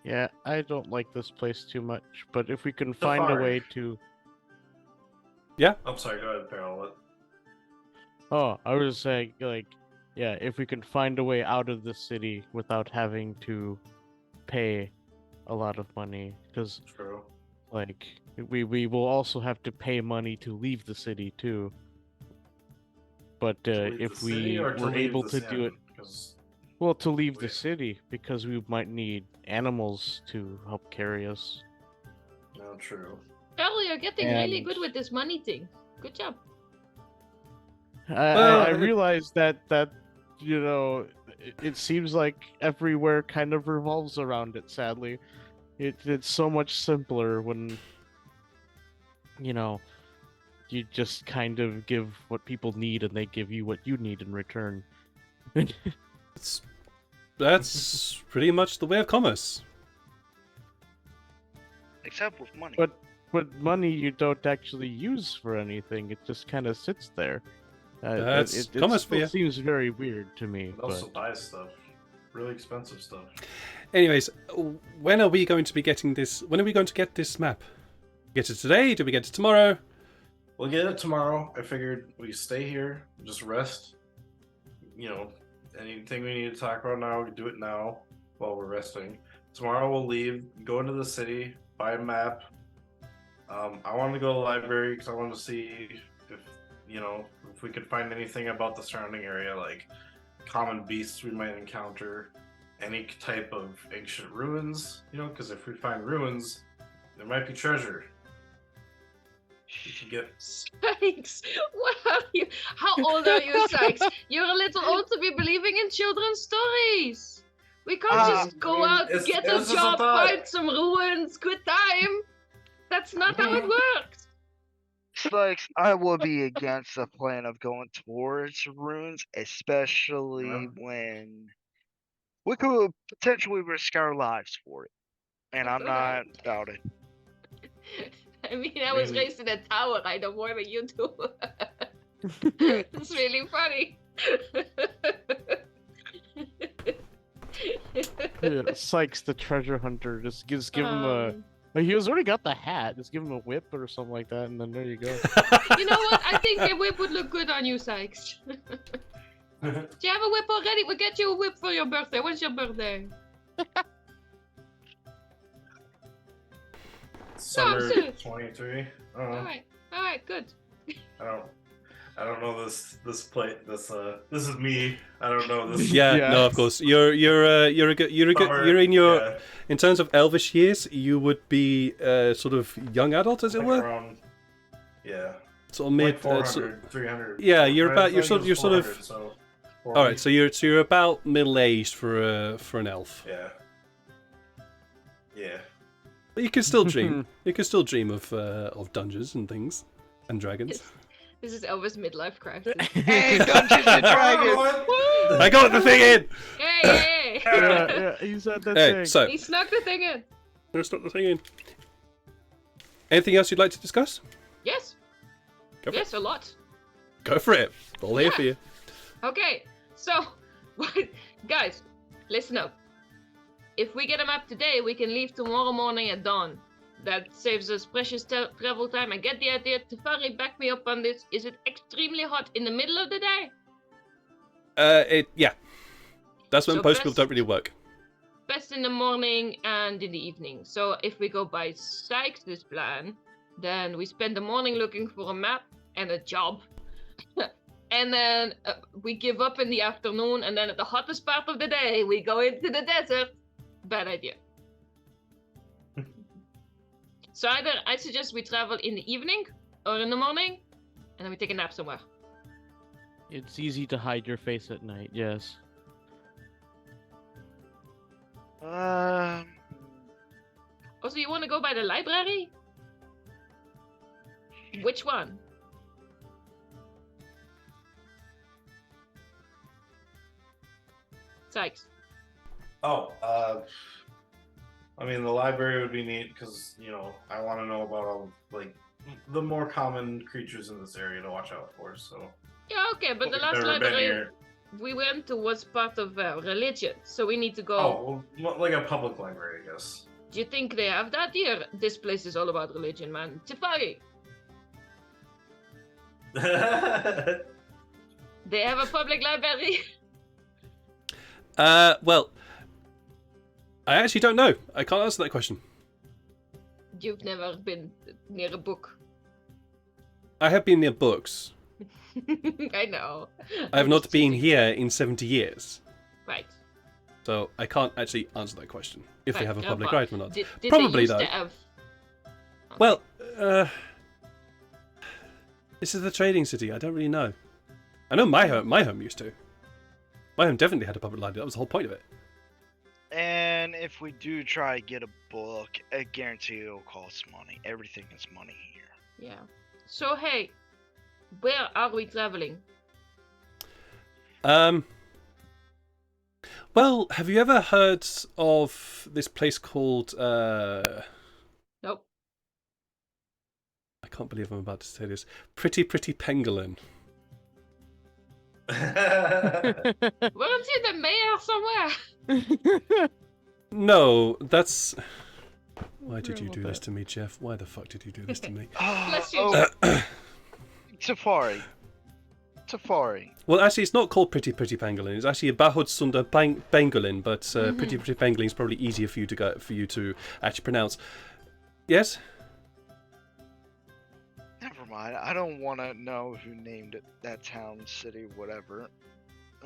Yeah, I don't like this place too much, but if we can find a way to... I'm sorry. Go ahead, Farrell. Oh, I was saying, like, yeah, if we can find a way out of the city without having to pay a lot of money, because, True. like, we will also have to pay money to leave the city, too. But To leave if the we city or to were leave able the to do it... inn? 'Cause Well, to leave the Wait. city, because we might need animals to help carry us. no, true. Carol, you're getting really And- good with this money thing. Good job. I realize that you know, it seems like everywhere kind of revolves around it. Sadly, it's so much simpler when you know you just kind of give what people need and they give you what you need in return. That's pretty much the way of commerce. Except with money. But money you don't actually use for anything. It just kind of sits there. That's it commerce for still you. seems very weird to me. It also But buys stuff, really expensive stuff. Anyways, when are we going to be getting this? When are we going to get this map? Get it today? Do we get it tomorrow? We'll get it tomorrow. I figured we stay here, just rest. You know, anything we need to talk about now, we can do it now while we're resting. Tomorrow we'll leave, go into the city, buy a map. I wanted to go to the library because I wanted to see if, you know, if we could find anything about the surrounding area, like common beasts we might encounter, any type of ancient ruins, you know, because if we find ruins, there might be treasure. We can get Sykes, what are you? How old are you, Sykes? You're a little old to be believing in children's stories. We can't just go out, it's get a just a job, thought. find some ruins, good time. That's not how it works. Sykes, I will be against the plan of going towards ruins, especially when we could potentially risk our lives for it. And That's I'm not alright. about it. I mean, I was Really? raised in a tower. I know more than you do. It's really funny. Yeah, Sykes the treasure hunter. Just give him a. Um, Like, he was already got the hat. Just give him a whip or something like that, and then there you go. you know what? I think a whip would look good on you, Sykes. Do you have a whip already? We'll get you a whip for your birthday. When's your birthday? Summer serious. 23. Alright, good. I don't know this plate. This is me. I don't know this. Yeah, Yeah. no, of course. You're a good Summer, you're in your yeah, in terms of elvish years, you would be sort of young adult, as it like were, around, yeah, sort of mid. like 400, 300. yeah, you're I about think you're it sort was of 400, so all right. So you're about middle aged for an elf, yeah, yeah. but you can still dream. You can still dream of dungeons and things and dragons. This is Elvis midlife crisis. Hey, Dungeons and Dragons! Woo! I got the thing in. Hey! Yeah, he's at that Hey, thing. so He snuck the thing in. let's start the thing in. Anything else you'd like to discuss? Yes. Go for Yes, a lot. Go for it. All here for you. Okay, so, guys, listen up. If we get a map today, we can leave tomorrow morning at dawn. That saves us precious travel time. I get the idea. Tefari, back me up on this. Is it extremely hot in the middle of the day? Yeah. That's when So post people best- don't really work. Best in the morning and in the evening. So if we go by Sykes' plan, then we spend the morning looking for a map and a job. And then we give up in the afternoon, and then at the hottest part of the day, we go into the desert. Bad idea. So either I suggest we travel in the evening or in the morning, and then we take a nap somewhere. It's easy to hide your face at night. Yes. Um, Also, you want to go by the library? Which one? Sykes. Oh, I mean, the library would be neat because I want to know about all like the more common creatures in this area to watch out for. So Yeah, okay, but the We've last never been library here. we went to was part of religion, so we need to go. Oh, well, like a public library, I guess. Do you think they have that here? This place is all about religion, man. Tefari, they have a public library? Well, I actually don't know. I can't answer that question. You've never been near a book. I have been near books. I know. I have not been here in 70 years. Right. So I can't actually answer that question. If they Right, have a public Grandpa. right or not. Did Probably, they used though. to have... Well, this is the trading city. I don't really know. I know my home used to. My home definitely had a public library. That was the whole point of it. and if we do try to get a book, I guarantee it'll cost money. Everything is money here. Yeah. So, hey, where are we traveling? Well, have you ever heard of this place called Nope. I can't believe I'm about to say this. Pretty Pangolin. Weren't you the mayor somewhere? No, that's why did you Forgot do about this that. to me, Jeff? Why the fuck did you do this to me? Bless you. Oh, Safari. Safari. Well, actually, it's not called Pretty Pangolin. It's actually a Bahud Sunda Pangolin, but Pretty Pangolin is probably easier for you to actually pronounce. Yes. Never mind. I don't want to know who named it. That town, city, whatever.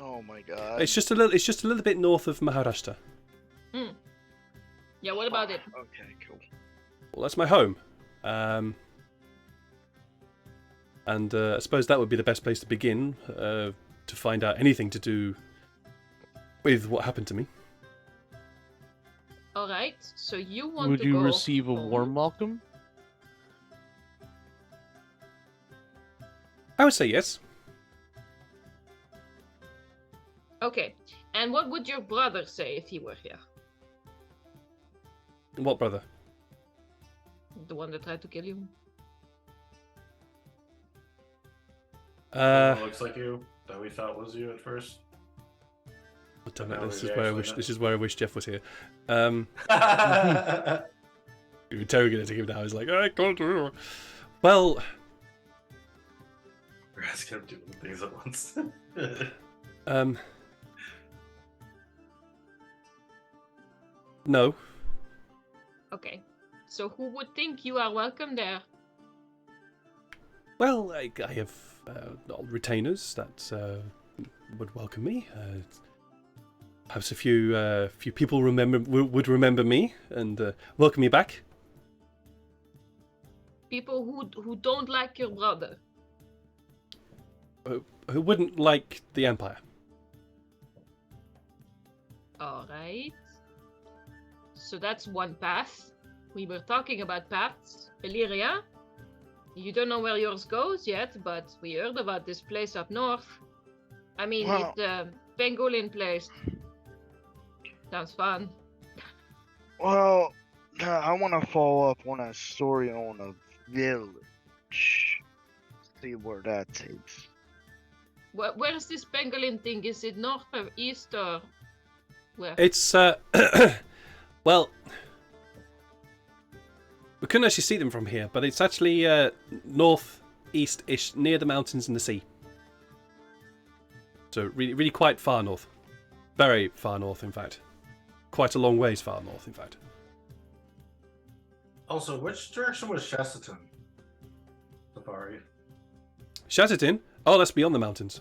Oh my god. It's just a little bit north of Maharashtra. Yeah, what about it? Okay, cool. Well, that's my home. And I suppose that would be the best place to begin to find out anything to do with what happened to me. Alright, so you want Would to you go receive a home. warm welcome? I would say yes. Okay, and what would your brother say if he were here? What brother? The one that tried to kill you. Looks like you. That we thought was you at first. Oh, damn it! No, This we is where I actually wish. not. This is where I wish Jeff was here. You interrogated him now. He's like, I can't do it. Well, We're asking him to do things at once. no. Okay. So who would think you are welcome there? Well, I have retainers that would welcome me. Perhaps a few people would remember me and welcome me back. People who don't like your brother. Who wouldn't like the Empire? Alright. So that's one path. We were talking about paths. Illyria, you don't know where yours goes yet, but we heard about this place up north. I mean, Well- it's a pangolin place. Sounds fun. Well, I want to follow up on a story on a village. See where that takes. Where's this pangolin thing? Is it north or east or where? It's well, we couldn't actually see them from here, but it's actually northeast-ish, near the mountains and the sea. So really, really quite far north, very far north, in fact, quite a long ways far north, in fact. Also, which direction was Chesterton? Safari. Shatterton? Oh, that's beyond the mountains.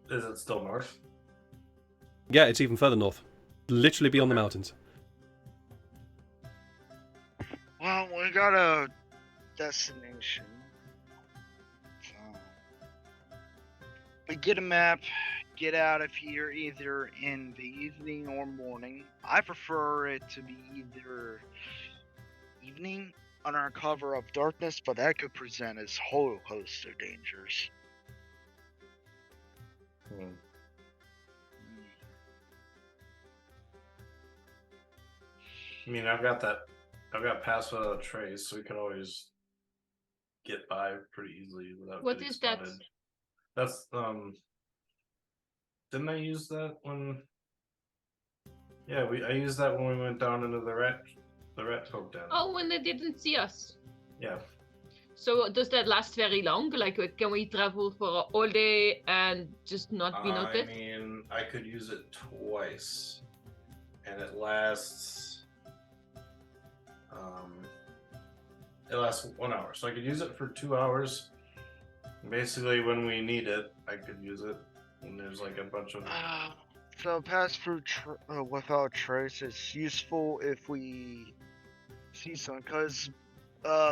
Is it still north? Yeah, it's even further north, literally beyond the mountains. Well, we got a destination. So, we get a map, get out of here either in the evening or morning. I prefer it to be either evening under cover of darkness, but that could present a whole host of dangers. I mean, I've got pass without a trace, so we can always get by pretty easily without. What getting is that? spotted. That's Didn't I use that when? Yeah, I used that when we went down into the rat folk den. Oh, when they didn't see us. Yeah. So does that last very long? Like, can we travel for all day and just not be I noticed? mean, I could use it twice, and it lasts. It lasts 1 hour, so I could use it for 2 hours. Basically, when we need it, I could use it. And there's like a bunch of. So pass through without trace is useful if we see some, because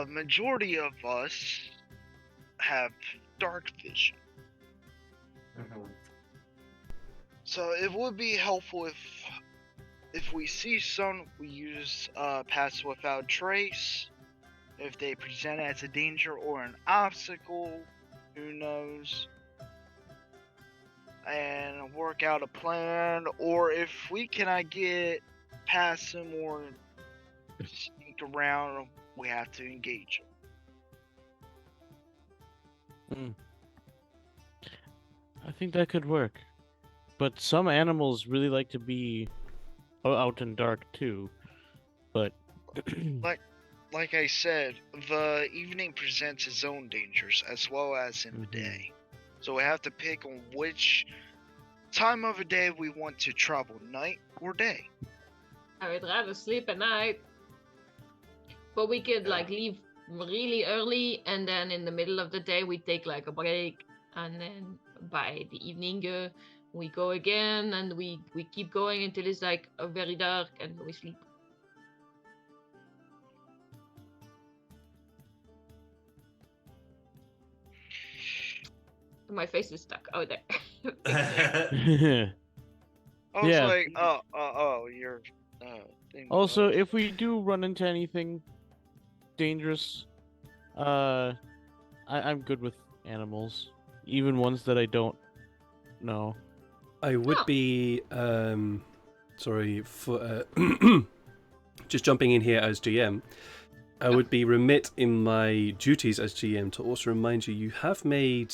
majority of us have dark vision. Mhm. So it would be helpful if we see some, we use pass without trace. If they present as a danger or an obstacle, who knows? And work out a plan, or if we cannot get past them or sneak around, we have to engage them. I think that could work. But some animals really like to be out in dark too. But Like I said, the evening presents its own dangers as well as in the day. So we have to pick on which time of the day we want to travel, night or day. I would rather sleep at night. But we could Yeah. like leave really early, and then in the middle of the day we take like a break, and then by the evening we go again, and we keep going until it's like very dark, and we sleep. My face is stuck. Oh, there. I was Yeah. like, you're thing also, was- if we do run into anything dangerous, I'm good with animals, even ones that I don't know. I would Oh. be sorry for just jumping in here as GM, I would be remit in my duties as GM to also remind you, you have made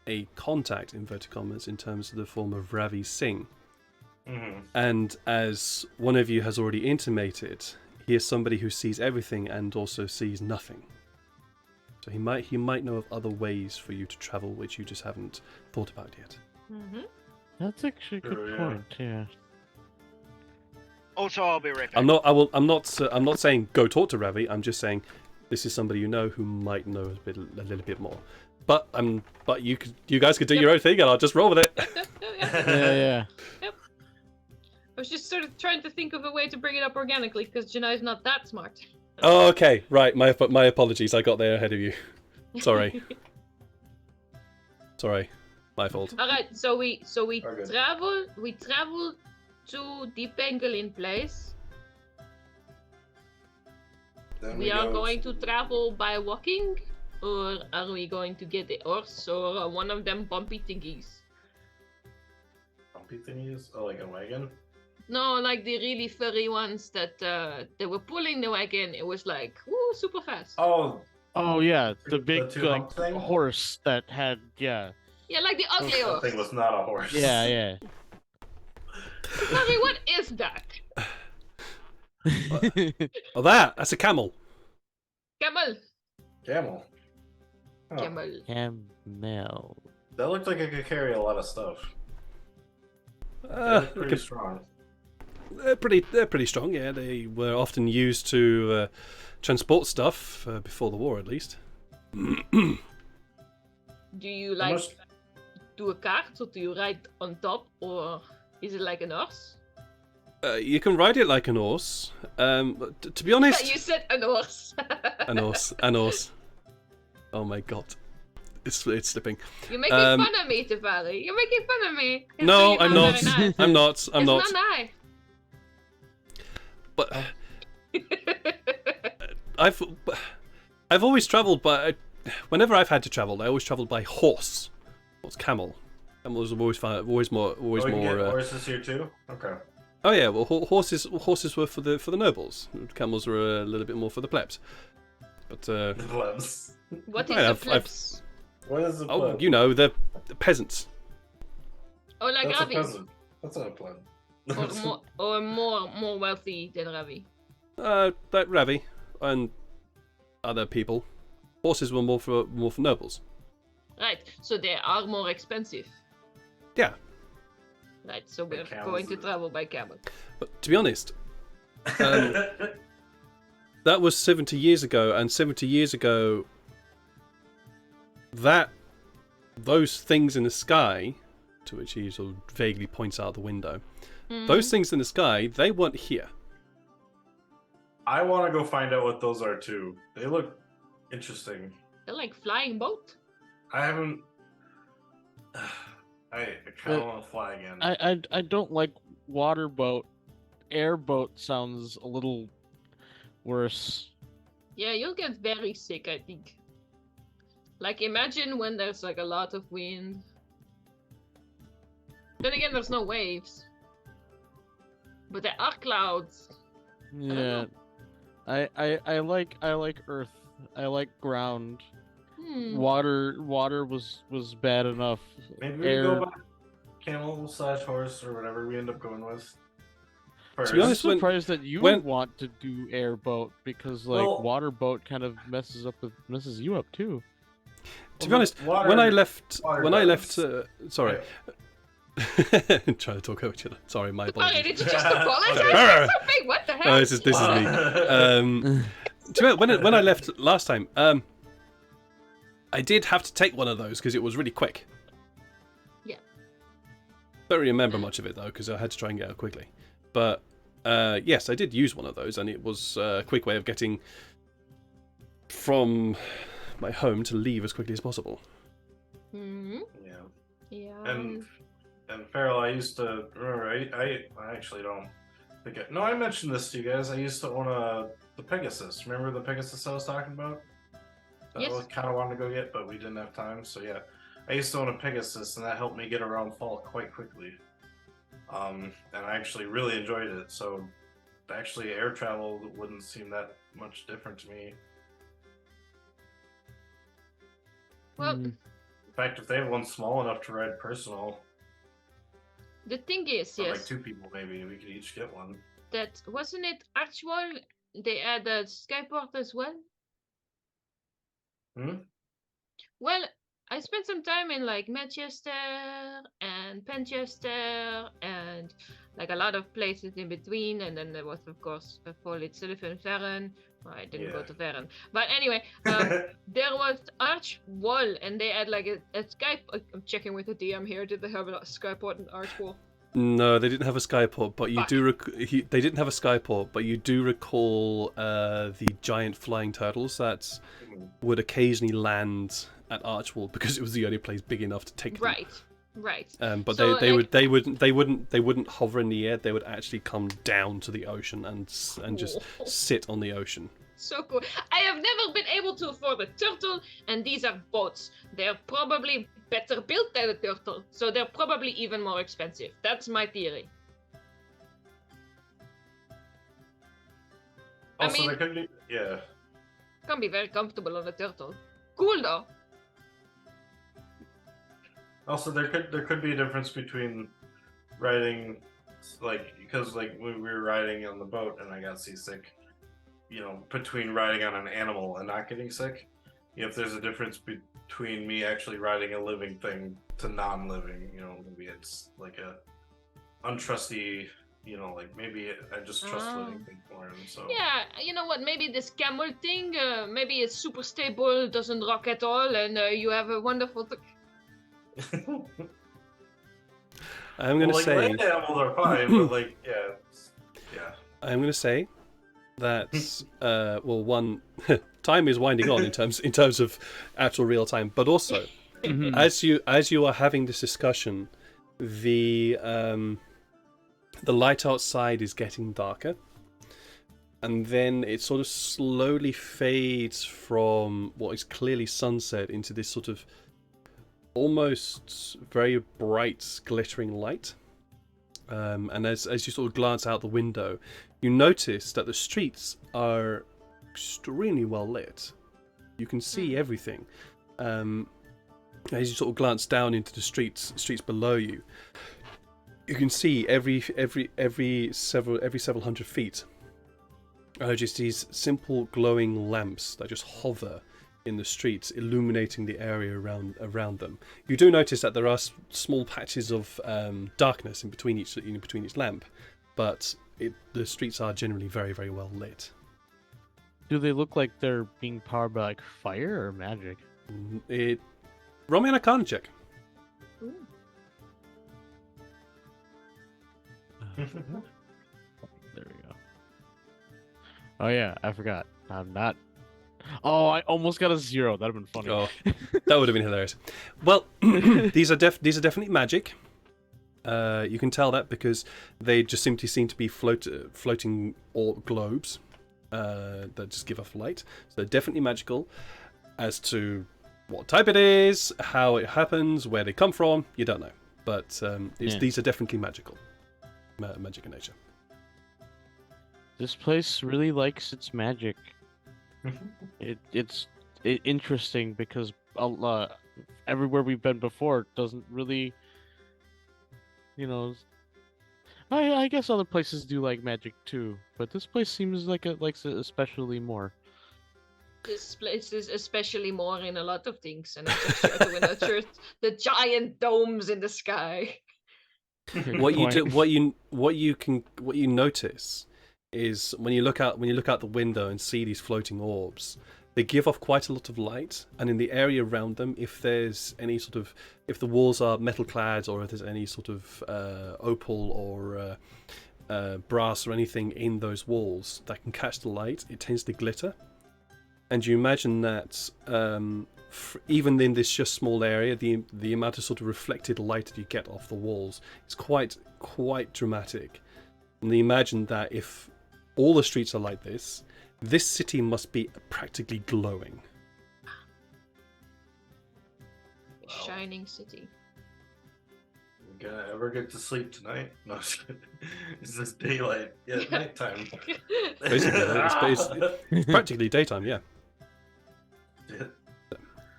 a contact, inverted commas, in terms of the form of Ravi Singh. Mm-hmm. And as one of you has already intimated, he is somebody who sees everything and also sees nothing. So he might know of other ways for you to travel, which you just haven't thought about yet. Mm-hmm. That's actually a good Sure, yeah. point. Yeah. Also, I'll be right back. I'm not saying go talk to Ravi. I'm just saying this is somebody you know who might know a little bit more. But you guys could do your own thing, and I'll just roll with it. Yeah. I was just sort of trying to think of a way to bring it up organically because Janai's not that smart. Oh, okay, right. My apologies. I got there ahead of you. Sorry. Sorry, my fault. All right, so we Okay. travel to the pangolin place. Then We are go going to travel by walking, or are we going to get a horse or one of them bumpy thingies? bumpy thingies? Oh, like a wagon? No, like the really furry ones that they were pulling the wagon. It was like, woo, super fast. Oh, Oh yeah, the The big two hump thing? horse that had Yeah, like the ugly that horse. thing was not a horse. yeah. Sorry, what is that? Oh, that's a camel. Camel. Camel. Oh, Camel. Camel. that looked like it could carry a lot of stuff. They look pretty strong. They're pretty strong. Yeah, they were often used to transport stuff before the war, at least. Do you How like much- do a cart or do you ride on top, or is it like an horse? You can ride it like an horse. But to be honest, You said an horse. an horse. Oh my god, it's slipping. You're making Um, fun of me, Tafari. You're making fun of me. It's No, really I'm not not. very nice. I'm not. I'm not. It's not But I've always travelled by. Whenever I've had to travel, I always travelled by horse. It's camel. Camels are always more. Oh, we can get more. horses here too? Okay. Oh yeah, well horses were for the nobles. Camels were a little bit more for the plebs. But The plebs. What is I the have- flips? What is a oh, pleb? you know the peasants. Oh, like That's a Ravi. peasant. That's not a pleb. Or more wealthy than Ravi. That Ravi and other people. Horses were more for nobles. Right, so they are more expensive. Yeah, Right, so we're camels going to are- travel by camel. but to be honest, that was 70 years ago, and 70 years ago, those things in the sky, to which he sort of vaguely points out the window, those things in the sky, they weren't here. I want to go find out what those are too. They look interesting. They're like flying boat. I haven't. I kind of want to fly again. I don't like water boat. Airboat sounds a little worse. Yeah, you'll get very sick, I think. Like, imagine when there's like a lot of wind. Then again, there's no waves. But there are clouds. Yeah. I like Earth. I like ground. Water was bad enough. Maybe we Air. go by camel/horse or whatever we end up going with. To be I'm honest, surprised that you when- would want to do airboat because like Well- water boat kind of messes you up too. To be honest, when I left, sorry, trying to talk over each other. Sorry, my Sorry, apologies. did you just apologize? Something? What the hell? No, this is me. To be honest, when I left last time, I did have to take one of those because it was really quick. Yeah. Don't really remember much of it though because I had to try and get out quickly. But yes, I did use one of those, and it was a quick way of getting from my home to leave as quickly as possible. Mm-hmm. Yeah. Yeah. And Farrell, I used to remember. I actually don't think I mentioned this to you guys. I used to own the Pegasus. Remember the Pegasus I was talking about? That Yes. I kind of wanted to go get, but we didn't have time. So yeah, I used to own a Pegasus, and that helped me get around Falk quite quickly. And I actually really enjoyed it. So actually air travel wouldn't seem that much different to me. Well, Hmm. In fact, if they have one small enough to ride personal, the thing is, or like yes, 2 people maybe, we could each get one. that wasn't it actual. They had a skyport as well. Hmm? Well, I spent some time in like Manchester and Penchester and like a lot of places in between, and then there was of course before it's Sullivan Farron. Well, I didn't go Yeah. to Farron, but anyway, there was Arch Wall, and they had like a Skype. I'm checking with the DM here. Did they have a Skyport and Arch Wall? No, they didn't have a skyport, but you Fuck. do. They didn't have a skyport, but you do recall the giant flying turtles that would occasionally land at Archwall because it was the only place big enough to take them. Right. But So, they like- wouldn't hover in the air. They would actually come down to the ocean and just Cool. sit on the ocean. So cool. I have never been able to afford a turtle, and these are boats. They're probably better built than a turtle, so they're probably even more expensive. That's my theory. I Also, mean- there could be, yeah. Can be very comfortable on a turtle. Cool though. Also, there could be a difference between riding, like, because like when we were riding on the boat and I got seasick, you know, between riding on an animal and not getting sick. If there's a difference between me actually riding a living thing to non-living, you know, maybe it's like a untrusty, you know, like maybe I just trust living things more, and so Yeah, you know what? Maybe this camel thing, maybe it's super stable, doesn't rock at all, and you have a wonderful. I'm gonna like, say. land animals are fine, but like, yeah. I'm gonna say that well, one time is winding on in terms of actual real time, but also Mhm. as you are having this discussion, the light outside is getting darker, and then it sort of slowly fades from what is clearly sunset into this sort of almost very bright, glittering light. And as you sort of glance out the window, you notice that the streets are extremely well lit. You can see everything. As you sort of glance down into the streets below you, you can see every several hundred feet are just these simple glowing lamps that just hover in the streets, illuminating the area around them. You do notice that there are small patches of darkness in between each lamp, but the streets are generally very, very well lit. Do they look like they're being powered by like fire or magic? Roll me an Arcana check. Ooh. There we go. Oh yeah, I forgot. I'm not. Oh, I almost got a 0. That'd have been funny. Oh, that would have been hilarious. Well, these are definitely magic. You can tell that because they just simply seem to be floating globes that just give off light. So they're definitely magical. As to what type it is, how it happens, where they come from, you don't know. But these are definitely magical. Magic in nature. This place really likes its magic. It's interesting because everywhere we've been before doesn't really, you know. I guess other places do like magic too, but this place seems like it likes it especially more. This place is especially more in a lot of things, and I'm sure the giant domes in the sky. What you notice is when you look out the window and see these floating orbs, they give off quite a lot of light, and in the area around them, if the walls are metal clad, or if there's any sort of opal or brass or anything in those walls that can catch the light, it tends to glitter. And you imagine that even in this just small area, the amount of sort of reflected light that you get off the walls is quite dramatic. And you imagine that if all the streets are like this city must be practically glowing. Shining city. gonna ever get to sleep tonight? No, it's just daylight. Yeah, nighttime. Basically, it's practically daytime. Yeah. Yeah.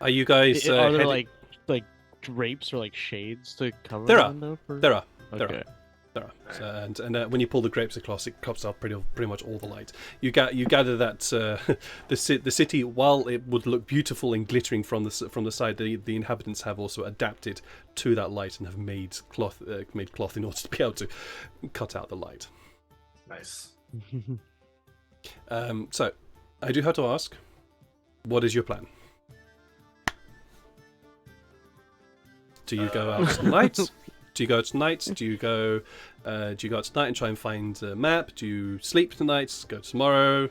Are you guys? Are there heading- like drapes or like shades to cover There the are. window? There are. Okay. There are. There are. So, and when you pull the drapes across, it cuts off pretty much all the light. You gather that the city, while it would look beautiful and glittering from the side, the inhabitants have also adapted to that light and have made cloth in order to be able to cut out the light. Nice. So, I do have to ask, what is your plan? Do you go out tonight? Do you go tonight? Do you go out tonight and try and find a map? Do you sleep tonight? Go tomorrow?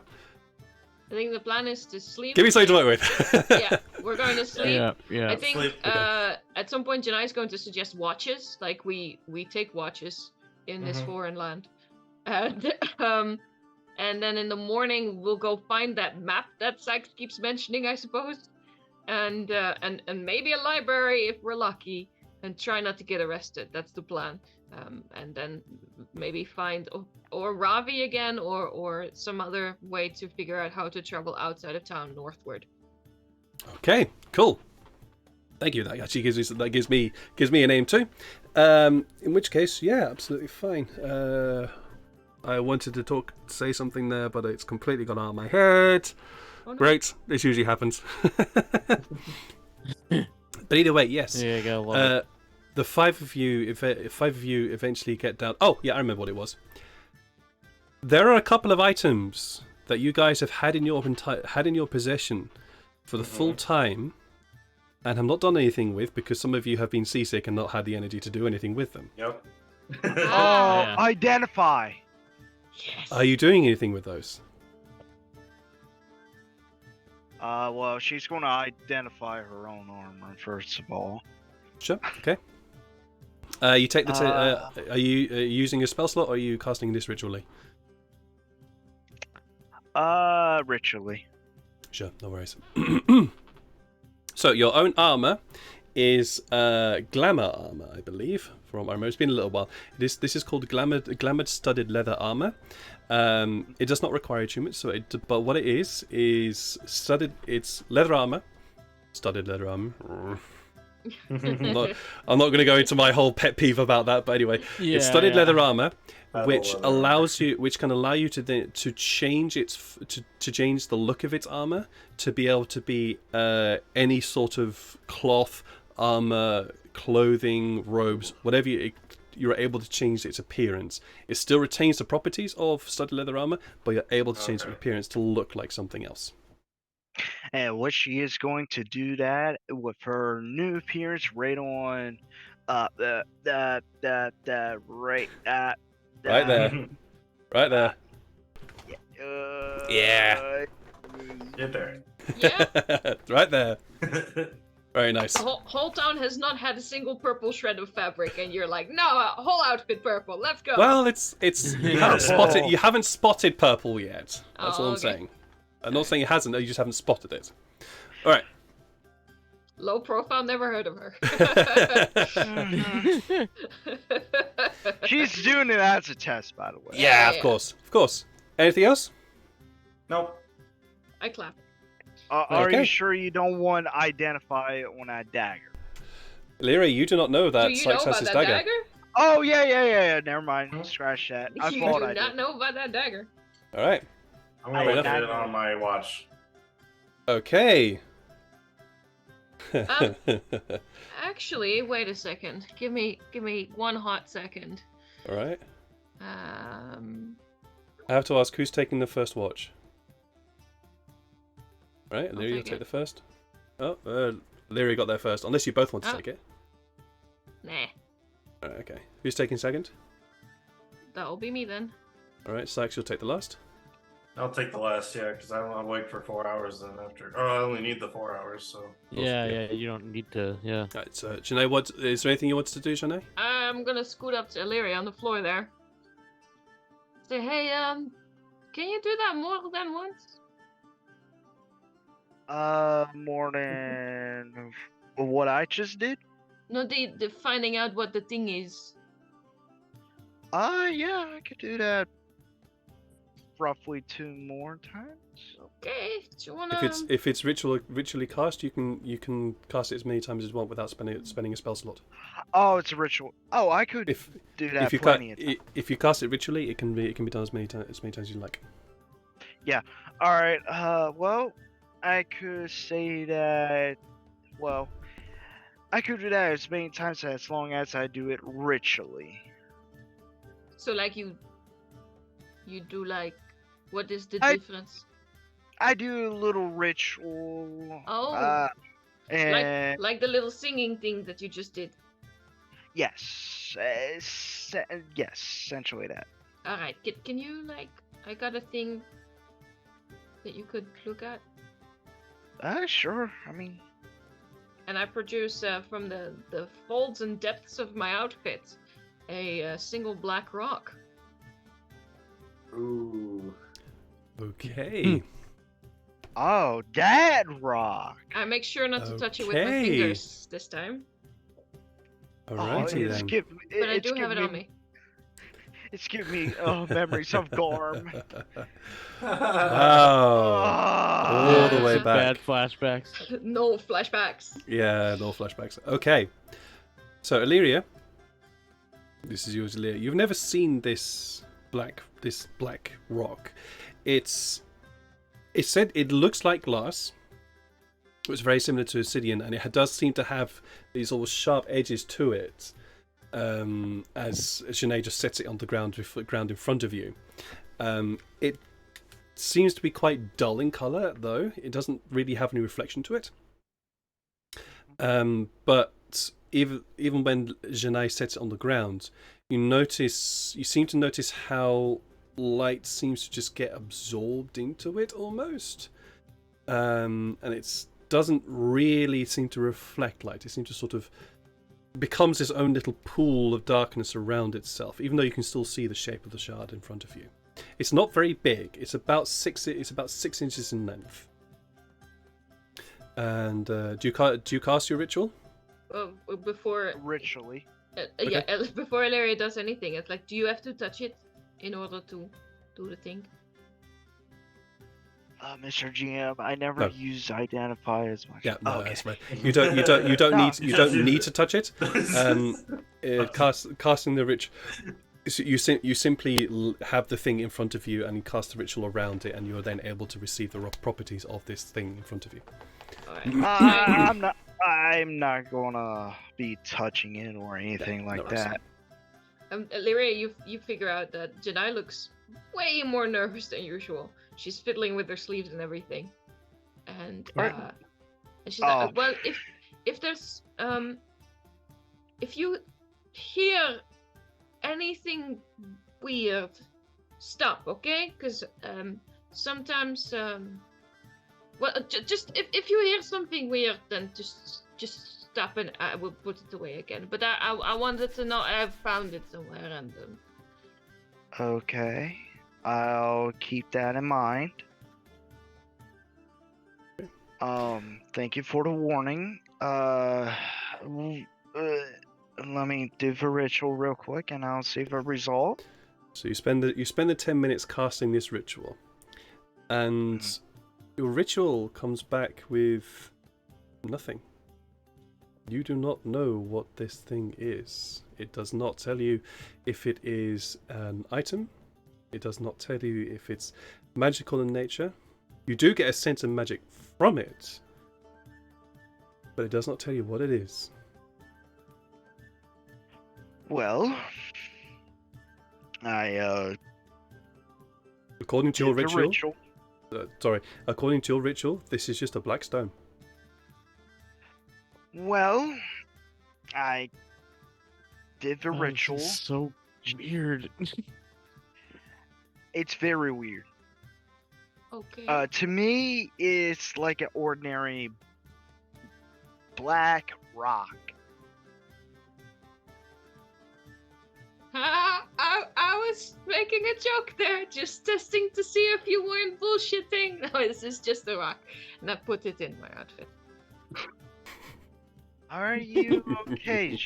I think the plan is to sleep. Give me something to work with. Yeah, we're going to sleep. Yeah. I think Sleep. at some point Janai is going to suggest watches. Like we take watches in this Mhm. foreign land, and then in the morning we'll go find that map that Sykes keeps mentioning, I suppose, and maybe a library if we're lucky, and try not to get arrested. That's the plan. And then maybe find or Ravi again, or some other way to figure out how to travel outside of town northward. Okay, cool. Thank you. That actually gives me a name too. In which case, yeah, absolutely fine. I wanted to say something there, but it's completely gone out of my head. Oh, no. Great. This usually happens. But either way, yes. Yeah, you gotta love it. The five of you eventually get down. Oh, yeah, I remember what it was. There are a couple of items that you guys have had in your possession for the full time, and have not done anything with because some of you have been seasick and not had the energy to do anything with them. Yep. Oh, identify. Yes. Are you doing anything with those? Well, she's going to identify her own armor first of all. Sure. Okay. You take the. Are you using a spell slot, or are you casting this ritually? Ritually. Sure, no worries. So your own armor is glamour armor, I believe. From armor, it's been a little while. This is called glamored studded leather armor. It does not require attunement, but what it is studded. It's leather armor, studded leather armor. I'm not going to go into my whole pet peeve about that, but anyway, it's studded leather armor, which can allow you to change change the look of its armor to be able to be any sort of cloth, armor, clothing, robes, whatever you're able to change its appearance. It still retains the properties of studded leather armor, but you're able to change its appearance to look like something else. And what she is going to do that with her new appearance right on right there. Right there. Yeah. Get there. Yeah. Right there. Very nice. The whole town has not had a single purple shred of fabric, and you're like, no, a whole outfit purple. Let's go. Well, it's you haven't spotted purple yet. That's all I'm okay. saying. I'm not saying it hasn't. You just haven't spotted it. All right. Low profile, never heard of her. She's doing it as a test, by the way. Yeah, Yeah. of course. Anything else? Nope. I clap. Are Okay. you sure you don't want to identify it on that dagger? Lyra, you do not know that Do you know Sykes has about his that dagger. dagger? Oh, yeah. Never mind. Scratch that. I You thought do I not did. know about that dagger. All right. I'm gonna I look at would it not- on my watch. Okay. Actually, wait a second. Give me one hot second. All right. Um, I have to ask who's taking the first watch. All right, Lyra, you'll take take it. the first. Oh, Lyra got there first. Unless you both want to Oh. take it. nah, All right, okay. Who's taking second? that'll be me then. All right, Sykes, you'll take the last. I'll take the last, yeah, because I'm awake for 4 hours then after. Oh, I only need the 4 hours, so. Yeah, you don't need to. Yeah. All right, so Janae, is there anything you wanted to do, Janae? I'm gonna scoot up to Illyria on the floor there. Say, hey, can you do that more than once? More than what I just did? No, the finding out what the thing is. Yeah, I could do that roughly 2 more times. Okay, do you wanna? If it's ritually cast, you can cast it as many times as you want without spending a spell slot. Oh, it's a ritual. Oh, I could If do that if you plenty of times. if you cast it ritually, it can be done as many times as you like. All right. Well, I could say that. Well, I could do that as many times as long as I do it ritually. So like you do like, what is the I- difference? I do a little ritual. Oh. And Like the little singing thing that you just did. yes, yes, essentially that. All right, can you like? I got a thing that you could look at, Sure. I mean, and I produce from the folds and depths of my outfit a single black rock. Ooh. Okay. oh, that rock. I make sure not to touch it with my Okay. fingers this time, Alrighty it's then. but I do have it on me. It's giving me memories of Gorm. Wow. All the way Bad back. flashbacks. No flashbacks. Yeah, no flashbacks. Okay. So Illyria, this is yours, Illyria. You've never seen this black rock. It said it looks like glass. It's very similar to obsidian, and it does seem to have these almost sharp edges to it. As Janae just sets it on the ground in front of you. It seems to be quite dull in colour, though. It doesn't really have any reflection to it. But even when Janae sets it on the ground, you seem to notice how light seems to just get absorbed into it almost. And it doesn't really seem to reflect light. It seems to sort of becomes its own little pool of darkness around itself, even though you can still see the shape of the shard in front of you. It's not very big. It's about 6 inches in length. And do you cast your ritual? Before Ritually. before Ilaria does anything, it's like, do you have to touch it in order to do the thing? Mr. GM, I never No. use identify as much. Yeah, no, okay. that's right. You don't need to touch it. Casting the ritual, you simply have the thing in front of you and you cast the ritual around it, and you are then able to receive the properties of this thing in front of you. All right. I'm not gonna be touching it or anything like no, that. Lyria, you figure out that Janai looks way more nervous than usual. She's fiddling with her sleeves and everything, and she's like, well, if there's if you hear anything weird, stop, okay? Because sometimes well, just if you hear something weird, then just stop and I will put it away again. But I wanted to know. I've found it somewhere, and Okay, I'll keep that in mind. Thank you for the warning. Let me do the ritual real quick, and I'll see the result. So you spend the 10 minutes casting this ritual, and your ritual comes back with nothing. You do not know what this thing is. It does not tell you if it is an item. It does not tell you if it's magical in nature. You do get a sense of magic from it, but it does not tell you what it is. Well, I According to your did the ritual, according to your ritual, this is just a black stone. Well, I did the Oh, this ritual. is so weird. It's very weird. okay. To me, it's like an ordinary black rock. I was making a joke there, just testing to see if you weren't bullshitting. No, this is just a rock, and I put it in my outfit. Are you okay?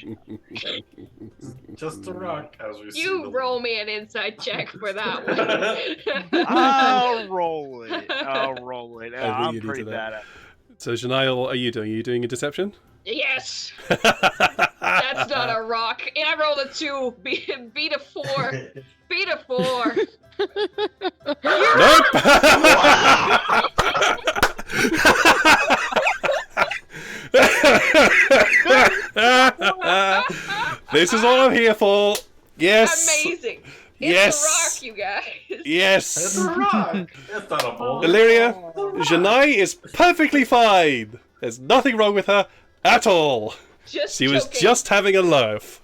Just a rock, as we see. You roll me an insight check for that one. I'll roll it. I'll roll it. I think I'm you pretty need to bad at it. So, Janai, what are you doing? Are you doing a deception? Yes! That's not a rock. And I rolled a 2. Beat a 4. Beat a 4. This is what I'm here for. Yes. Amazing. It's Yes. a rock, you guys. Yes. It's a rock. It's not a boulder. Illyria, Janai is perfectly fine. There's nothing wrong with her at all. Just She was joking. just having a laugh.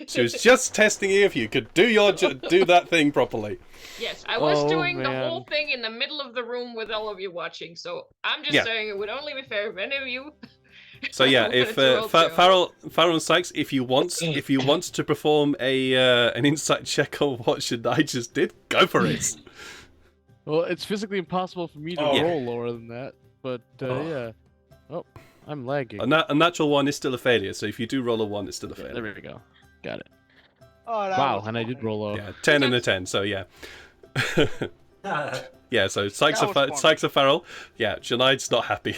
She was just testing you if you could do do that thing properly. Yes, I was Oh, doing the man. whole thing in the middle of the room with all of you watching, so I'm just Yeah. saying it would only be fair if any of you. So yeah, wanted if to roll too. Farrell and Sykes, if you want to perform an insight check on what Shadai just did, go for it. Well, it's physically impossible for me to Oh. roll lower than that, but Oh. yeah. Oh, I'm lagging. A natural one is still a failure, so if you do roll a 1, it's still a Yeah, failure. there we go. Got it. Oh, that Wow, was and I did fun. roll low. Yeah, 10 and a 10. So yeah. Yeah, so Sykes That was fun. Sykes are Farrell. Yeah, Janai's not happy.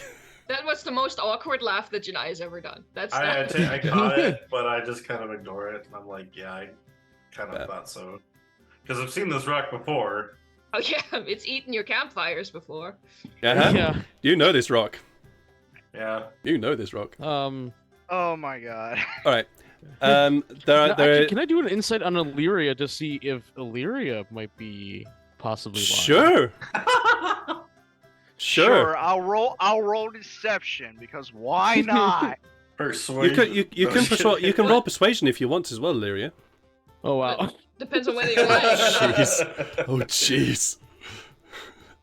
That was the most awkward laugh that Janai has ever done. That's I not... caught it, but I just kind of ignore it. And I'm like, yeah, I kind of Yeah. thought so. Because I've seen this rock before. Oh yeah, it's eaten your campfires before. Uh-huh. Yeah. You know this rock. Yeah. You know this rock. Oh my god. All right. Now, There. actually, can I do an insight on Illyria to see if Illyria might be possibly lying? Sure. Sure. I'll roll deception because why not? Persuasion. You can roll persuasion if you want as well, Lyria. Oh wow. Depends on whether you're lying or not. Jeez. Oh jeez.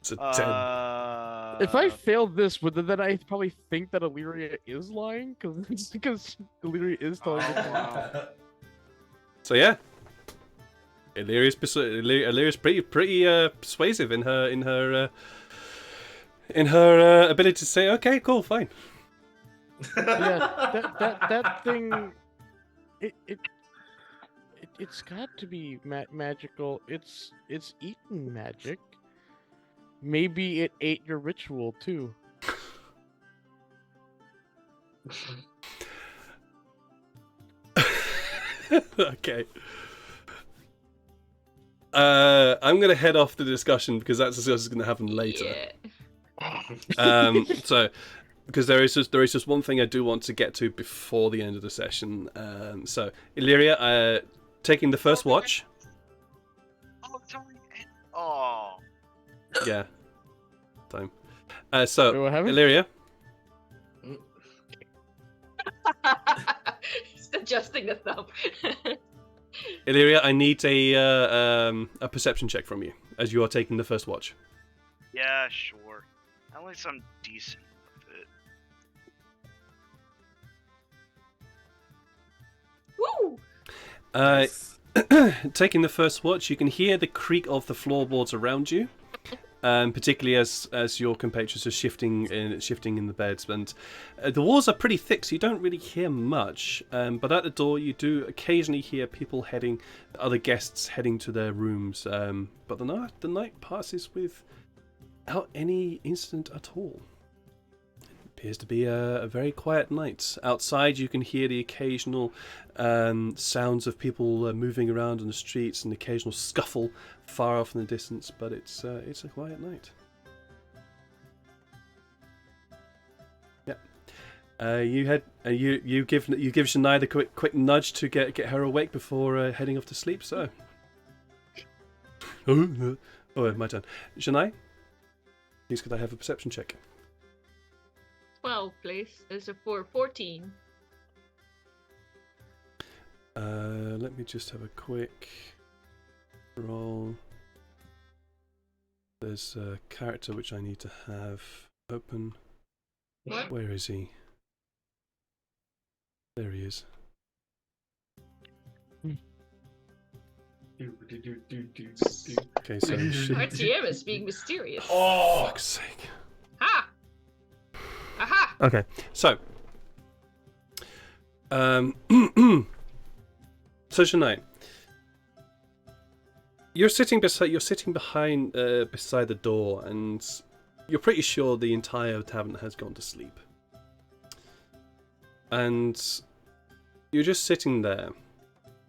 It's a 10. If I failed this, would then I probably think that Illyria is lying? Because Illyria is telling the truth. So yeah. Illyria's pretty persuasive in her ability to say, okay, cool, fine. Yeah, that thing, it's got to be magical. It's eaten magic. Maybe it ate your ritual too. Okay. I'm gonna head off the discussion because that's what's gonna happen later. Yeah. So because there is just one thing I do want to get to before the end of the session. So Illyria, taking the first watch. Oh, it's only oh. Yeah. Time. Wait, So what happened? Illyria, Just adjusting the thumb. Illyria, I need a perception check from you as you are taking the first watch. Yeah, sure. At least I'm decent with it. Woo! Taking the first watch, you can hear the creak of the floorboards around you, particularly as your compatriots are shifting in the beds. And the walls are pretty thick, so you don't really hear much. But at the door, you do occasionally hear people other guests heading to their rooms. But the night passes without any incident at all. Appears to be a very quiet night. Outside, you can hear the occasional sounds of people moving around on the streets, and the occasional scuffle far off in the distance. But it's a quiet night. Yeah. You give Shania the quick nudge to get her awake before heading off to sleep. So. Oh, my turn. Shania, please could I have a perception check? 12, please. There's a 14. Let me just have a quick roll. There's a character which I need to have open. What? Where is he? There he is. Okay, so Our TM is being mysterious. Oh, fuck's sake. Ha! Aha! Okay, so So Shania, you're sitting behind beside the door, and you're pretty sure the entire tavern has gone to sleep. And you're just sitting there.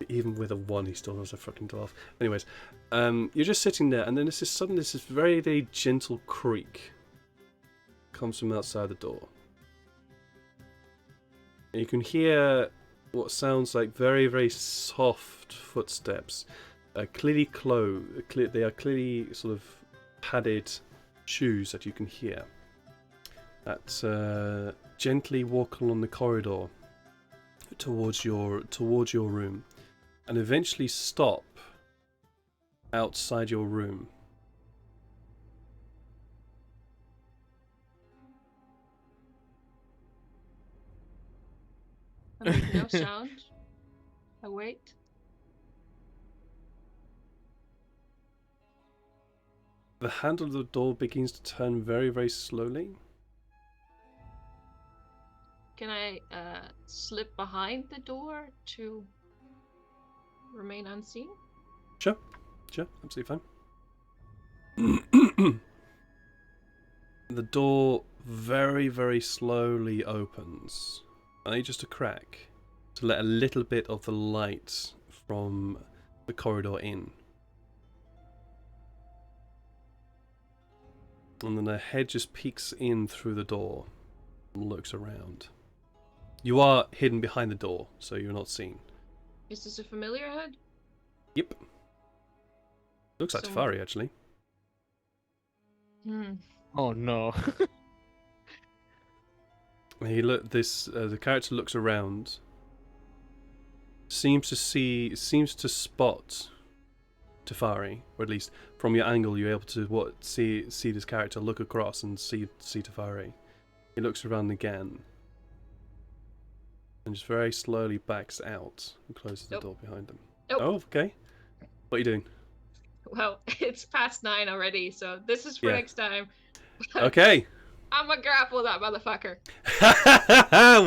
Even with a 1, he still knows a fucking 12. Anyways, you're just sitting there, and then this very, very gentle creak comes from outside the door. And you can hear what sounds like very, very soft footsteps. They are clearly sort of padded shoes that you can hear. That gently walk along the corridor towards your room, and eventually stop outside your room. No sound. I wait. The handle of the door begins to turn very, very slowly. Can I slip behind the door to remain unseen? Sure, absolutely fine. The door very, very slowly opens. Only just a crack to let a little bit of the light from the corridor in. And then a head just peeks in through the door and looks around. You are hidden behind the door, so you're not seen. Is this a familiar head? Yep. Looks like Tafari, actually. Oh no. The character looks around, seems to spot Tafari, or at least from your angle you're able to see this character look across and see Tafari. He looks around again and just very slowly backs out and closes the door behind him. Nope. Oh, okay. What are you doing? Well, it's past 9 already, so this is for next time. Okay. I'm gonna grapple that motherfucker.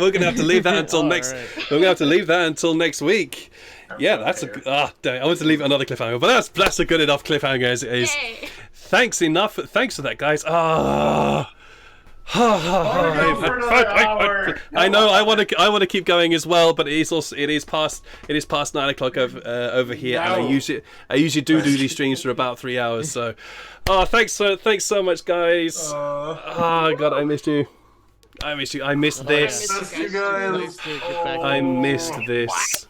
We're gonna have to leave that until next. Right. We're gonna have to leave that until next week. Yeah, that's a. Damn it, I wanted to leave another cliffhanger, but that's a good enough cliffhanger as it is. Yay. Thanks for that, guys. I know. I want to keep going as well, but it is past 9 o'clock over here, and I usually do these streams for about 3 hours. So, thanks so much, guys. God, I missed you. I missed this. I missed this.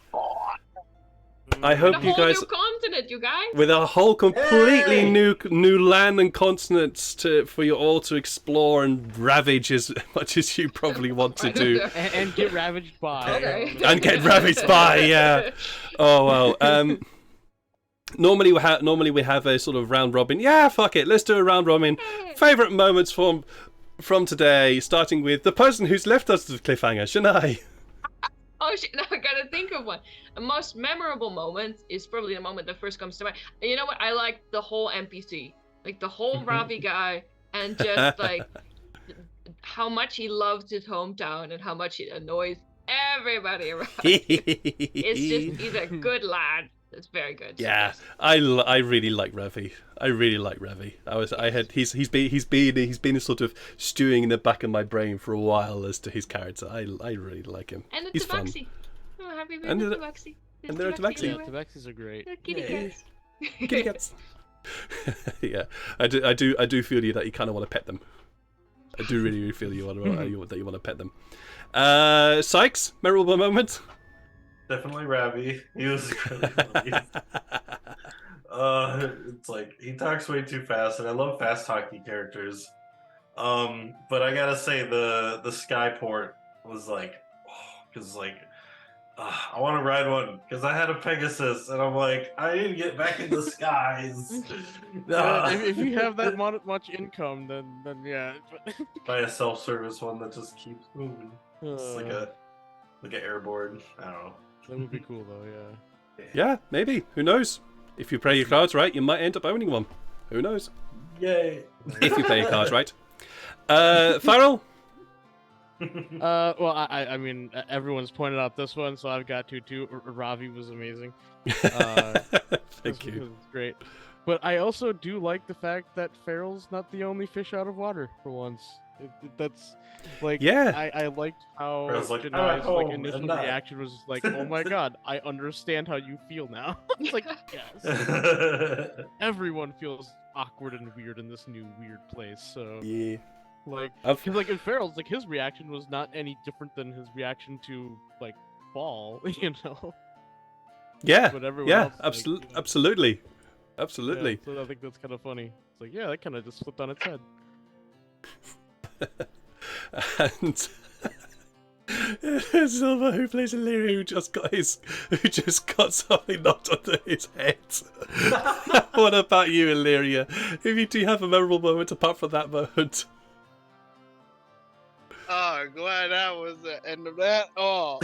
I hope you guys, new continent, you guys. with a whole completely new land and continents for you all to explore and ravage as much as you probably want to do, And get ravaged by. Okay. and get ravaged by. Yeah. Oh well. Normally we have a sort of round robin. Yeah, fuck it. Let's do a round robin. Favorite moments from today, starting with the person who's left us the cliffhanger, Shania. Oh shit! Now I gotta think of one. The most memorable moment is probably the moment that first comes to mind. And you know what? I like the whole NPC, like the whole Ravi guy, and just like how much he loves his hometown and how much it annoys everybody around. He's a good lad. It's very good. Yeah, I really like Ravi. He's been sort of stewing in the back of my brain for a while as to his character. I really like him. And the He's fun. Tabaxi. Oh, happy And birthday, the- Tabaxi. and there are Tabaxi. Yeah, Tabaxis are great. They're kitty Yay. cats. Kitty cats. Yeah, I do feel you that you kind of want to pet them. I do really feel you want to pet them. Sykes, memorable moment. Definitely Ravi. He was really funny. It's like he talks way too fast, and I love fast talking characters. But I gotta say the Skyport was like, because I want to ride one because I had a Pegasus, and I'm like, I need to get back in the skies. If you have that much income, then yeah. Buy a self-service one that just keeps moving. It's like an airboard. I don't know. That would be cool though, yeah. Yeah, maybe. Who knows? If you play your cards right, you might end up owning one. Who knows? Yay! If you play your cards right. Farrell? Well, I mean, everyone's pointed out this one, so I've got to too. Ravi was amazing. Thank you. It's great. But I also do like the fact that Farrell's not the only fish out of water for once. That's like, Yeah. I liked how Farrell's like, Janai's "Oh, like and initial that." reaction was like, "Oh my god, I understand how you feel now." It's like, yes, everyone feels awkward and weird in this new weird place. So Yeah. like, I've- because like in Farrell's, like his reaction was not any different than his reaction to like Ball, you know. Yeah. But everyone Yeah. else, like, Absolutely. you know, Absolutely. yeah, Absolutely. so I think that's kind of funny. It's like, yeah, that kind of just flipped on its head. And Silver, who plays Illyria, who just got something knocked onto his head. What about you, Illyria? Do you have a memorable moment apart from that moment? Oh, glad that was the end of that. Oh,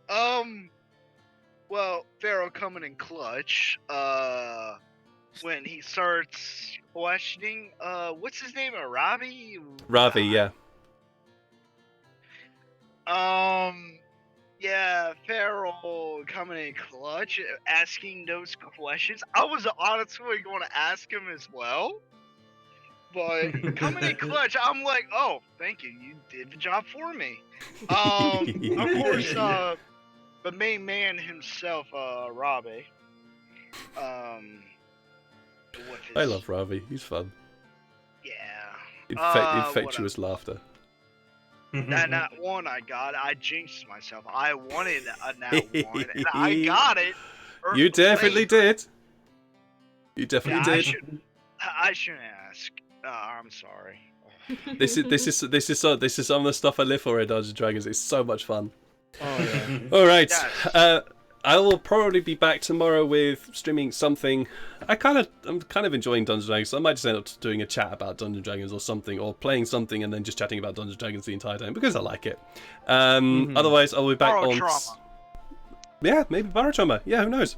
ow. Well, Pharaoh coming in clutch. When he starts questioning, what's his name? Ravi? Ravi, yeah. Yeah, Pharaoh coming in clutch, asking those questions. I was honestly going to ask him as well. But coming in clutch, I'm like, oh, thank you. You did the job for me. Of course, the main man himself, Ravi. With I his- love Ravi. He's fun. Yeah. Infectious laughter. That one I got, I jinxed myself. I wanted a nat one, and I got it. You definitely did. You Yeah, definitely did. I shouldn't ask. I'm sorry. This is some of the stuff I live for in Dungeons and Dragons. It's so much fun. Oh yeah. All right. Yes. I will probably be back tomorrow with streaming something. I'm kind of enjoying Dungeons and Dragons, so I might just end up doing a chat about Dungeons and Dragons or something, or playing something and then just chatting about Dungeons and Dragons the entire time because I like it. Otherwise, I'll be back Borrow on. trauma. Yeah, maybe borrow trauma. Yeah, who knows?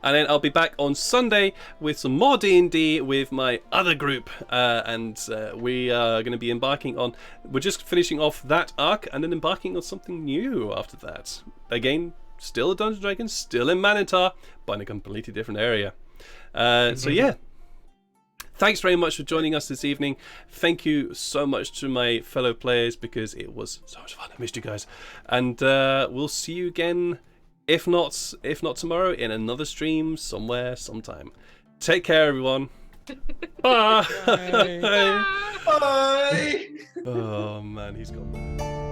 And then I'll be back on Sunday with some more D&D with my other group. And we are going to be embarking on... We're just finishing off that arc and then embarking on something new after that. Again, still a Dungeons & Dragons, still in Manitar, but in a completely different area. So yeah. Thanks very much for joining us this evening. Thank you so much to my fellow players because it was so much fun. I missed you guys. And we'll see you again... If not tomorrow, in another stream somewhere, sometime. Take care, everyone. Bye. Bye. Bye. Oh man, he's gone.